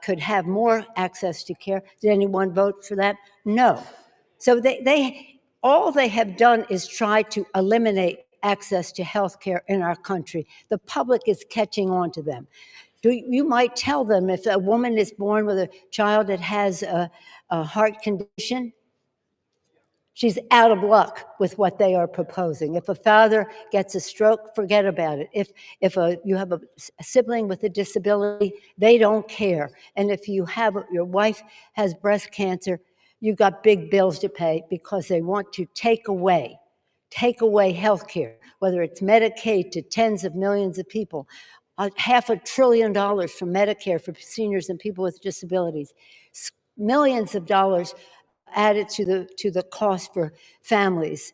could have more access to care. Did anyone vote for that? No. So all they have done is try to eliminate access to health care in our country. The public is catching on to them. You might tell them if a woman is born with a child that has a heart condition, she's out of luck with what they are proposing. If a father gets a stroke, forget about it. If you have a sibling with a disability, they don't care. And if your wife has breast cancer, you've got big bills to pay because they want to take away health care, whether it's Medicaid to tens of millions of people, $500 billion from Medicare for seniors and people with disabilities, millions of dollars added to the cost for families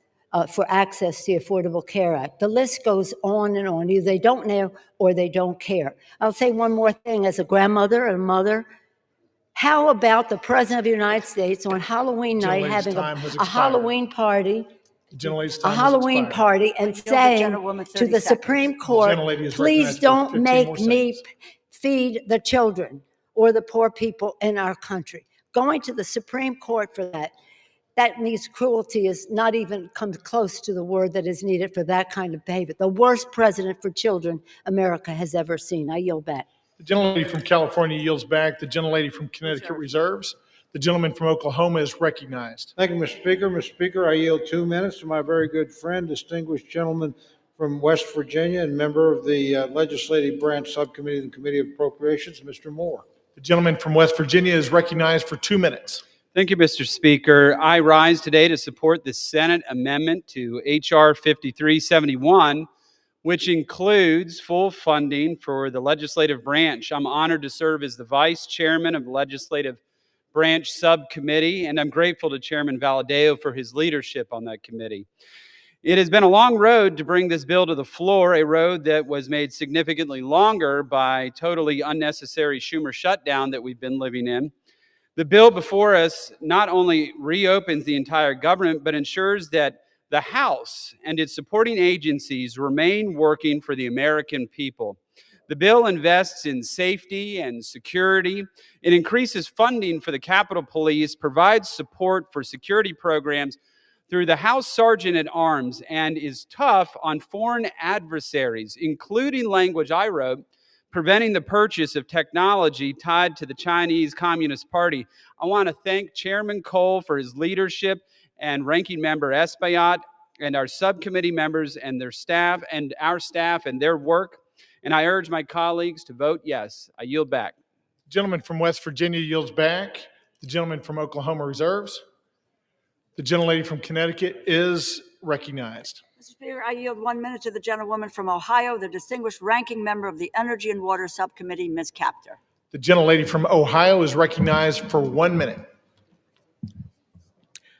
for access to the Affordable Care Act. The list goes on and on. Either they don't know or they don't care. I'll say one more thing as a grandmother and a mother. How about the President of the United States on Halloween night having a Halloween party? A Halloween party and saying to the Supreme Court, please don't make me feed the children or the poor people in our country. Going to the Supreme Court for that means cruelty is not even comes close to the word that is needed for that kind of behavior. The worst president for children America has ever seen. I yield back. The gentlelady from California yields back. The gentlelady from Connecticut reserves. The gentleman from Oklahoma is recognized. Thank you, Mr. Speaker. Mr. Speaker, I yield 2 minutes to my very good friend, distinguished gentleman from West Virginia and member of the Legislative Branch Subcommittee of the Committee of Appropriations, Mr. Moore. The gentleman from West Virginia is recognized for 2 minutes. Thank you, Mr. Speaker. I rise today to support the Senate amendment to H.R. 5371, which includes full funding for the legislative branch. I'm honored to serve as the vice chairman of the Legislative Branch Subcommittee, and I'm grateful to Chairman Valadao for his leadership on that committee. It has been a long road to bring this bill to the floor, a road that was made significantly longer by totally unnecessary Schumer shutdown that we've been living in. The bill before us not only reopens the entire government, but ensures that the House and its supporting agencies remain working for the American people. The bill invests in safety and security. It increases funding for the Capitol Police, provides support for security programs through the House Sergeant at Arms, and is tough on foreign adversaries, including language I wrote, preventing the purchase of technology tied to the Chinese Communist Party. I want to thank Chairman Cole for his leadership and Ranking Member Espaillat and our subcommittee members and their staff and our staff and their work. And I urge my colleagues to vote yes. I yield back. The gentleman from West Virginia yields back. The gentleman from Oklahoma reserves. The gentlelady from Connecticut is recognized. Mr. Speaker, I yield 1 minute to the gentlewoman from Ohio, the distinguished ranking member of the Energy and Water Subcommittee, Ms. Capter. The gentlelady from Ohio is recognized for 1 minute.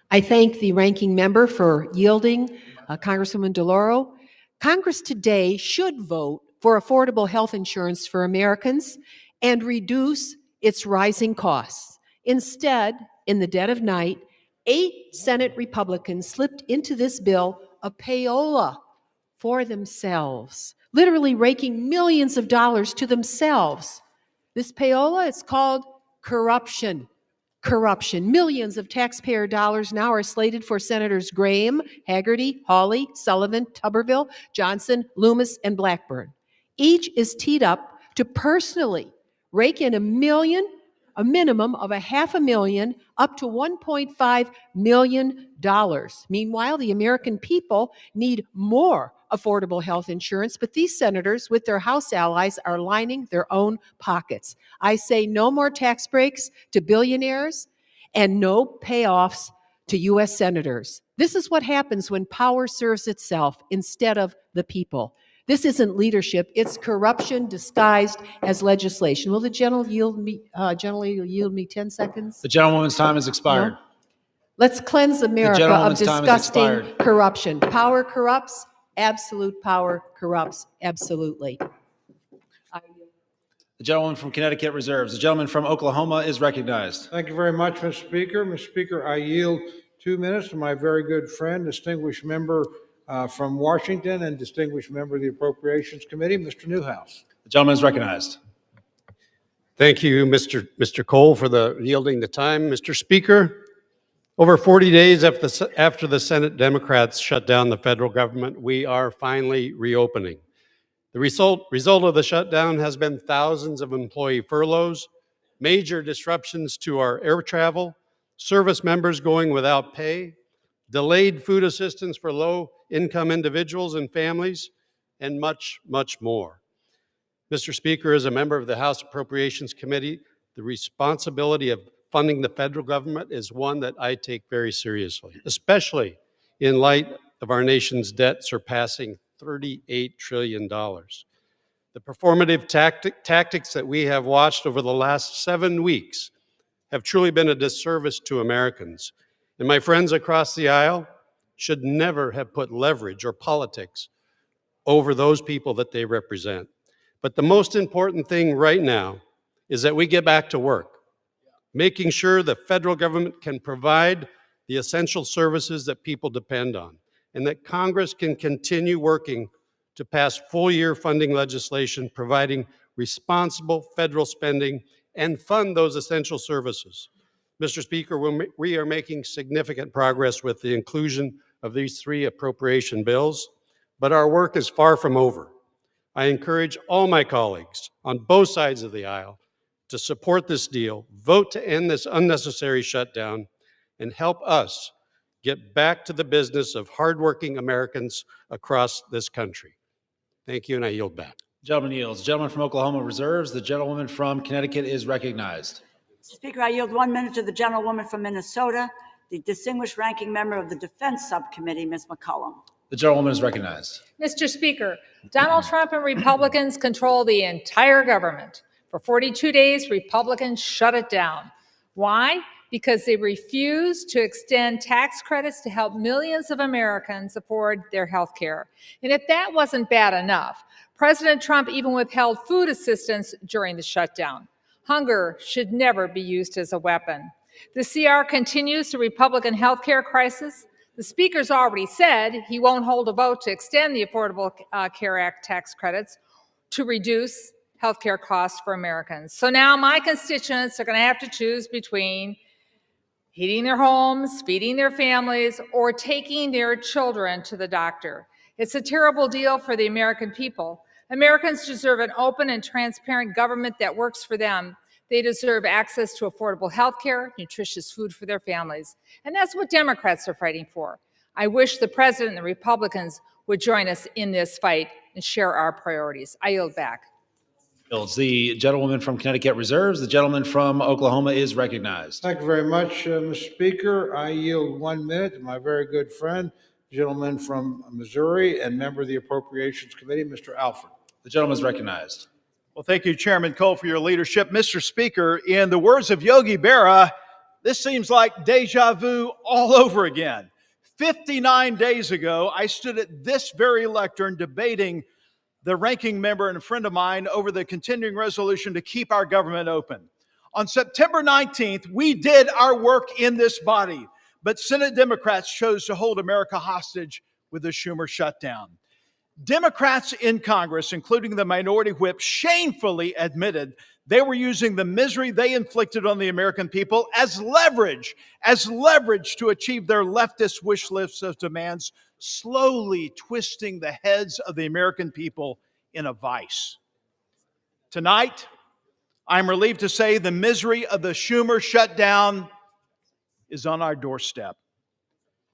I thank the ranking member for yielding, Congresswoman DeLauro. Congress today should vote for affordable health insurance for Americans and reduce its rising costs. Instead, in the dead of night, 8 Senate Republicans slipped into this bill a payola for themselves, literally raking millions of dollars to themselves. This payola is called corruption. Corruption. Millions of taxpayer dollars now are slated for Senators Graham, Hagerty, Hawley, Sullivan, Tuberville, Johnson, Loomis, and Blackburn. Each is teed up to personally rake in a minimum of $500,000 up to $1.5 million. Meanwhile, the American people need more affordable health insurance, but these senators with their House allies are lining their own pockets. I say no more tax breaks to billionaires and no payoffs to U.S. senators. This is what happens when power serves itself instead of the people. This isn't leadership, it's corruption disguised as legislation. Will the gentleman yield me 10 seconds? The gentlewoman's time has expired. No? Let's cleanse America of disgusting corruption. Power corrupts, absolute power corrupts, absolutely. The gentleman from Connecticut reserves. The gentleman from Oklahoma is recognized. Thank you very much, Mr. Speaker. Mr. Speaker, I yield 2 minutes to my very good friend, distinguished member From Washington and distinguished member of the Appropriations Committee, Mr. Newhouse. The gentleman is recognized. Thank you, Mr. Cole, for yielding the time. Mr. Speaker, over 40 days after the Senate Democrats shut down the federal government, we are finally reopening. The result of the shutdown has been thousands of employee furloughs, major disruptions to our air travel, service members going without pay, delayed food assistance for low-income individuals and families, and much, much more. Mr. Speaker, as a member of the House Appropriations Committee, the responsibility of funding the federal government is one that I take very seriously, especially in light of our nation's debt surpassing $38 trillion. The performative tactics that we have watched over the last 7 weeks have truly been a disservice to Americans. And my friends across the aisle should never have put leverage or politics over those people that they represent. But the most important thing right now is that we get back to work, making sure the federal government can provide the essential services that people depend on, and that Congress can continue working to pass full-year funding legislation providing responsible federal spending and fund those essential services. Mr. Speaker, we are making significant progress with the inclusion of these 3 appropriation bills, but our work is far from over. I encourage all my colleagues on both sides of the aisle to support this deal, vote to end this unnecessary shutdown, and help us get back to the business of hardworking Americans across this country. Thank you, and I yield back. Gentleman yields. The gentleman from Oklahoma reserves. The gentlewoman from Connecticut is recognized. Speaker, I yield 1 minute to the gentlewoman from Minnesota, the distinguished ranking member of the Defense Subcommittee, Ms. McCollum. The gentlewoman is recognized. Mr. Speaker, Donald Trump and Republicans control the entire government. For 42 days, Republicans shut it down. Why? Because they refuse to extend tax credits to help millions of Americans afford their health care. And if that wasn't bad enough, President Trump even withheld food assistance during the shutdown. Hunger should never be used as a weapon. The CR continues the Republican health care crisis. The Speaker's already said he won't hold a vote to extend the Affordable Care Act tax credits to reduce health care costs for Americans. So now my constituents are going to have to choose between heating their homes, feeding their families, or taking their children to the doctor. It's a terrible deal for the American people. Americans deserve an open and transparent government that works for them. They deserve access to affordable health care, nutritious food for their families. And that's what Democrats are fighting for. I wish the President and the Republicans would join us in this fight and share our priorities. I yield back. The gentlewoman from Connecticut reserves. The gentleman from Oklahoma is recognized. Thank you very much, Mr. Speaker. I yield 1 minute to my very good friend, gentleman from Missouri and member of the Appropriations Committee, Mr. Alford. The gentleman is recognized. Well, thank you, Chairman Cole, for your leadership. Mr. Speaker, in the words of Yogi Berra, this seems like deja vu all over again. 59 days ago, I stood at this very lectern debating the ranking member and a friend of mine over the continuing resolution to keep our government open. On September 19th, we did our work in this body, but Senate Democrats chose to hold America hostage with the Schumer shutdown. Democrats in Congress, including the minority whip, shamefully admitted they were using the misery they inflicted on the American people as leverage to achieve their leftist wish lists of demands, slowly twisting the heads of the American people in a vice. Tonight, I'm relieved to say the misery of the Schumer shutdown is on our doorstep.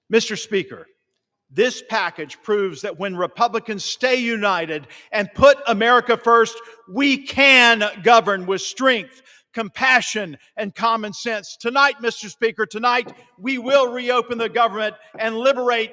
Mr. Speaker, this package proves that when Republicans stay united and put America first, we can govern with strength, compassion, and common sense. Tonight, Mr. Speaker, tonight, we will reopen the government and liberate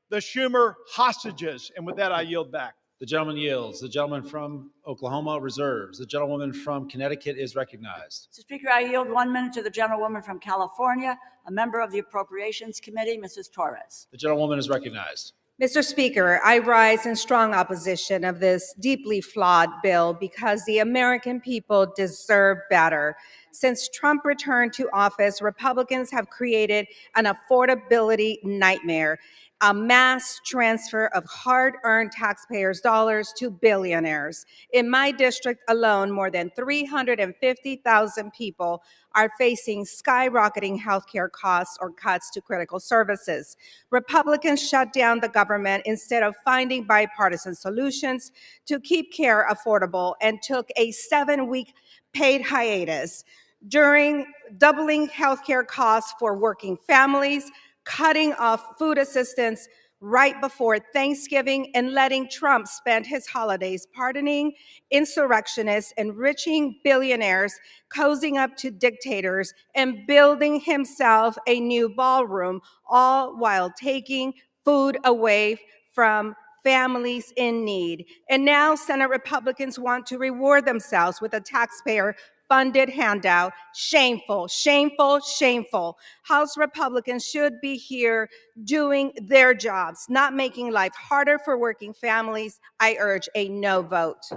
the Schumer hostages. And with that, I yield back. The gentleman yields. The gentleman from Oklahoma reserves. The gentlewoman from Connecticut is recognized. Mr. Speaker, I yield 1 minute to the gentlewoman from California, a member of the Appropriations Committee, Mrs. Torres. The gentlewoman is recognized. Mr. Speaker, I rise in strong opposition of this deeply flawed bill because the American people deserve better. Since Trump returned to office, Republicans have created an affordability nightmare. a mass transfer of hard-earned taxpayers' dollars to billionaires. In my district alone, more than 350,000 people are facing skyrocketing healthcare costs or cuts to critical services. Republicans shut down the government instead of finding bipartisan solutions to keep care affordable and took a 7-week paid hiatus during doubling healthcare costs for working families, cutting off food assistance right before Thanksgiving, and letting Trump spend his holidays pardoning insurrectionists, enriching billionaires, cozying up to dictators, and building himself a new ballroom, all while taking food away from families in need. And now Senate Republicans want to reward themselves with a taxpayer-funded handout. Shameful, shameful, shameful. House Republicans should be here doing their jobs, not making life harder for working families. I urge a no vote.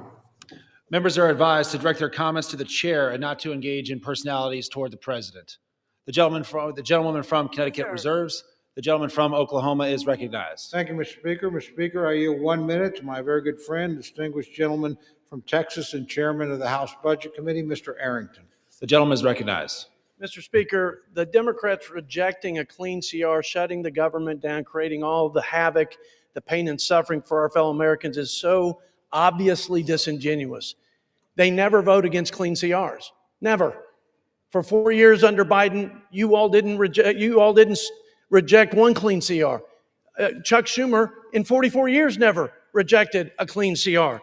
Members are advised to direct their comments to the chair and not to engage in personalities toward the president. The gentlewoman from Connecticut reserves. The gentleman from Oklahoma is recognized. Thank you, Mr. Speaker. Mr. Speaker, I yield 1 minute to my very good friend, distinguished gentleman from Texas and chairman of the House Budget Committee, Mr. Arrington. The gentleman is recognized. Mr. Speaker, the Democrats rejecting a clean CR, shutting the government down, creating all the havoc, the pain and suffering for our fellow Americans is so obviously disingenuous. They never vote against clean CRs. Never. For 4 years under Biden, you all didn't reject one clean CR. Chuck Schumer, in 44 years, never rejected a clean CR.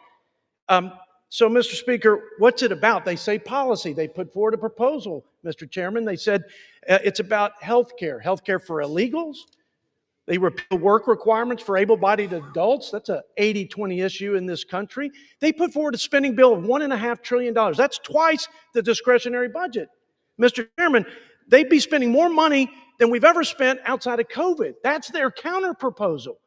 So, Mr. Speaker, what's it about? They say policy. They put forward a proposal, Mr. Chairman. They said it's about health care for illegals. They repeal work requirements for able-bodied adults. That's a 80-20 issue in this country. They put forward a spending bill of $1.5 trillion. That's twice the discretionary budget. Mr. Chairman, they'd be spending more money than we've ever spent outside of COVID. That's their counter proposal.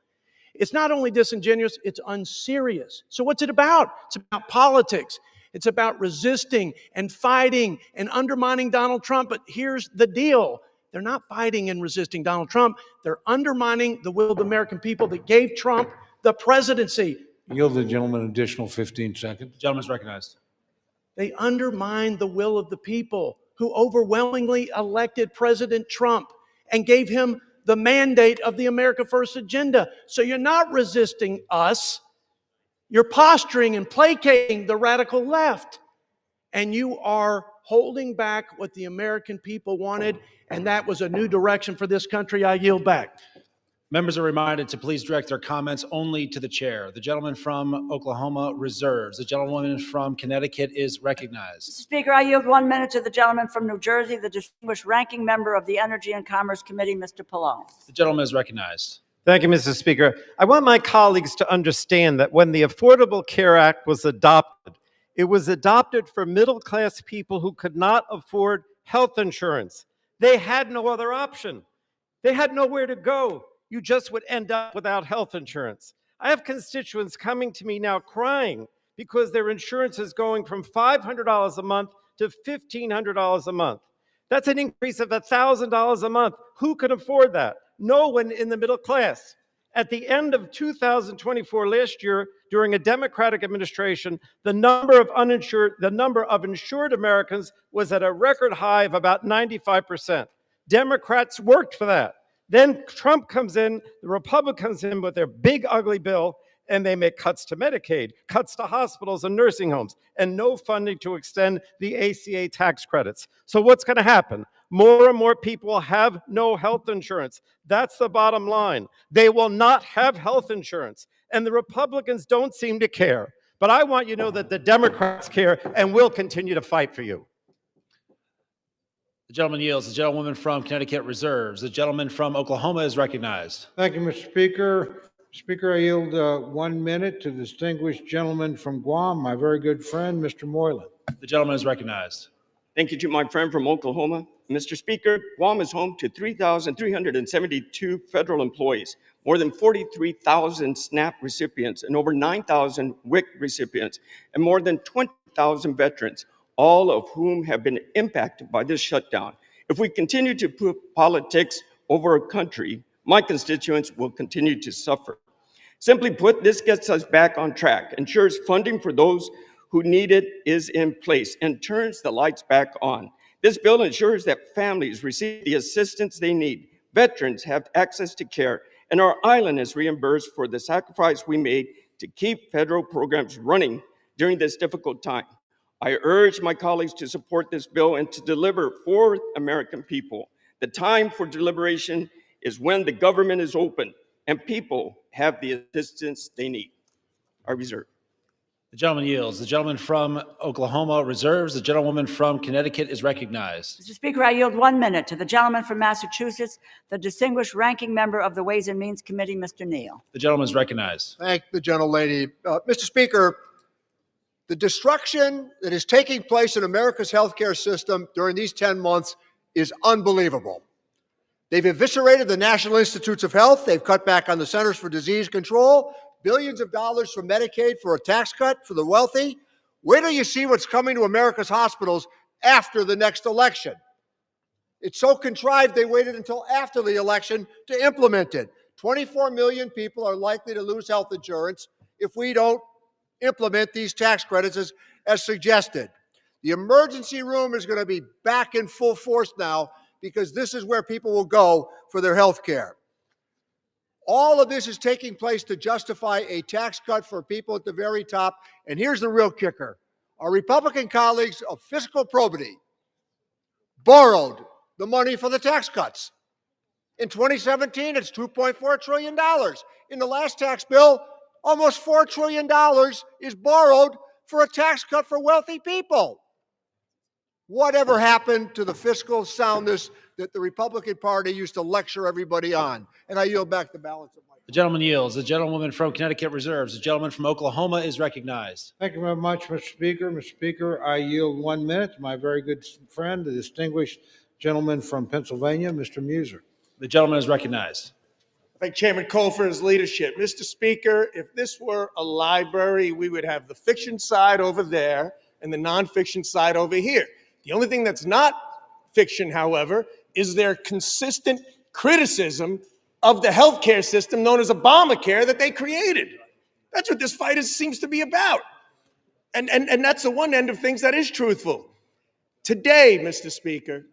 It's not only disingenuous, it's unserious. So what's it about? It's about politics. It's about resisting and fighting and undermining Donald Trump. But here's the deal. They're not fighting and resisting Donald Trump. They're undermining the will of the American people that gave Trump the presidency. Yield the gentleman an additional 15 seconds. The gentleman is recognized. They undermined the will of the people who overwhelmingly elected President Trump and gave him the mandate of the America First agenda. So you're not resisting us. You're posturing and placating the radical left. And you are holding back what the American people wanted, and that was a new direction for this country. I yield back. Members are reminded to please direct their comments only to the chair. The gentleman from Oklahoma reserves. The gentlewoman from Connecticut is recognized. Speaker, I yield 1 minute to the gentleman from New Jersey, the distinguished ranking member of the Energy and Commerce Committee, Mr. Pallone. The gentleman is recognized. Thank you, Mr. Speaker. I want my colleagues to understand that when the Affordable Care Act was adopted, it was adopted for middle-class people who could not afford health insurance. They had no other option. They had nowhere to go. You just would end up without health insurance. I have constituents coming to me now crying because their insurance is going from $500 a month to $1,500 a month. That's an increase of $1,000 a month. Who can afford that? No one in the middle class. At the end of 2024, last year, during a Democratic administration, the number of insured Americans was at a record high of about 95%. Democrats worked for that. Then Trump comes in, the Republicans come in with their big, ugly bill, and they make cuts to Medicaid, cuts to hospitals and nursing homes, and no funding to extend the ACA tax credits. So what's going to happen? More and more people will have no health insurance. That's the bottom line. They will not have health insurance, and the Republicans don't seem to care. But I want you to know that the Democrats care and will continue to fight for you. The gentleman yields. The gentlewoman from Connecticut reserves. The gentleman from Oklahoma is recognized. Thank you, Mr. Speaker. Speaker, I yield 1 minute to the distinguished gentleman from Guam, my very good friend, Mr. Moylan. The gentleman is recognized. Thank you to my friend from Oklahoma. Mr. Speaker, Guam is home to 3,372 federal employees, more than 43,000 SNAP recipients, and over 9,000 WIC recipients, and more than 20,000 veterans, all of whom have been impacted by this shutdown. If we continue to put politics over a country, my constituents will continue to suffer. Simply put, this gets us back on track, ensures funding for those who need it is in place, and turns the lights back on. This bill ensures that families receive the assistance they need, veterans have access to care, and our island is reimbursed for the sacrifice we made to keep federal programs running during this difficult time. I urge my colleagues to support this bill and to deliver for American people. The time for deliberation is when the government is open and people have the assistance they need. I reserve. The gentleman yields. The gentleman from Oklahoma reserves. The gentlewoman from Connecticut is recognized. Mr. Speaker, I yield 1 minute to the gentleman from Massachusetts, the distinguished ranking member of the Ways and Means Committee, Mr. Neal. The gentleman is recognized. Thank the gentlelady. Mr. Speaker, the destruction that is taking place in America's healthcare system during these 10 months is unbelievable. They've eviscerated the National Institutes of Health. They've cut back on the Centers for Disease Control, billions of dollars from Medicaid for a tax cut for the wealthy. Wait till you see what's coming to America's hospitals after the next election. It's so contrived they waited until after the election to implement it. 24 million people are likely to lose health insurance if we don't implement these tax credits as suggested. The emergency room is going to be back in full force now because this is where people will go for their health care. All of this is taking place to justify a tax cut for people at the very top. And here's the real kicker. Our Republican colleagues of fiscal probity borrowed the money for the tax cuts. In 2017, it's $2.4 trillion. In the last tax bill, almost $4 trillion is borrowed for a tax cut for wealthy people. Whatever happened to the fiscal soundness that the Republican Party used to lecture everybody on? And I yield back the balance of my time. The gentleman yields. The gentlewoman from Connecticut reserves. The gentleman from Oklahoma is recognized. Thank you very much, Mr. Speaker. Mr. Speaker, I yield 1 minute to my very good friend, the distinguished gentleman from Pennsylvania, Mr. Muser. The gentleman is recognized. Thank Chairman Cole for his leadership. Mr. Speaker, if this were a library, we would have the fiction side over there and the nonfiction side over here. The only thing that's not fiction, however, is their consistent criticism of the healthcare system known as Obamacare that they created. That's what this fight seems to be about. And that's the one end of things that is truthful. Today, Mr. Speaker,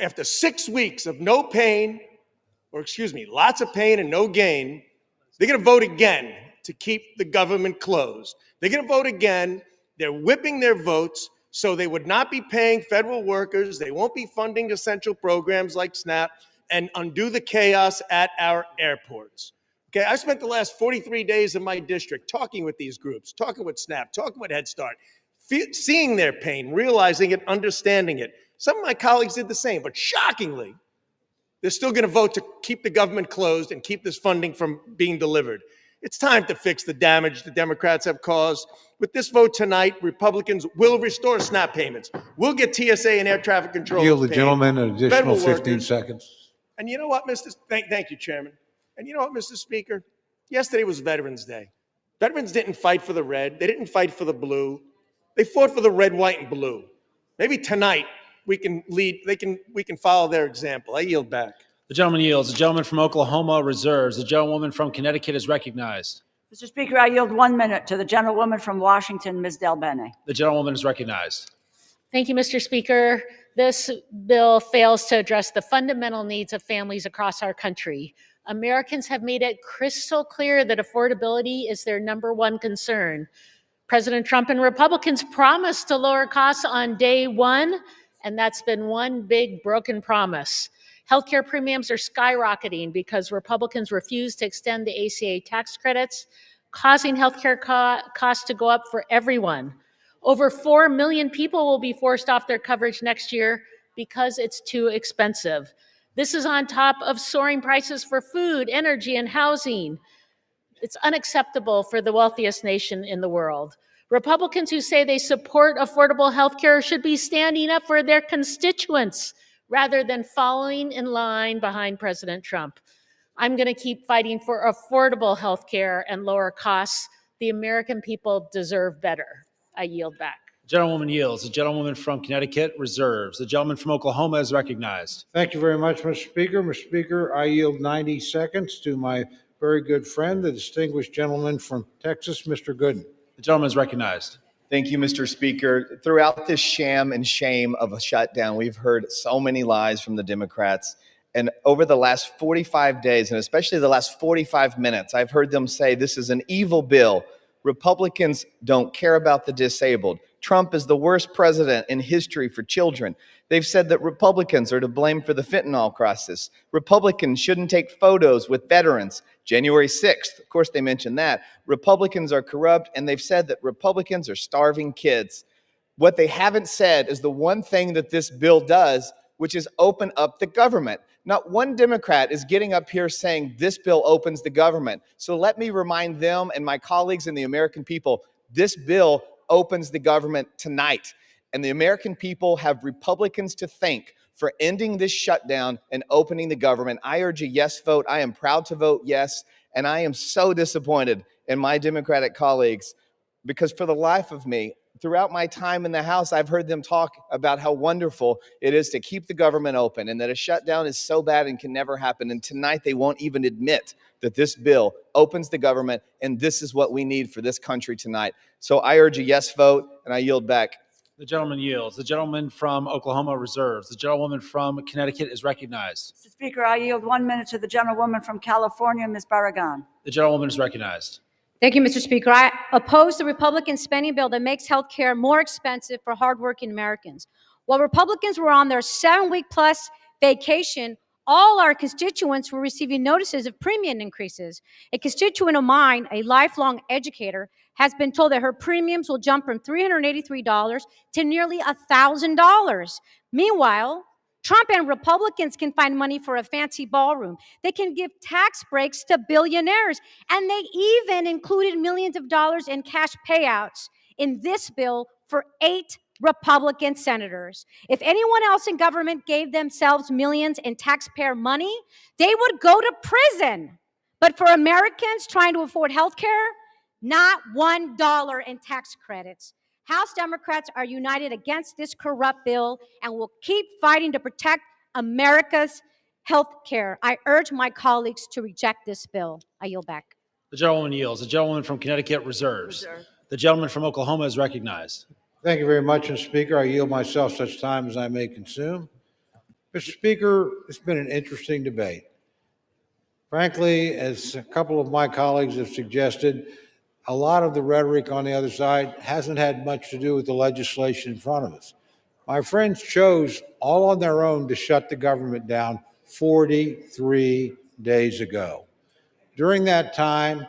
after 6 weeks of no pain, or excuse me, lots of pain and no gain, they're going to vote again to keep the government closed. They're going to vote again. They're whipping their votes so they would not be paying federal workers. They won't be funding essential programs like SNAP and undo the chaos at our airports. Okay, I spent the last 43 days in my district talking with these groups, talking with SNAP, talking with Head Start, seeing their pain, realizing it, understanding it. Some of my colleagues did the same, but shockingly, they're still going to vote to keep the government closed and keep this funding from being delivered. It's time to fix the damage the Democrats have caused. With this vote tonight, Republicans will restore SNAP payments. We'll get TSA and air traffic control. Yield the gentleman an additional 15 seconds. And you know what, thank you, Chairman. And you know what, Mr. Speaker? Yesterday was Veterans Day. Veterans didn't fight for the red. They didn't fight for the blue. They fought for the red, white, and blue. Maybe tonight we can follow their example. I yield back. The gentleman yields. The gentleman from Oklahoma reserves. The gentlewoman from Connecticut is recognized. Mr. Speaker, I yield 1 minute to the gentlewoman from Washington, Ms. Del Bene. The gentlewoman is recognized. Thank you, Mr. Speaker. This bill fails to address the fundamental needs of families across our country. Americans have made it crystal clear that affordability is their #1 concern. President Trump and Republicans promised to lower costs on day one, and that's been one big broken promise. Healthcare premiums are skyrocketing because Republicans refuse to extend the ACA tax credits, causing healthcare costs to go up for everyone. Over 4 million people will be forced off their coverage next year because it's too expensive. This is on top of soaring prices for food, energy, and housing. It's unacceptable for the wealthiest nation in the world. Republicans who say they support affordable health care should be standing up for their constituents rather than following in line behind President Trump. I'm going to keep fighting for affordable health care and lower costs. The American people deserve better. I yield back. The gentlewoman yields. The gentlewoman from Connecticut reserves. The gentleman from Oklahoma is recognized. Thank you very much, Mr. Speaker. Mr. Speaker, I yield 90 seconds to my very good friend, the distinguished gentleman from Texas, Mr. Gooden. The gentleman is recognized. Thank you, Mr. Speaker. Throughout this sham and shame of a shutdown, we've heard so many lies from the Democrats. And over the last 45 days, and especially the last 45 minutes, I've heard them say this is an evil bill. Republicans don't care about the disabled. Trump is the worst president in history for children. They've said that Republicans are to blame for the fentanyl crisis. Republicans shouldn't take photos with veterans. January 6th, of course, they mentioned that. Republicans are corrupt, and they've said that Republicans are starving kids. What they haven't said is the one thing that this bill does, which is open up the government. Not one Democrat is getting up here saying this bill opens the government. So let me remind them and my colleagues and the American people, this bill opens the government tonight. And the American people have Republicans to thank for ending this shutdown and opening the government. I urge a yes vote. I am proud to vote yes. And I am so disappointed in my Democratic colleagues because for the life of me, throughout my time in the House, I've heard them talk about how wonderful it is to keep the government open and that a shutdown is so bad and can never happen. And tonight they won't even admit that this bill opens the government and this is what we need for this country tonight. So I urge a yes vote and I yield back. The gentleman yields. The gentleman from Oklahoma reserves. The gentlewoman from Connecticut is recognized. Mr. Speaker, I yield 1 minute to the gentlewoman from California, Ms. Barragan. The gentlewoman is recognized. Thank you, Mr. Speaker. I oppose the Republican spending bill that makes health care more expensive for hardworking Americans. While Republicans were on their 7-week-plus vacation, all our constituents were receiving notices of premium increases. A constituent of mine, a lifelong educator, has been told that her premiums will jump from $383 to nearly $1,000. Meanwhile, Trump and Republicans can find money for a fancy ballroom. They can give tax breaks to billionaires. And they even included millions of dollars in cash payouts in this bill for 8 Republican senators. If anyone else in government gave themselves millions in taxpayer money, they would go to prison. But for Americans trying to afford health care, not $1 in tax credits. House Democrats are united against this corrupt bill and will keep fighting to protect America's health care. I urge my colleagues to reject this bill. I yield back. The gentlewoman yields. The gentlewoman from Connecticut reserves. The gentleman from Oklahoma is recognized. Thank you very much, Mr. Speaker. I yield myself such time as I may consume. Mr. Speaker, it's been an interesting debate. Frankly, as a couple of my colleagues have suggested, a lot of the rhetoric on the other side hasn't had much to do with the legislation in front of us. My friends chose all on their own to shut the government down 43 days ago. During that time,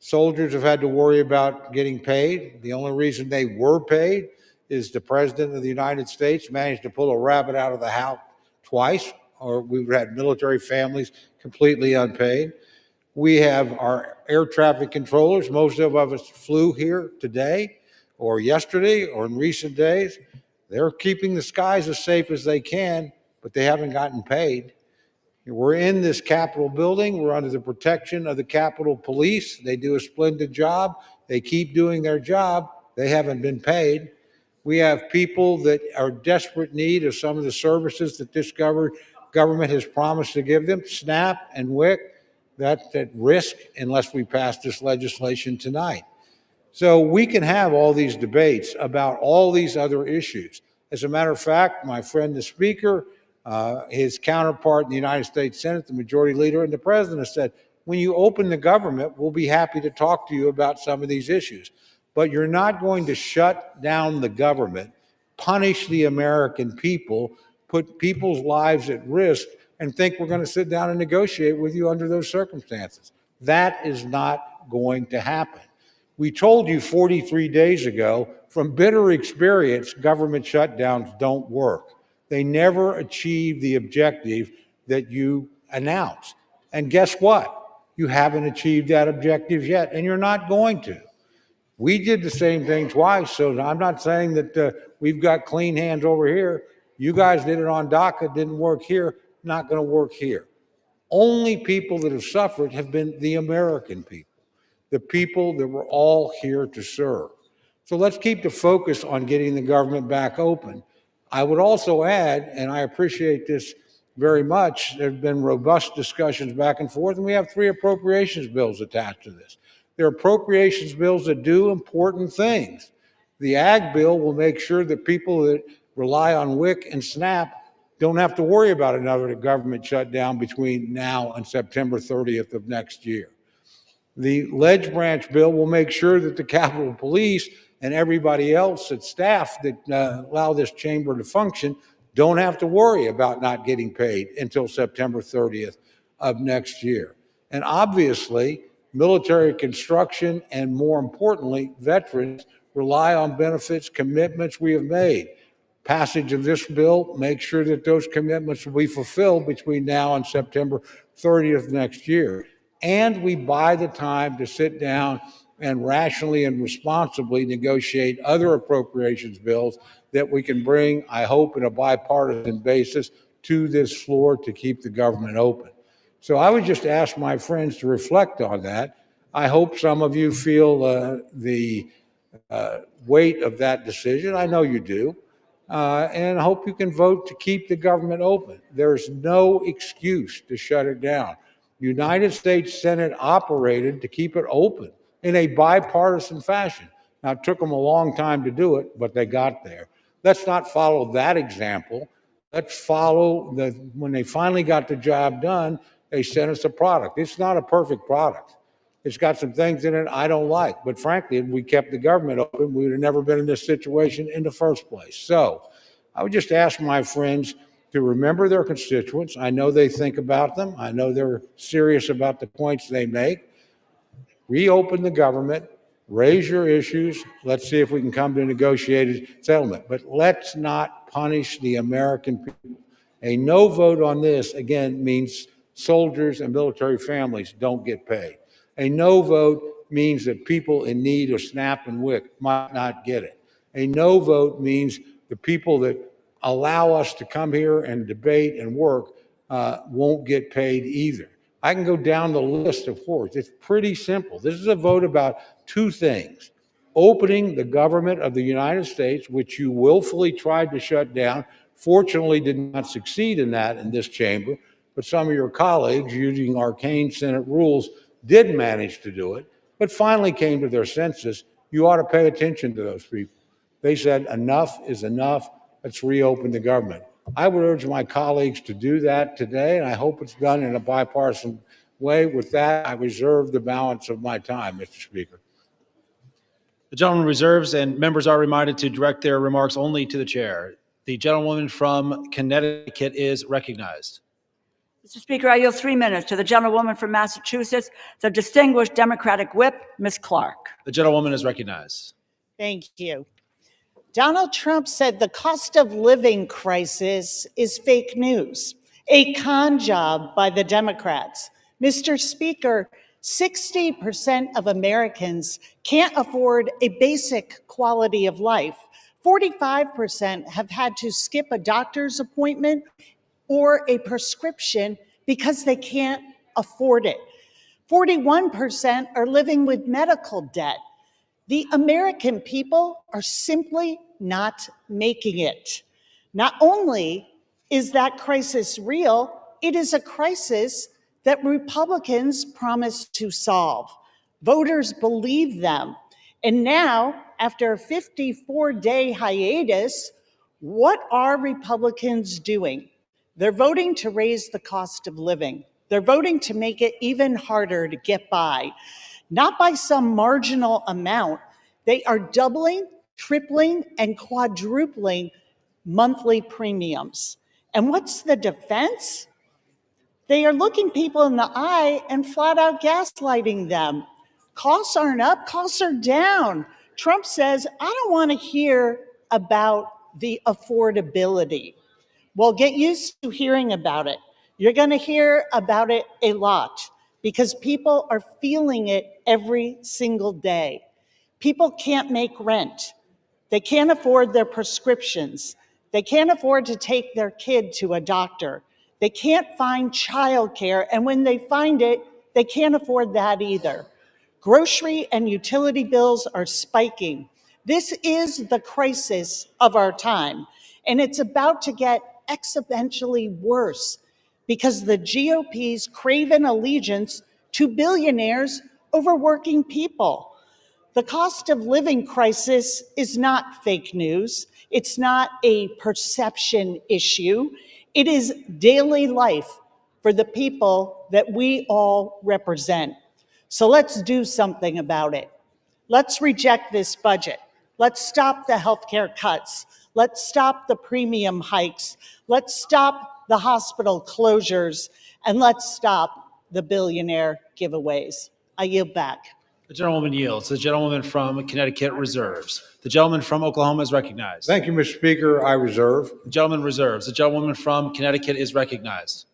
soldiers have had to worry about getting paid. The only reason they were paid is the President of the United States managed to pull a rabbit out of the hat twice, or we've had military families completely unpaid. We have our air traffic controllers. Most of us flew here today or yesterday or in recent days. They're keeping the skies as safe as they can, but they haven't gotten paid. We're in this Capitol building. We're under the protection of the Capitol Police. They do a splendid job. They keep doing their job. They haven't been paid. We have people that are in desperate need of some of the services that this government has promised to give them, SNAP and WIC. That's at risk unless we pass this legislation tonight. So we can have all these debates about all these other issues. As a matter of fact, my friend, the Speaker, his counterpart in the United States Senate, the Majority Leader, and the President have said, when you open the government, we'll be happy to talk to you about some of these issues. But you're not going to shut down the government, punish the American people, put people's lives at risk, and think we're going to sit down and negotiate with you under those circumstances. That is not going to happen. We told you 43 days ago, from bitter experience, government shutdowns don't work. They never achieve the objective that you announced. And guess what? You haven't achieved that objective yet, and you're not going to. We did the same thing twice, so I'm not saying that we've got clean hands over here. You guys did it on DACA, didn't work here, not going to work here. Only people that have suffered have been the American people, the people that we're all here to serve. So let's keep the focus on getting the government back open. I would also add, and I appreciate this very much, there have been robust discussions back and forth, and we have 3 appropriations bills attached to this. They're appropriations bills that do important things. The Ag bill will make sure that people that rely on WIC and SNAP don't have to worry about another government shutdown between now and September 30th of next year. The Ledge Branch bill will make sure that the Capitol Police and everybody else at staff that allow this chamber to function don't have to worry about not getting paid until September 30th of next year. And obviously, military construction and, more importantly, veterans rely on benefits commitments we have made. Passage of this bill makes sure that those commitments will be fulfilled between now and September 30th next year. And we buy the time to sit down and rationally and responsibly negotiate other appropriations bills that we can bring, I hope, in a bipartisan basis to this floor to keep the government open. So I would just ask my friends to reflect on that. I hope some of you feel the weight of that decision. I know you do. And I hope you can vote to keep the government open. There's no excuse to shut it down. United States Senate operated to keep it open in a bipartisan fashion. Now, it took them a long time to do it, but they got there. Let's not follow that example. Let's follow when they finally got the job done, they sent us a product. It's not a perfect product. It's got some things in it I don't like, but frankly, if we kept the government open, we would have never been in this situation in the first place. So I would just ask my friends to remember their constituents. I know they think about them. I know they're serious about the points they make. Reopen the government, raise your issues. Let's see if we can come to a negotiated settlement. But let's not punish the American people. A no vote on this, again, means soldiers and military families don't get paid. A no vote means that people in need of SNAP and WIC might not get it. A no vote means the people that allow us to come here and debate and work won't get paid either. I can go down the list of words. It's pretty simple. This is a vote about 2 things. Opening the government of the United States, which you willfully tried to shut down, fortunately did not succeed in that in this chamber, but some of your colleagues, using arcane Senate rules, did manage to do it, but finally came to their senses. You ought to pay attention to those people. They said, enough is enough. Let's reopen the government. I would urge my colleagues to do that today, and I hope it's done in a bipartisan way. With that, I reserve the balance of my time, Mr. Speaker. The gentleman reserves, and members are reminded to direct their remarks only to the chair. The gentlewoman from Connecticut is recognized. Mr. Speaker, I yield 3 minutes to the gentlewoman from Massachusetts, the distinguished Democratic whip, Ms. Clark. The gentlewoman is recognized. Thank you. Donald Trump said the cost of living crisis is fake news, a con job by the Democrats. Mr. Speaker, 60% of Americans can't afford a basic quality of life. 45% have had to skip a doctor's appointment or a prescription because they can't afford it. 41% are living with medical debt. The American people are simply not making it. Not only is that crisis real, it is a crisis that Republicans promised to solve. Voters believe them. And now, after a 54-day hiatus, what are Republicans doing? They're voting to raise the cost of living. They're voting to make it even harder to get by. Not by some marginal amount. They are doubling, tripling, and quadrupling monthly premiums. And what's the defense? They are looking people in the eye and flat out gaslighting them. Costs aren't up, costs are down. Trump says, I don't want to hear about the affordability. Well, get used to hearing about it. You're going to hear about it a lot because people are feeling it every single day. People can't make rent. They can't afford their prescriptions. They can't afford to take their kid to a doctor. They can't find childcare, and when they find it, they can't afford that either. Grocery and utility bills are spiking. This is the crisis of our time, and it's about to get exponentially worse because the GOP's craven allegiance to billionaires over working people. The cost of living crisis is not fake news. It's not a perception issue. It is daily life for the people that we all represent. So let's do something about it. Let's reject this budget. Let's stop the healthcare cuts. Let's stop the premium hikes. Let's stop the hospital closures. And let's stop the billionaire giveaways. I yield back. The gentlewoman yields. The gentlewoman from Connecticut reserves. The gentleman from Oklahoma is recognized. Thank you, Mr. Speaker. I reserve. The gentleman reserves. The gentlewoman from Connecticut is recognized.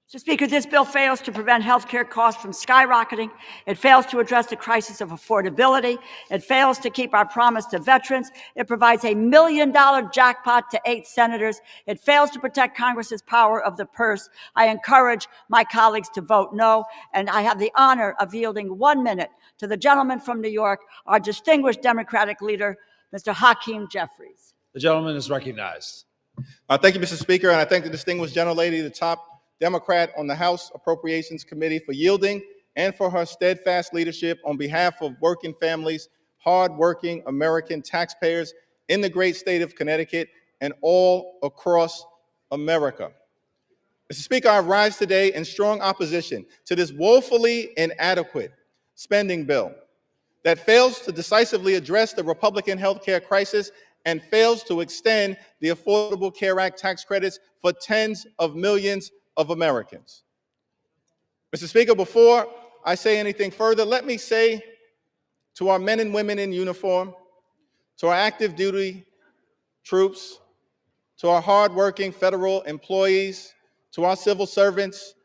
Mr. Speaker, this bill fails to prevent health care costs from skyrocketing. It fails to address the crisis of affordability. It fails to keep our promise to veterans. It provides $1 million jackpot to 8 senators. It fails to protect Congress's power of the purse. I encourage my colleagues to vote no, and I have the honor of yielding 1 minute to the gentleman from New York, our distinguished Democratic leader, Mr. Hakeem Jeffries. The gentleman is recognized. Thank you, Mr. Speaker, and I thank the distinguished gentlelady, the top Democrat on the House Appropriations Committee, for yielding and for her steadfast leadership on behalf of working families, hardworking American taxpayers in the great state of Connecticut and all across America. Mr. Speaker, I rise today in strong opposition to this woefully inadequate spending bill that fails to decisively address the Republican health care crisis and fails to extend the Affordable Care Act tax credits for tens of millions of Americans. Mr. Speaker, before I say anything further, let me say to our men and women in uniform, to our active duty troops, to our hardworking federal employees, to our civil servants,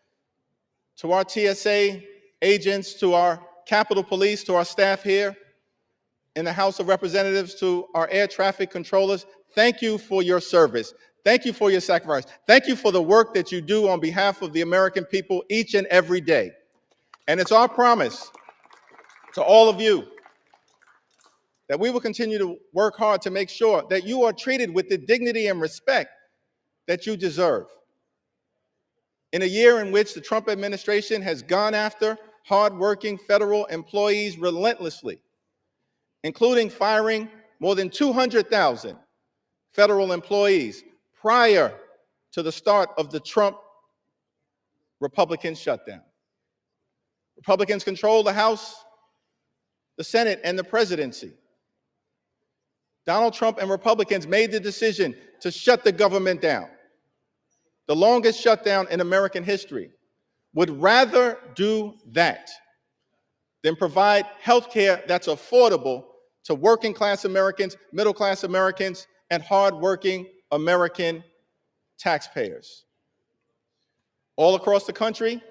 to our TSA agents, to our Capitol Police, to our staff here in the House of Representatives, to our air traffic controllers, thank you for your service. Thank you for your sacrifice. Thank you for the work that you do on behalf of the American people each and every day. And it's our promise to all of you that we will continue to work hard to make sure that you are treated with the dignity and respect that you deserve. In a year in which the Trump administration has gone after hardworking federal employees relentlessly, including firing more than 200,000 federal employees prior to the start of the Trump Republican shutdown. Republicans control the House, the Senate, and the presidency. Donald Trump and Republicans made the decision to shut the government down, the longest shutdown in American history. Would rather do that than provide health care that's affordable to working class Americans, middle class Americans, and hardworking American taxpayers. All across the country,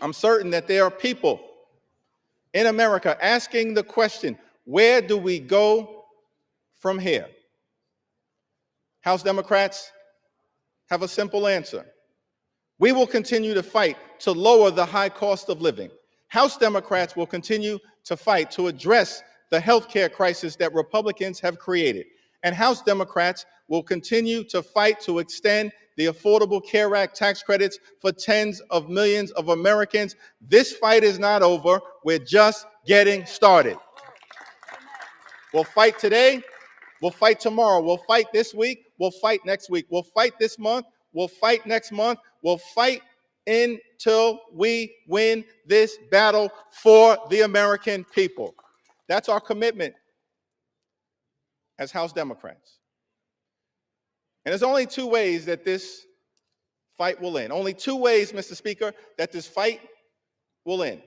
I'm certain that there are people in America asking the question, where do we go from here? House Democrats have a simple answer. We will continue to fight to lower the high cost of living. House Democrats will continue to fight to address the health care crisis that Republicans have created. And House Democrats will continue to fight to extend the Affordable Care Act tax credits for tens of millions of Americans. This fight is not over. We're just getting started. We'll fight today. We'll fight tomorrow. We'll fight this week. We'll fight next week. We'll fight this month. We'll fight next month. We'll fight until we win this battle for the American people. That's our commitment as House Democrats. And there's only 2 ways that this fight will end. Only 2 ways, Mr. Speaker, that this fight will end.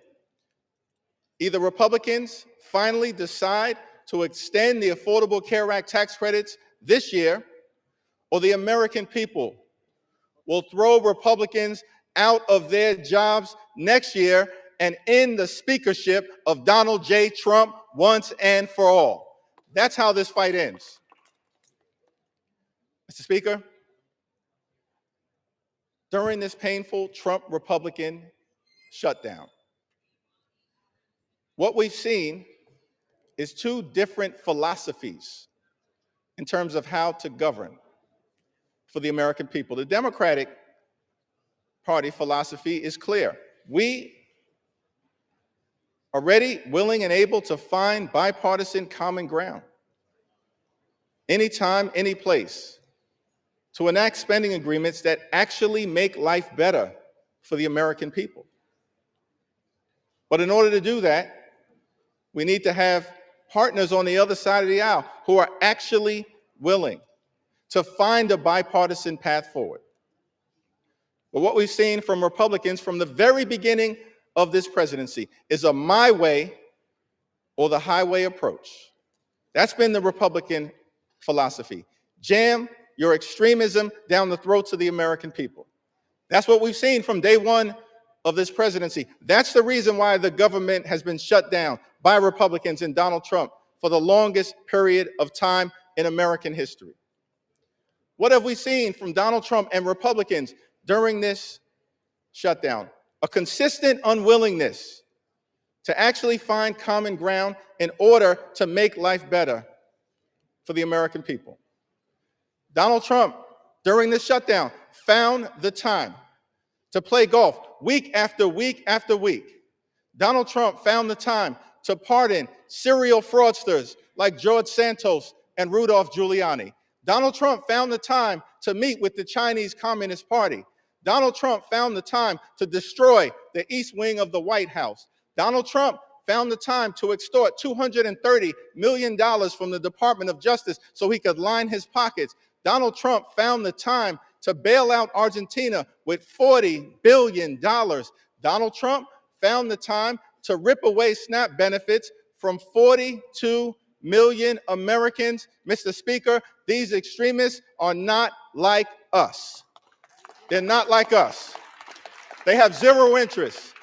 Either Republicans finally decide to extend the Affordable Care Act tax credits this year, or the American people will throw Republicans out of their jobs next year and end the speakership of Donald J. Trump once and for all. That's how this fight ends. Mr. Speaker, during this painful Trump Republican shutdown, what we've seen is two different philosophies in terms of how to govern for the American people. The Democratic Party philosophy is clear. We are ready, willing, and able to find bipartisan common ground anytime, any place, to enact spending agreements that actually make life better for the American people. But in order to do that, we need to have partners on the other side of the aisle who are actually willing to find a bipartisan path forward. But what we've seen from Republicans from the very beginning of this presidency is a my way or the highway approach. That's been the Republican philosophy. Jam your extremism down the throats of the American people. That's what we've seen from day one of this presidency. That's the reason why the government has been shut down by Republicans and Donald Trump for the longest period of time in American history. What have we seen from Donald Trump and Republicans during this shutdown? A consistent unwillingness to actually find common ground in order to make life better for the American people. Donald Trump, during this shutdown, found the time to play golf week after week after week. Donald Trump found the time to pardon serial fraudsters like George Santos and Rudolph Giuliani. Donald Trump found the time to meet with the Chinese Communist Party. Donald Trump found the time to destroy the East Wing of the White House. Donald Trump found the time to extort $230 million from the Department of Justice so he could line his pockets. Donald Trump found the time to bail out Argentina with $40 billion. Donald Trump found the time to rip away SNAP benefits from 42 million Americans. Mr. Speaker, these extremists are not like us. They're not like us. They have zero interest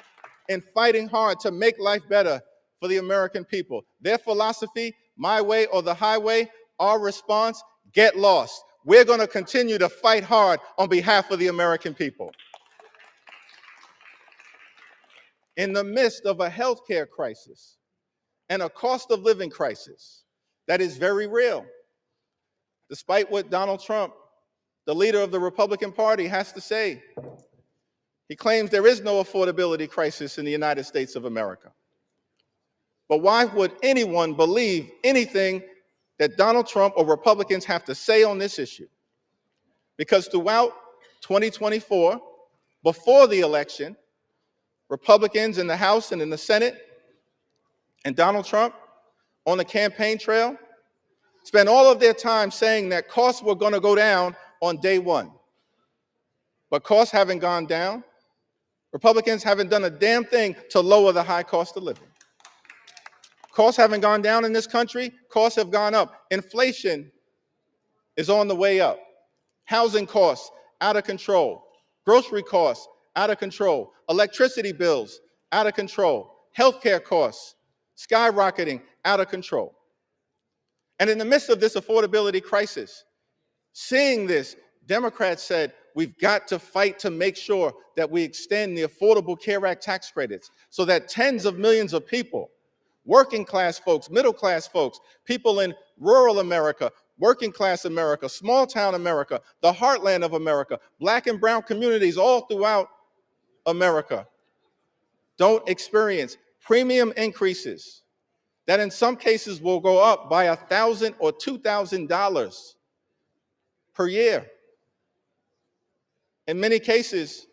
in fighting hard to make life better for the American people. Their philosophy, my way or the highway, our response, get lost. We're going to continue to fight hard on behalf of the American people. In the midst of a healthcare crisis and a cost of living crisis that is very real, despite what Donald Trump, the leader of the Republican Party, has to say. He claims there is no affordability crisis in the United States of America. But why would anyone believe anything that Donald Trump or Republicans have to say on this issue? Because throughout 2024, before the election, Republicans in the House and in the Senate and Donald Trump on the campaign trail spent all of their time saying that costs were going to go down on day one. But costs haven't gone down. Republicans haven't done a damn thing to lower the high cost of living. Costs haven't gone down in this country. Costs have gone up. Inflation is on the way up. Housing costs out of control. Grocery costs out of control. Electricity bills out of control. Healthcare costs skyrocketing out of control. And in the midst of this affordability crisis, seeing this, Democrats said, we've got to fight to make sure that we extend the Affordable Care Act tax credits so that tens of millions of people, working class folks, middle class folks, people in rural America, working class America, small town America, the heartland of America, black and brown communities all throughout America, don't experience premium increases that in some cases will go up by $1,000 or $2,000 per year. In many cases,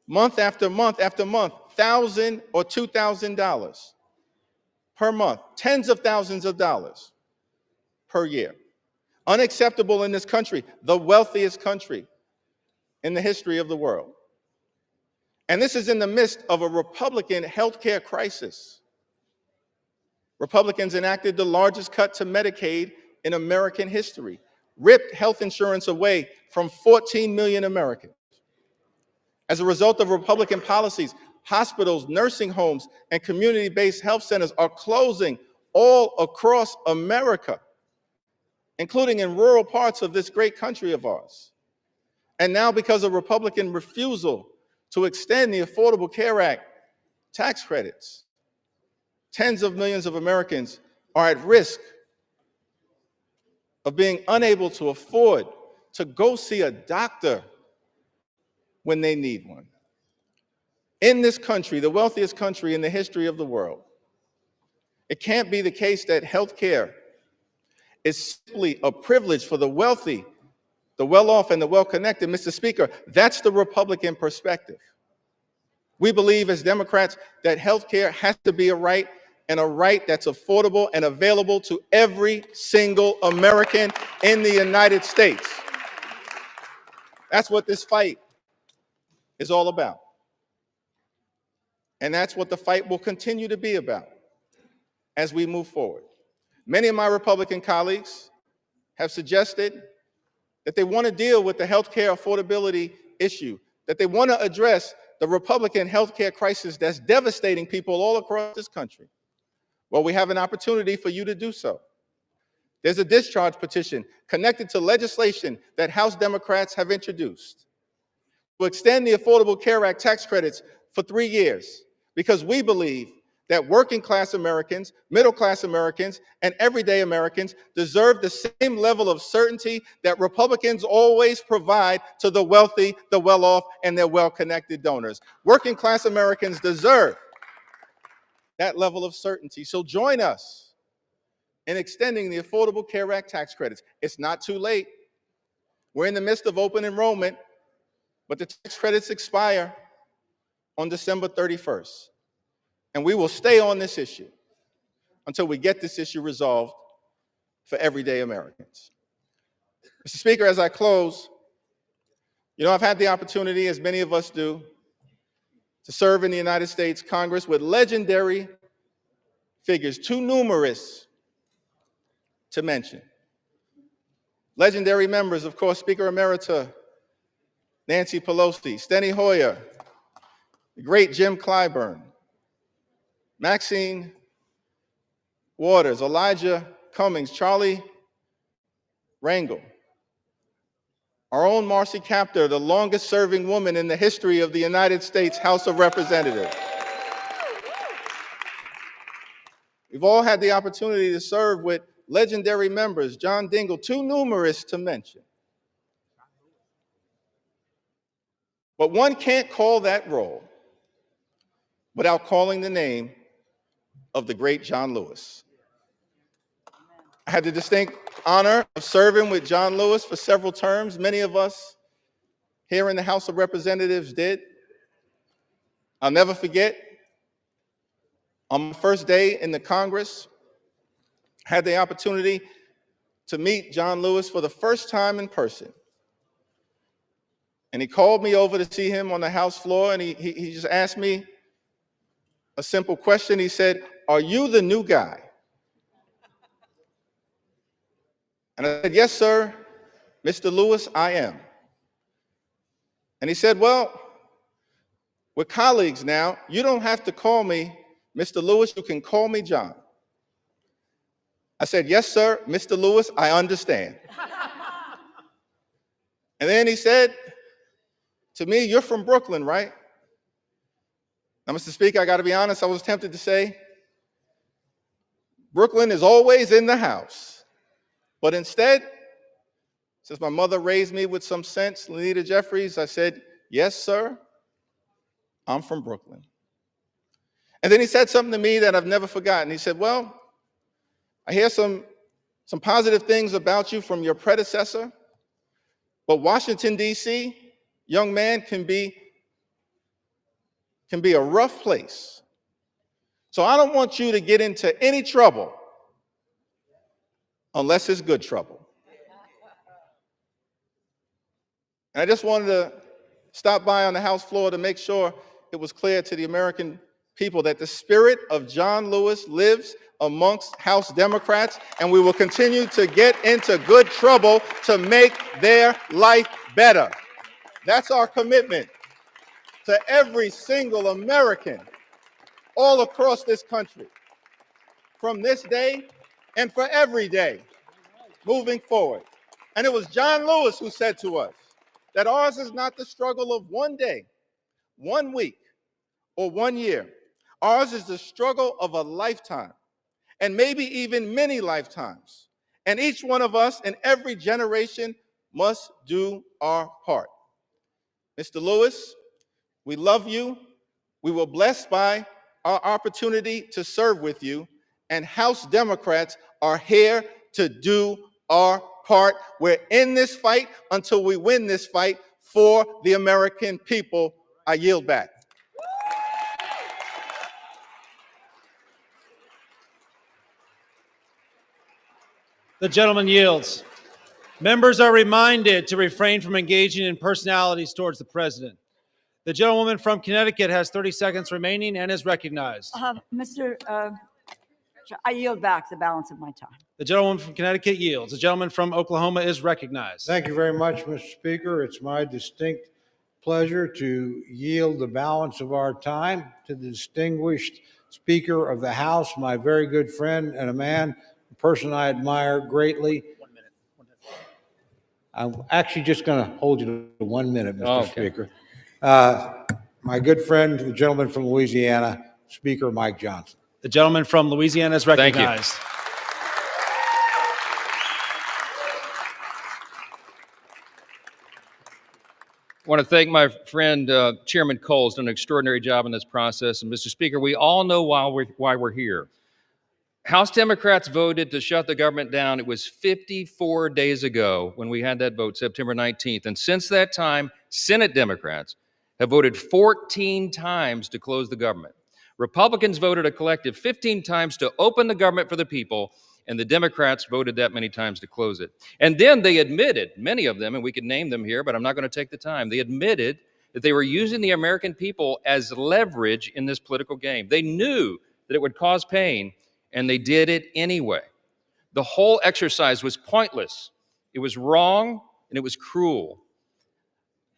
month after month after month, $1,000 or $2,000 per month, tens of thousands of dollars per year. Unacceptable in this country, the wealthiest country in the history of the world. And this is in the midst of a Republican healthcare crisis. Republicans enacted the largest cut to Medicaid in American history, ripped health insurance away from 14 million Americans. As a result of Republican policies, hospitals, nursing homes, and community-based health centers are closing all across America, including in rural parts of this great country of ours. And now, because of Republican refusal to extend the Affordable Care Act tax credits, tens of millions of Americans are at risk of being unable to afford to go see a doctor when they need one. In this country, the wealthiest country in the history of the world, it can't be the case that healthcare is simply a privilege for the wealthy, the well-off, and the well-connected. Mr. Speaker, that's the Republican perspective. We believe as Democrats that healthcare has to be a right, and a right that's affordable and available to every single American in the United States. That's what this fight is all about. And that's what the fight will continue to be about as we move forward. Many of my Republican colleagues have suggested that they want to deal with the healthcare affordability issue, that they want to address the Republican healthcare crisis that's devastating people all across this country. Well, we have an opportunity for you to do so. There's a discharge petition connected to legislation that House Democrats have introduced to extend the Affordable Care Act tax credits for 3 years, because we believe that working class Americans, middle class Americans, and everyday Americans deserve the same level of certainty that Republicans always provide to the wealthy, the well-off, and their well-connected donors. Working class Americans deserve that level of certainty. So join us in extending the Affordable Care Act tax credits. It's not too late. We're in the midst of open enrollment, but the tax credits expire on December 31st. And we will stay on this issue until we get this issue resolved for everyday Americans. Mr. Speaker, as I close, I've had the opportunity, as many of us do, to serve in the United States Congress with legendary figures, too numerous to mention. Legendary members, of course, Speaker Emerita Nancy Pelosi, Steny Hoyer, the great Jim Clyburn, Maxine Waters, Elijah Cummings, Charlie Rangel, our own Marcy Kaptur, the longest serving woman in the history of the United States House of Representatives. We've all had the opportunity to serve with legendary members, John Dingell, too numerous to mention. But one can't call that role without calling the name of the great John Lewis. I had the distinct honor of serving with John Lewis for several terms. Many of us here in the House of Representatives did. I'll never forget, on my first day in the Congress, I had the opportunity to meet John Lewis for the first time in person. And he called me over to see him on the House floor, and he just asked me a simple question. He said, "Are you the new guy?" And I said, "Yes, sir, Mr. Lewis, I am." And he said, "Well, we're colleagues now. You don't have to call me Mr. Lewis. You can call me John." I said, "Yes, sir, Mr. Lewis, I understand." And then he said to me, "You're from Brooklyn, right?" Now, Mr. Speaker, I got to be honest, I was tempted to say, Brooklyn is always in the house. But instead, since my mother raised me with some sense, Lenita Jeffries, I said, "Yes, sir, I'm from Brooklyn." And then he said something to me that I've never forgotten. He said, "Well, I hear some positive things about you from your predecessor, but Washington, D.C., young man, can be a rough place. So I don't want you to get into any trouble unless it's good trouble." And I just wanted to stop by on the House floor to make sure it was clear to the American people that the spirit of John Lewis lives amongst House Democrats, and we will continue to get into good trouble to make their life better. That's our commitment to every single American all across this country, from this day and for every day moving forward. And it was John Lewis who said to us that ours is not the struggle of one day, 1 week, or 1 year. Ours is the struggle of a lifetime. and maybe even many lifetimes. And each one of us in every generation must do our part. Mr. Lewis, we love you. We were blessed by our opportunity to serve with you, and House Democrats are here to do our part. We're in this fight until we win this fight for the American people. I yield back. The gentleman yields. Members are reminded to refrain from engaging in personalities towards the president. The gentlewoman from Connecticut has 30 seconds remaining and is recognized. I yield back the balance of my time. The gentlewoman from Connecticut yields. The gentleman from Oklahoma is recognized. Thank you very much, Mr. Speaker. It's my distinct pleasure to yield the balance of our time to the distinguished Speaker of the House, my very good friend and a person I admire greatly. 1 minute. I'm actually just going to hold you to 1 minute, Mr. Okay. Speaker. My good friend, the gentleman from Louisiana, Speaker Mike Johnson. The gentleman from Louisiana is recognized. Thank you. I want to thank my friend Chairman Cole. Has done an extraordinary job in this process. And Mr. Speaker, we all know why we're here. House Democrats voted to shut the government down. It was 54 days ago when we had that vote, September 19th. And since that time, Senate Democrats have voted 14 times to close the government. Republicans voted a collective 15 times to open the government for the people, and the Democrats voted that many times to close it. And then they admitted, many of them, and we could name them here, but I'm not going to take the time, they admitted that they were using the American people as leverage in this political game. They knew that it would cause pain, and they did it anyway. The whole exercise was pointless. It was wrong, and it was cruel.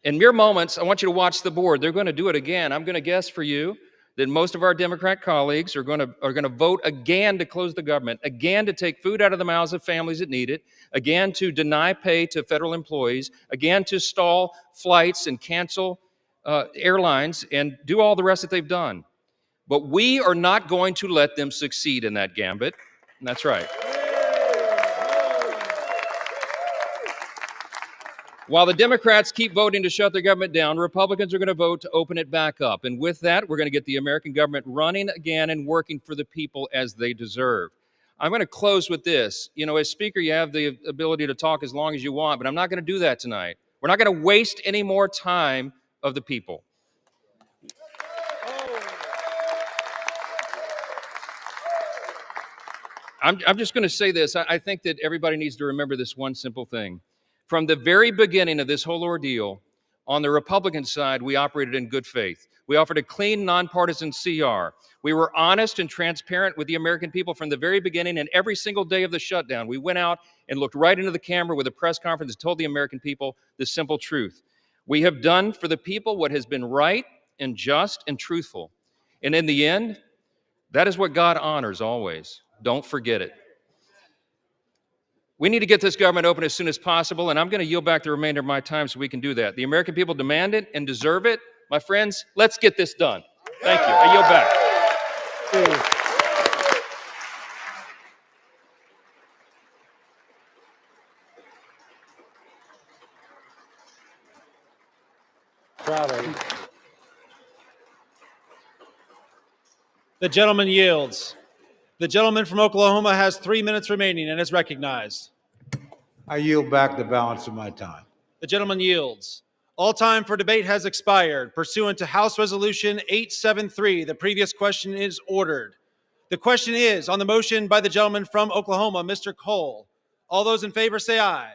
In mere moments, I want you to watch the board. They're going to do it again. I'm going to guess for you that most of our Democrat colleagues are going to vote again to close the government, again to take food out of the mouths of families that need it, again to deny pay to federal employees, again to stall flights and cancel airlines and do all the rest that they've done. But we are not going to let them succeed in that gambit. And that's right. While the Democrats keep voting to shut the government down, Republicans are going to vote to open it back up. And with that, we're going to get the American government running again and working for the people as they deserve. I'm going to close with this. You know, as Speaker, you have the ability to talk as long as you want, but I'm not going to do that tonight. We're not going to waste any more time of the people. I'm just going to say this. I think that everybody needs to remember this one simple thing. From the very beginning of this whole ordeal, on the Republican side, we operated in good faith. We offered a clean, nonpartisan CR. We were honest and transparent with the American people from the very beginning, and every single day of the shutdown, we went out and looked right into the camera with a press conference and told the American people the simple truth. We have done for the people what has been right and just and truthful. And in the end, that is what God honors always. Don't forget it. We need to get this government open as soon as possible, and I'm going to yield back the remainder of my time so we can do that. The American people demand it and deserve it. My friends, let's get this done. Thank you. I yield back. Proud of you. The gentleman yields. The gentleman from Oklahoma has 3 minutes remaining and is recognized. I yield back the balance of my time. The gentleman yields. All time for debate has expired. Pursuant to House Resolution 873, the previous question is ordered. The question is on the motion by the gentleman from Oklahoma, Mr. Cole. All those in favor say aye.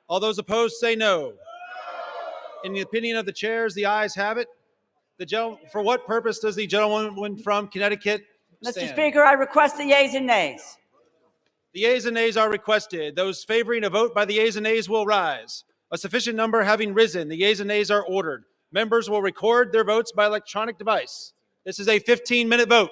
All those opposed say no. In the opinion of the chairs, the ayes have it. For what purpose does the gentleman from Connecticut stand? Mr. Speaker, I request the yeas and nays. The yeas and nays are requested. Those favoring a vote by the yeas and nays will rise. A sufficient number having risen, the yeas and nays are ordered. Members will record their votes by electronic device. This is a 15-minute vote.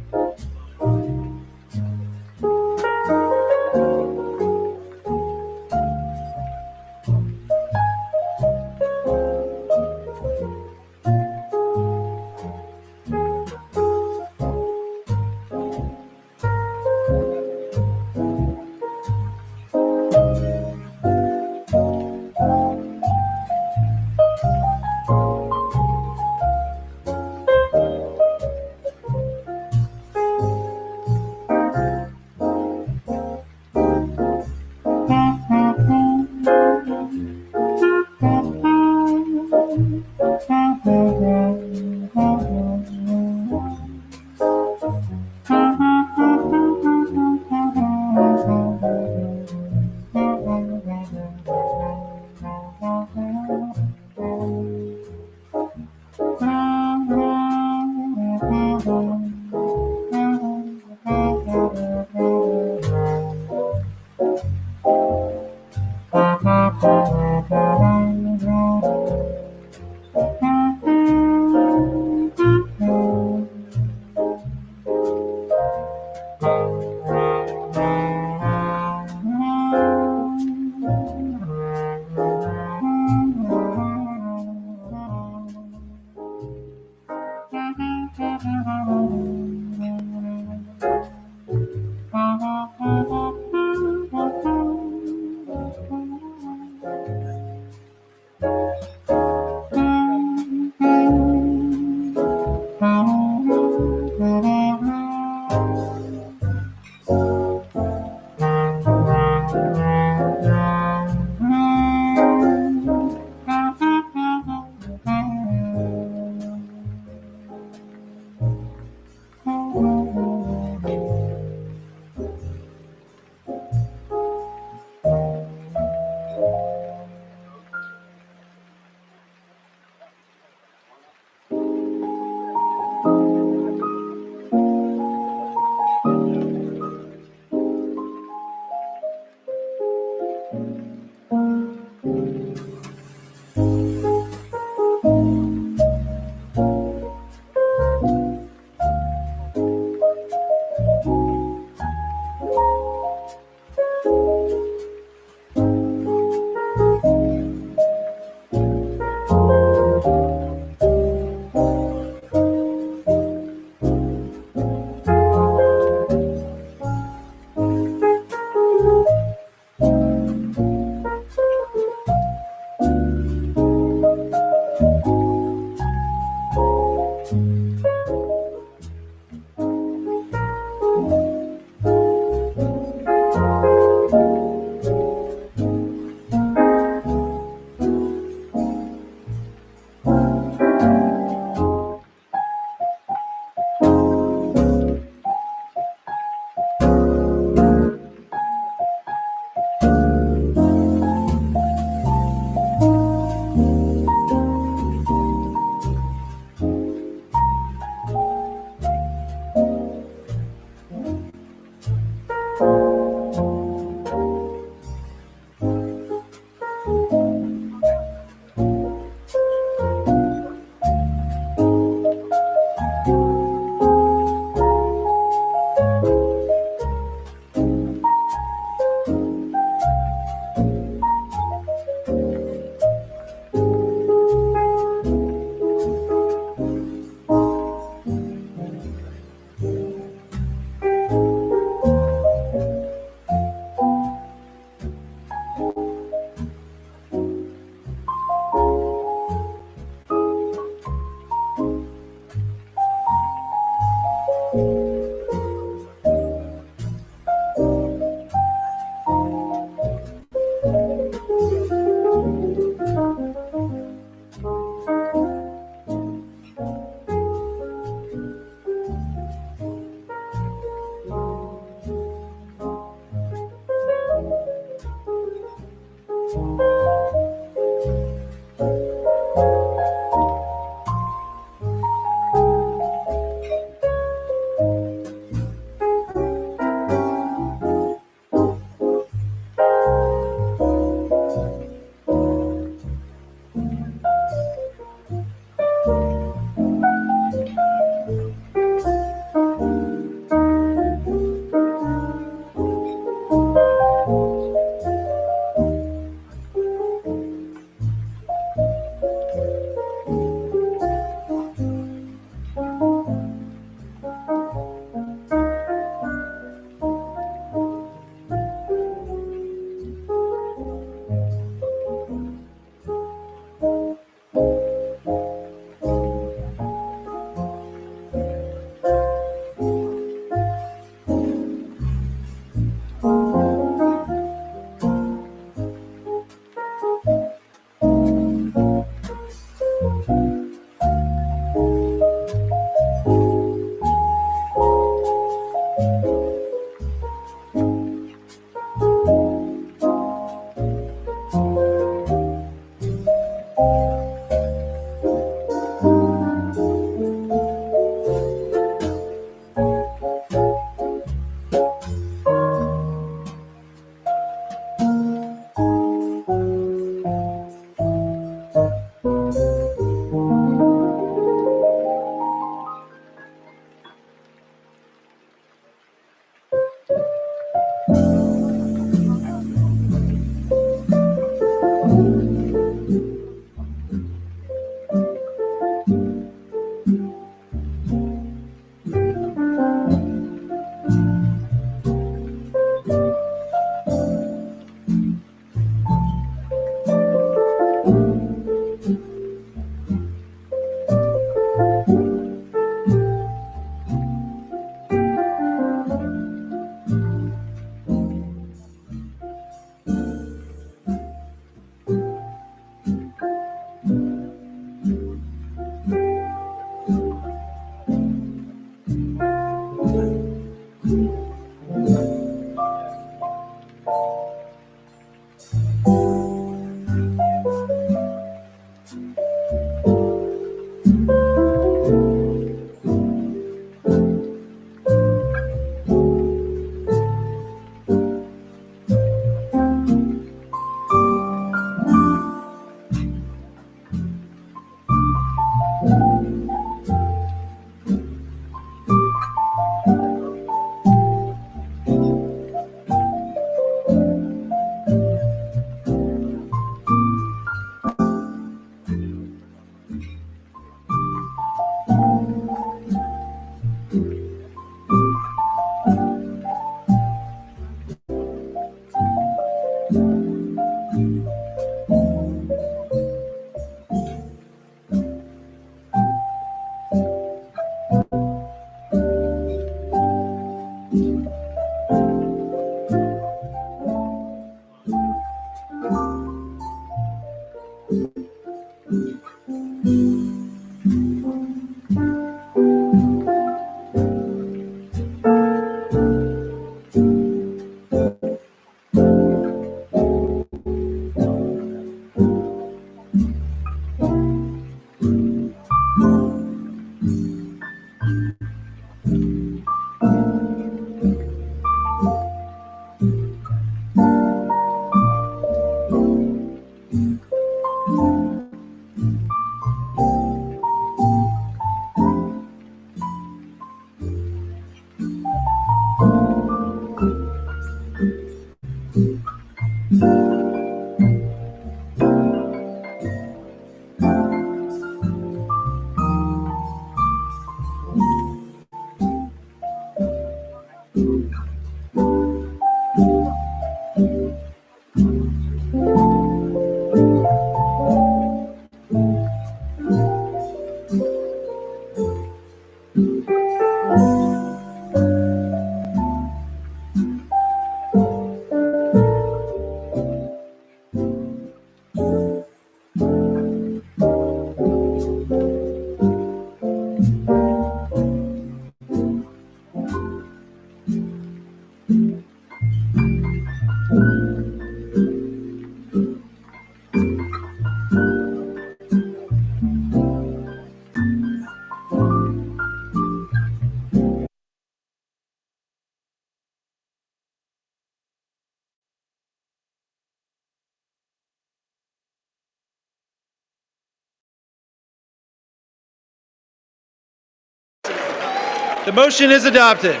The motion is adopted.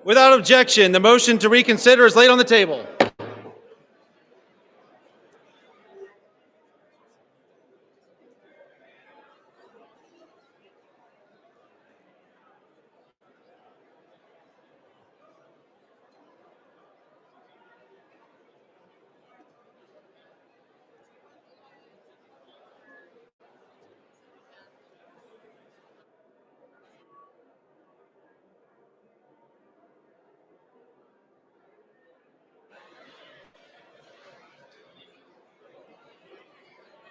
Without objection, the motion to reconsider is laid on the table.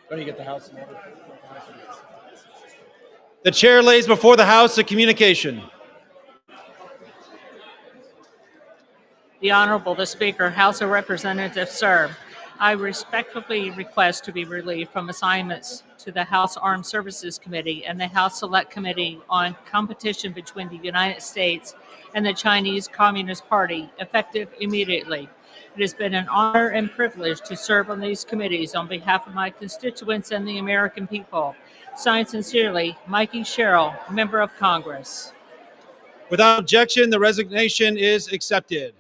When you get the House in order. The chair lays before the House a communication. The Honorable the Speaker, House of Representatives, sir. I respectfully request to be relieved from assignments to the House Armed Services Committee and the House Select Committee on Competition between the United States and the Chinese Communist Party, effective immediately. It has been an honor and privilege to serve on these committees on behalf of my constituents and the American people. Signed sincerely, Mikey Sherrill, Member of Congress. Without objection, the resignation is accepted.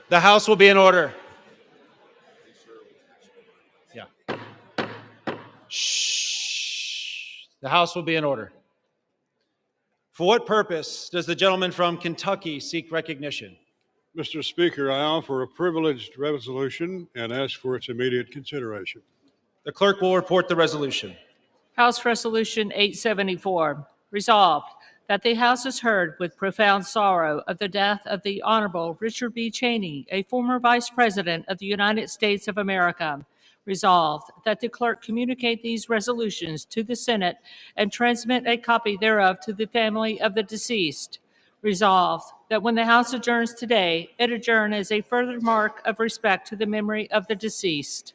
The House will be in order. Yeah. Shh. The House will be in order. For what purpose does the gentleman from Kentucky seek recognition? Mr. Speaker, I offer a privileged resolution and ask for its immediate consideration. The clerk will report the resolution. House Resolution 874, resolved that the House has heard with profound sorrow of the death of the Honorable Richard B. Cheney, a former Vice President of the United States of America. Resolved that the clerk communicate these resolutions to the Senate and transmit a copy thereof to the family of the deceased. Resolved that when the House adjourns today, it adjourn as a further mark of respect to the memory of the deceased.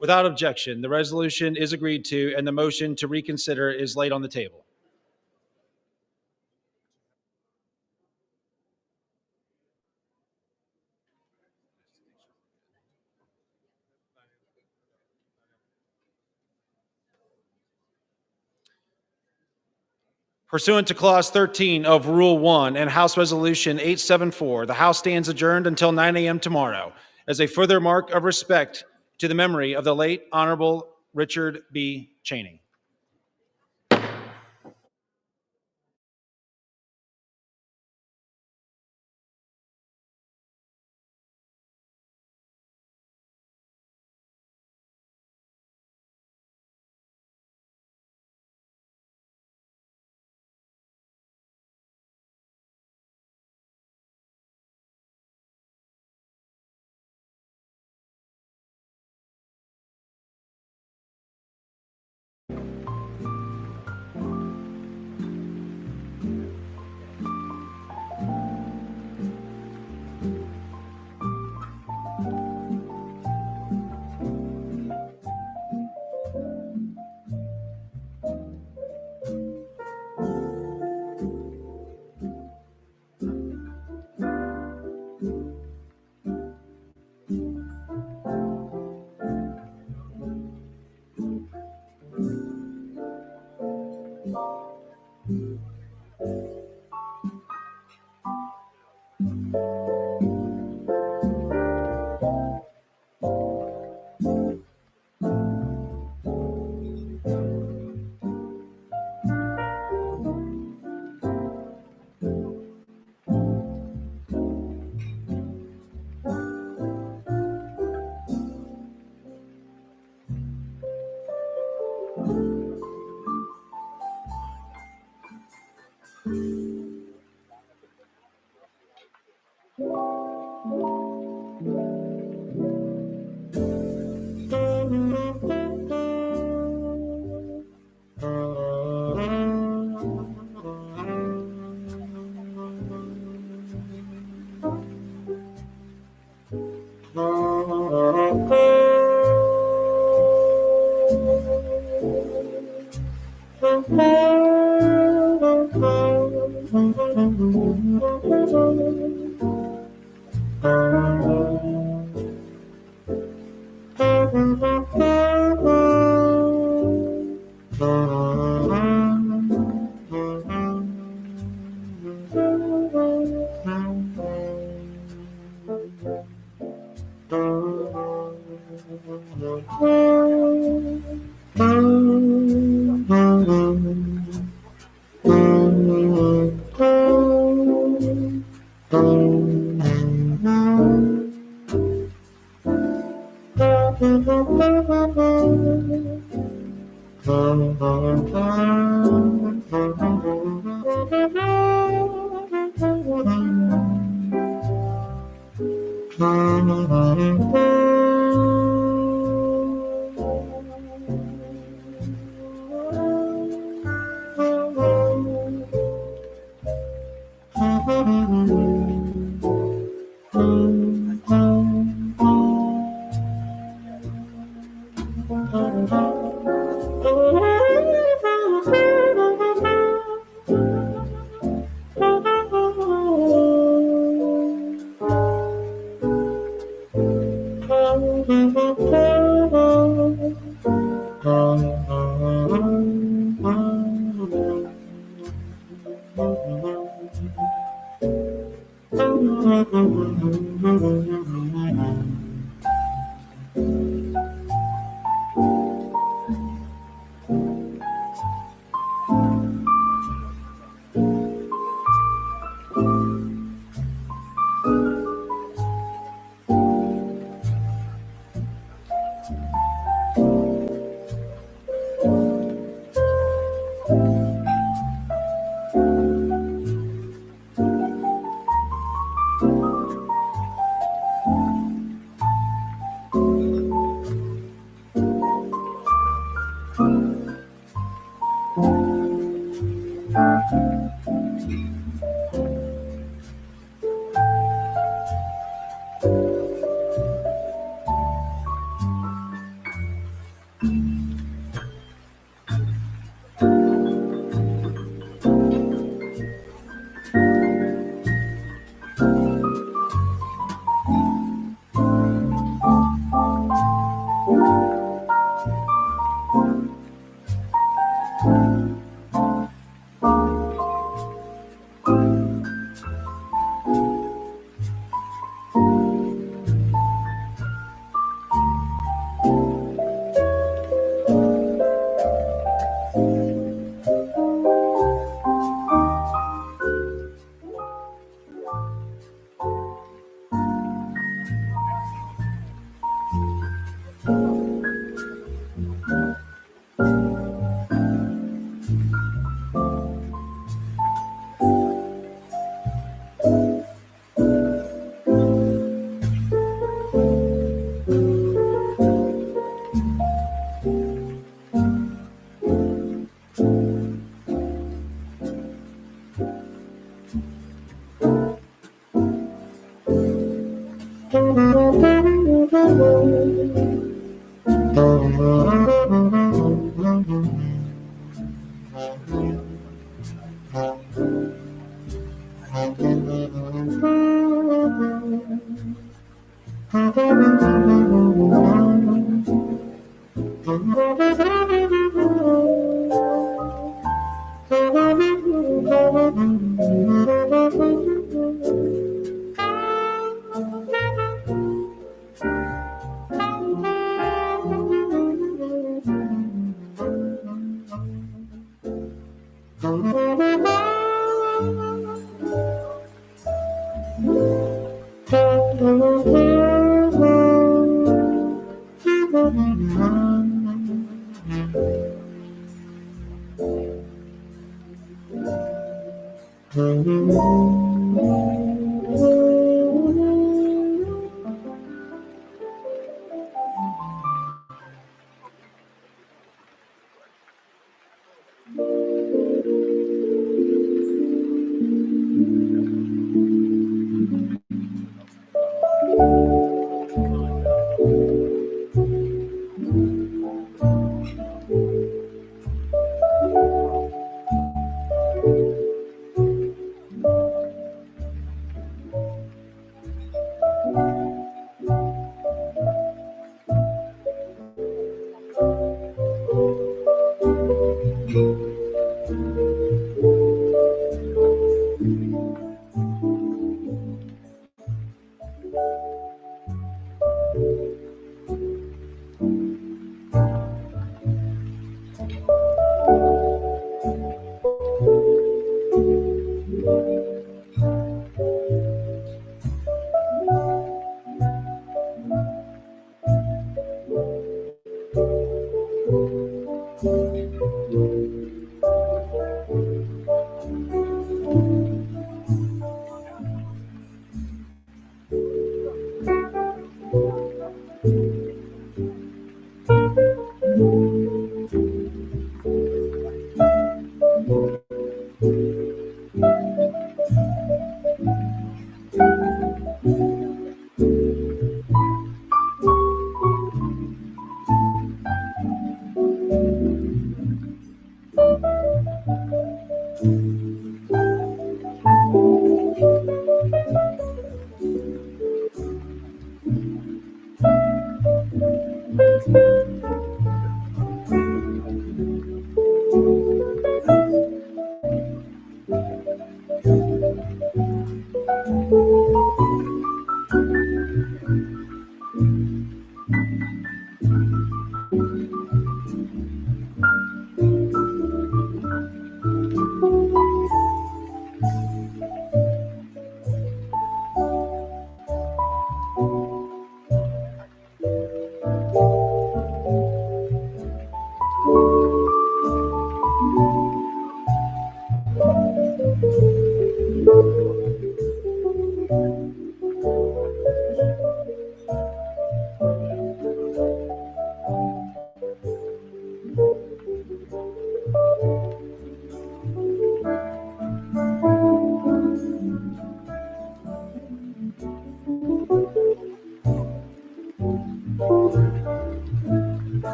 Without objection, the resolution is agreed to and the motion to reconsider is laid on the table. Pursuant to Clause 13 of Rule 1 and House Resolution 874, the House stands adjourned until 9 a.m. tomorrow as a further mark of respect to the memory of the late Honorable Richard B. Chaney.